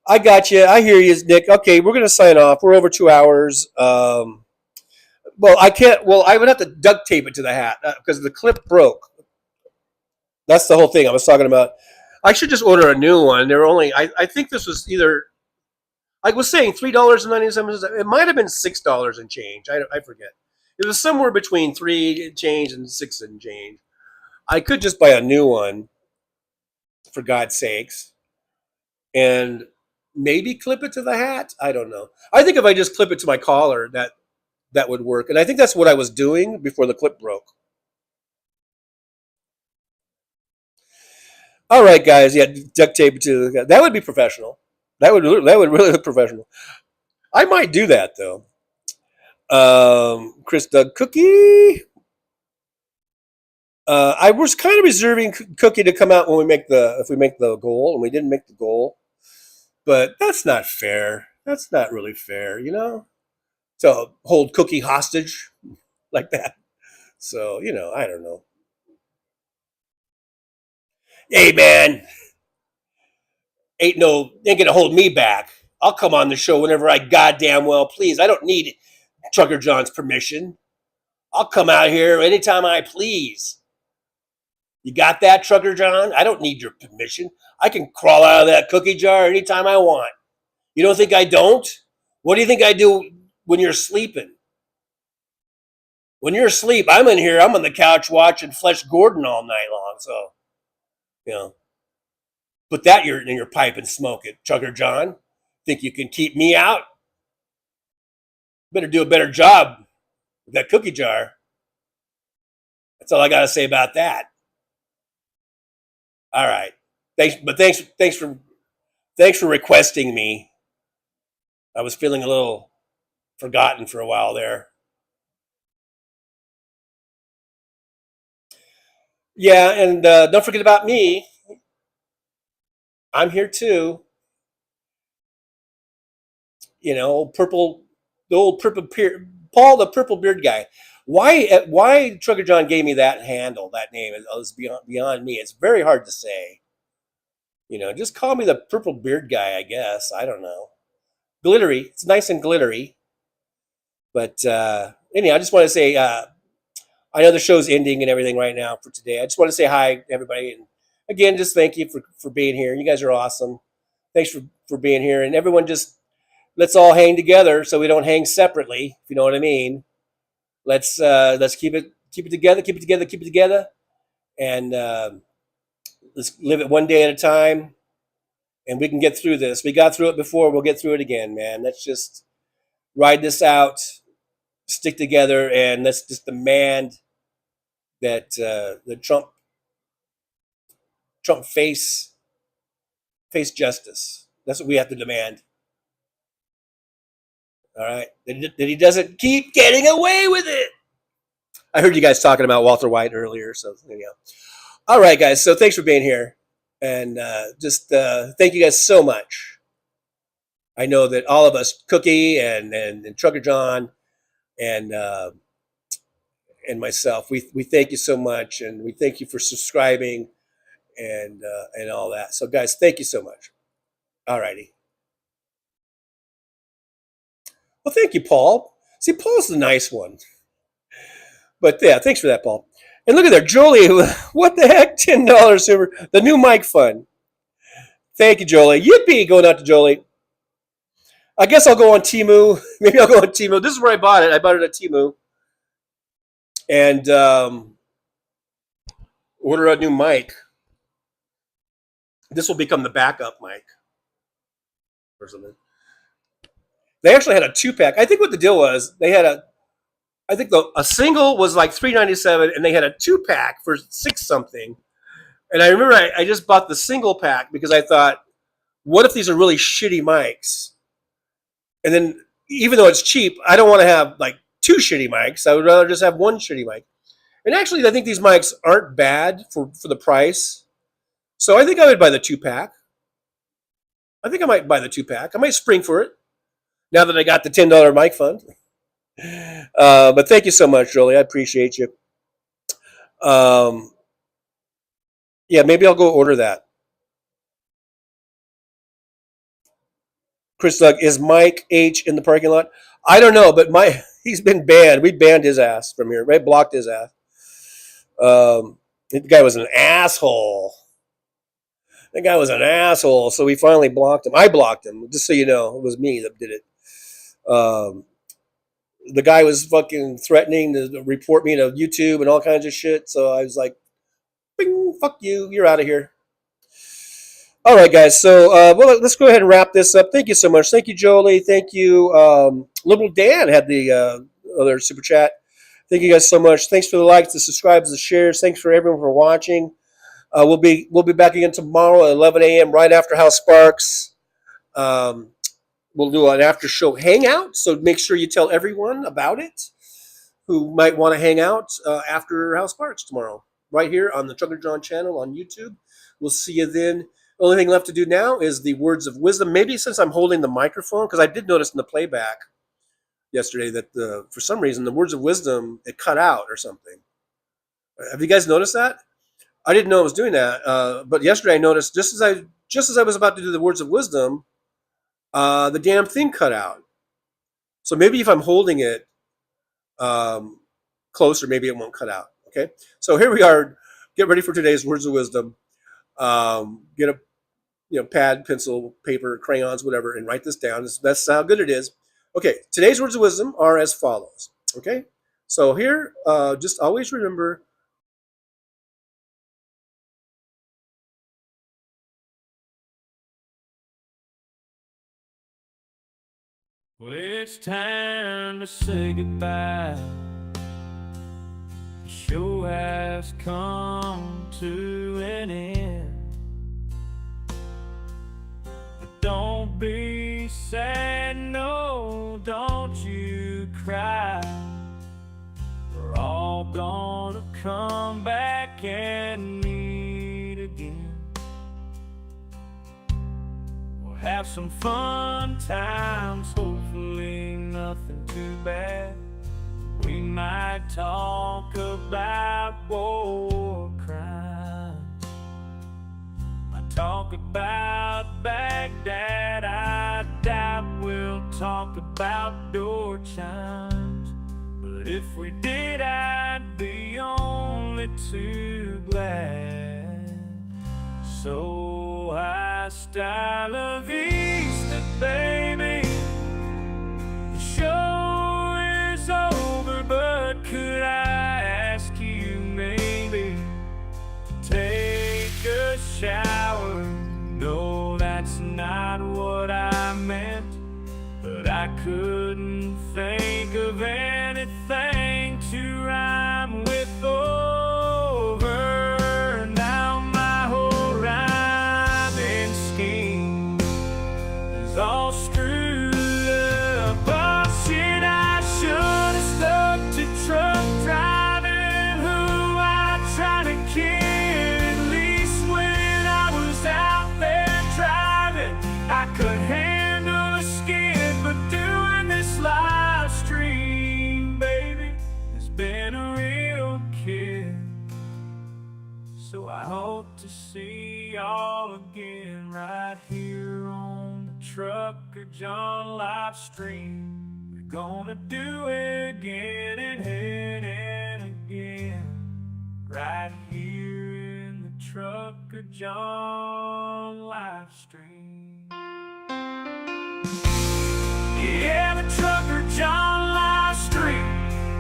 I got you. I hear you, Nick. Okay, we're going to sign off. We're over 2 hours. Well, I can't. Well, I would have to duct tape it to the hat because the clip broke. That's the whole thing I was talking about. I should just order a new one. They're only, I think this was either, I was saying $3.97. It might have been $6 and change. I forget. It was somewhere between $3 and change and $6 and change. I could just buy a new one, for God's sakes, and maybe clip it to the hat. I don't know. I think if I just clip it to my collar, that would work. And I think that's what I was doing before the clip broke. All right, guys. Yeah, duct tape to the, that would be professional. That would really look professional. I might do that though. Chris Doug Cookie. I was kind of reserving Cookie to come out when if we make the goal, and we didn't make the goal. But that's not fair. That's not really fair, to hold Cookie hostage like that. So, I don't know. Hey, man, ain't gonna hold me back. I'll come on the show whenever I goddamn well please. I don't need Trucker John's permission. I'll come out here anytime I please. You got that, Trucker John? I don't need your permission. I can crawl out of that cookie jar anytime I want. You don't think I don't? What do you think I do when you're sleeping? When you're asleep, I'm in here. I'm on the couch watching Flesh Gordon all night long. So, put that in your pipe and smoke it, Trucker John. Think you can keep me out? Better do a better job with that cookie jar. That's all I got to say about that. All right. Thanks for requesting me. I was feeling a little forgotten for a while there. Yeah, and don't forget about me. I'm here too. The old purple beard, Paul, the purple beard guy. Why Trucker John gave me that handle, that name is beyond me. It's very hard to say. Just call me the purple beard guy, I guess. I don't know. Glittery. It's nice and glittery. But anyhow, I just want to say, I know the show's ending and everything right now for today. I just want to say hi to everybody and again, just thank you for being here. You guys are awesome. Thanks for being here. And everyone, just let's all hang together so we don't hang separately, if you know what I mean. Let's keep it together, and let's live it one day at a time, and we can get through this. We got through it before, we'll get through it again, man. Let's just ride this out, stick together, and let's just demand that the Trump face justice. That's what we have to demand. All right, that he doesn't keep getting away with it. I heard you guys talking about Walter White earlier, so anyhow. All right, guys. So thanks for being here, and just thank you guys so much. I know that all of us, Cookie and Trucker John, and myself, we thank you so much, and we thank you for subscribing and all that. So, guys, thank you so much. All righty. Well, thank you, Paul. See, Paul's the nice one. But yeah, thanks for that, Paul. And look at there, Jolie. What the heck? $10 super. The new mic fund. Thank you, Jolie. Yippee, going out to Jolie. I guess I'll go on Temu. Maybe I'll go on Temu. This is where I bought it. I bought it at Temu. And order a new mic. This will become the backup mic or something. They actually had a 2-pack. I think what the deal was, they had a single was like $3.97, and they had a 2-pack for $6 something. And I remember I just bought the single pack because I thought, what if these are really shitty mics? And then, even though it's cheap, I don't want to have like 2 shitty mics. I would rather just have 1 shitty mic. And actually, I think these mics aren't bad for the price. So I think I would buy the 2-pack. I think I might buy the 2-pack. I might spring for it now that I got the $10 mic fund. But thank you so much, Jolie. I appreciate you. Yeah, maybe I'll go order that. Chris Doug, is Mike H in the parking lot? I don't know, but he's been banned. We banned his ass from here. Right, blocked his ass. The guy was an asshole. So we finally blocked him. I blocked him, just so you know. It was me that did it. The guy was fucking threatening to report me to YouTube and all kinds of shit. So I was like, bing, fuck you. You're out of here. All right, guys. So well, let's go ahead and wrap this up. Thank you so much. Thank you, Jolie. Thank you. Little Dan had the other super chat. Thank you guys so much. Thanks for the likes, the subscribes, the shares. Thanks for everyone for watching. We'll be back again tomorrow at 11 a.m. right after House Sparks. We'll do an after show hangout, so make sure you tell everyone about it who might want to hang out after House Sparks tomorrow, right here on the Trucker John channel on YouTube. We'll see you then. The only thing left to do now is the words of wisdom. Maybe since I'm holding the microphone, because I did notice in the playback yesterday that for some reason the words of wisdom, it cut out or something. Have you guys noticed that? I didn't know it was doing that, but yesterday I noticed just as I was about to do the words of wisdom, the damn thing cut out. So maybe if I'm holding it closer, maybe it won't cut out. Okay, so here we are. Get ready for today's words of wisdom. Get a pad, pencil, paper, crayons, whatever, and write this down. That's how good it is. Okay, today's words of wisdom are as follows. Okay, so here, just always remember. Well, it's time to say goodbye. The show has come to an end. But don't be sad, no, don't you cry. We're all gonna come back and meet again. Have some fun times, hopefully nothing too bad. We might talk about war crimes, might talk about Baghdad. I doubt we'll talk about door chimes, but if we did, I'd be only too glad. So hasta la vista, baby. The show is over, but could I ask you maybe to take a shower? No, that's not what I meant, but I couldn't think of anything to rhyme with over. Now my whole rhyming scheme is all screwed up. Oh shit, I should have stuck to truck driving, who I tried to kid. At least when I was out there driving, I could handle a skid, but doing this live stream, baby, has been a real kid. So I hope to see y'all again right here on the Trucker John Livestream. We're gonna do it again and again, right here in the Trucker John Livestream. Yeah, the Trucker John Livestream.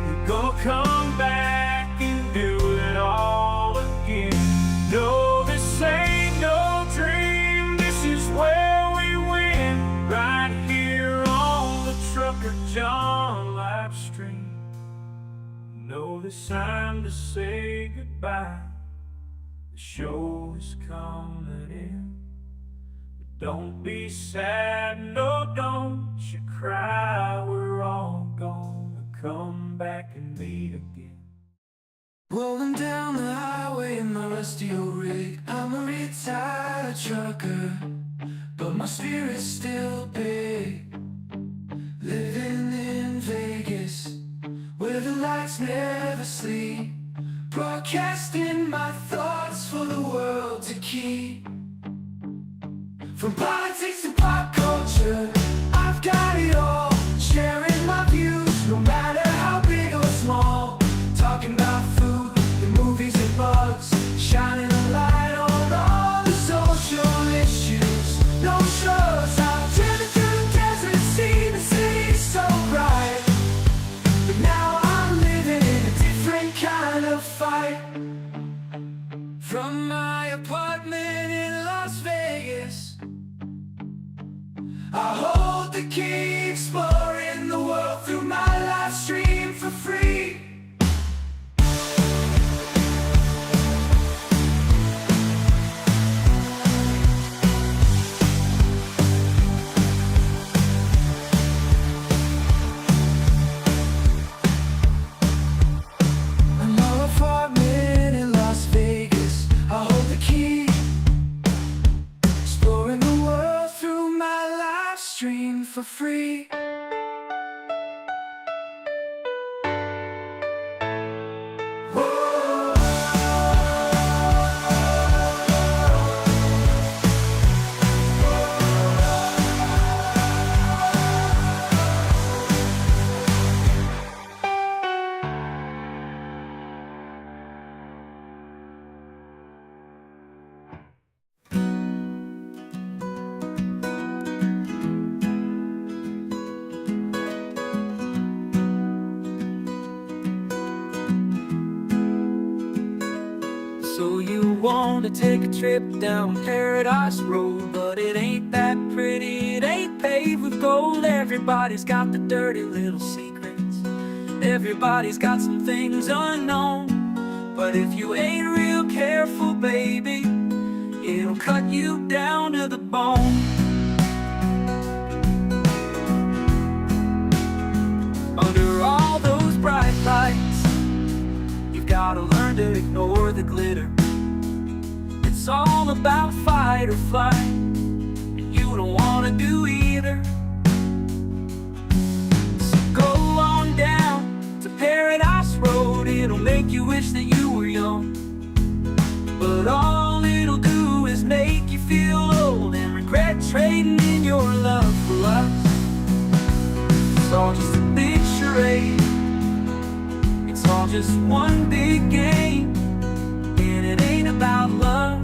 We're gonna come back and do it all again. No, this ain't no dream. This is where we win, right here on the Trucker John Livestream. No, this time to say goodbye. The show is coming in. Don't be sad, no, don't you cry. We're all gonna come back and meet again. Rolling down the highway in my rusty old rig. I'm a retired trucker, but my spirit's still big. Living in Vegas, where the lights never sleep. Broadcasting my thoughts for the world to keep. From politics to pop culture, I've got it all. Sharing my views, no matter how big or small. Talking about food and movies and bugs, shining a light on all the social issues. No shows, I've driven through the desert, seen the city so bright. But now I'm living in a different kind of fight. From my apartment in Las Vegas, I hold the key, exploring the world through my live stream for free. In my apartment in Las Vegas, I hold the key, exploring the world through my live stream for free. So you want to take a trip down Paradise Road, but it ain't that pretty, it ain't paved with gold. Everybody's got the dirty little secrets, everybody's got some things unknown. But if you ain't real careful, baby, it'll cut you down to the bone. Under all those bright lights, you've gotta learn to ignore the glitter. It's all about fight or flight, and you don't wanna do either. So go on down to Paradise Road, it'll make you wish that you were young. But all it'll do is make you feel old and regret trading in your love for lust. It's all just a big charade, it's all just one big game, and it ain't about love,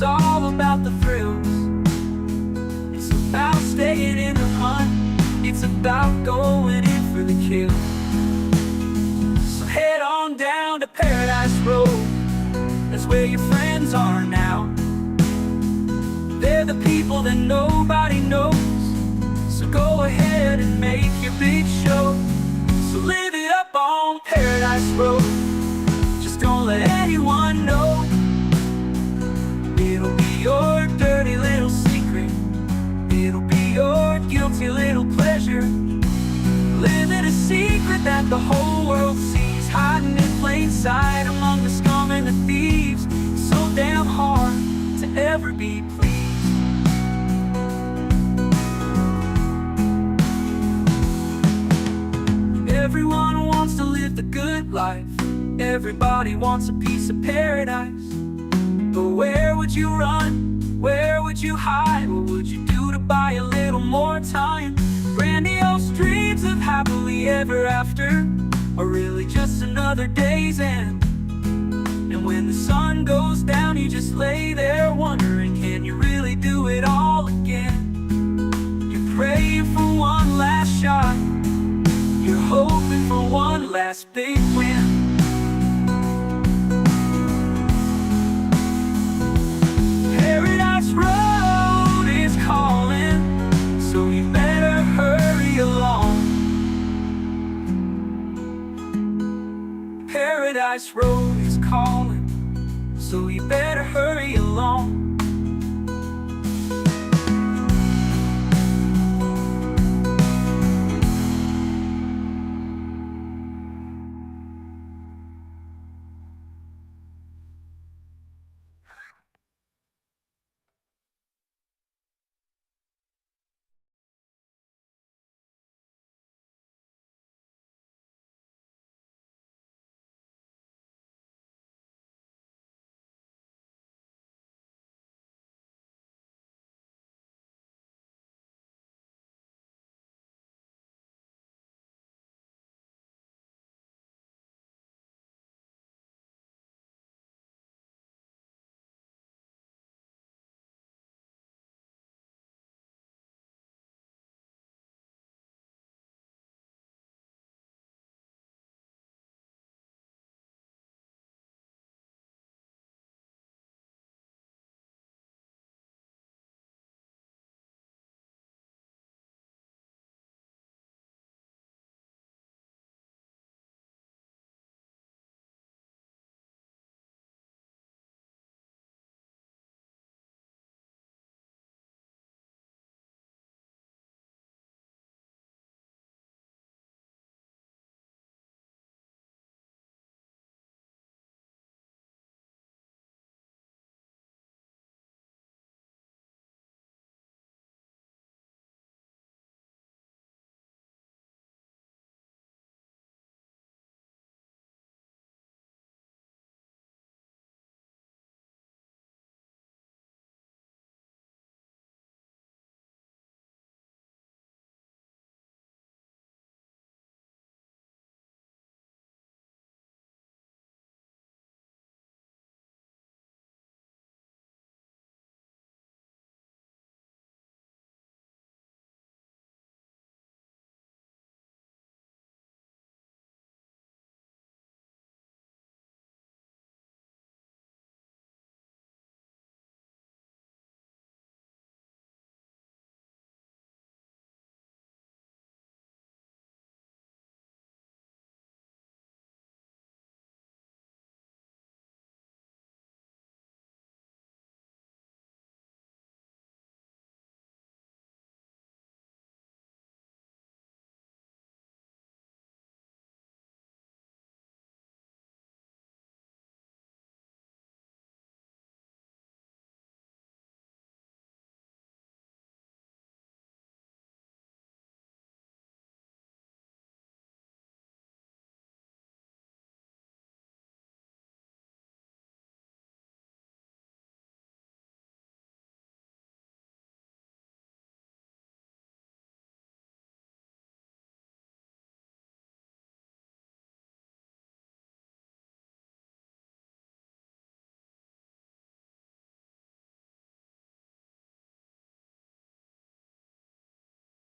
It's all about the thrills. It's about staying in the hunt. It's about going in for the kill. So head on down to Paradise Road. That's where your friends are now. They're the people that nobody knows. So go ahead and make your big show. So live it up on Paradise Road. Just don't let anyone know. It'll be your dirty little secret. It'll be your guilty little pleasure. Living a secret that the whole world sees, hiding in plain sight among the scum and the thieves. So damn hard to ever be pleased. Everyone wants to live the good life. Everybody wants a piece of paradise. But where would you run? Where would you hide? What would you do to buy a little more time? Grandiose dreams of happily ever after are really just another day's end. And when the sun goes down, you just lay there wondering, can you really do it all again? You're praying for one last shot. You're hoping for one last big win. Paradise Road is calling, so you better hurry along. Paradise Road is calling, so you better hurry along.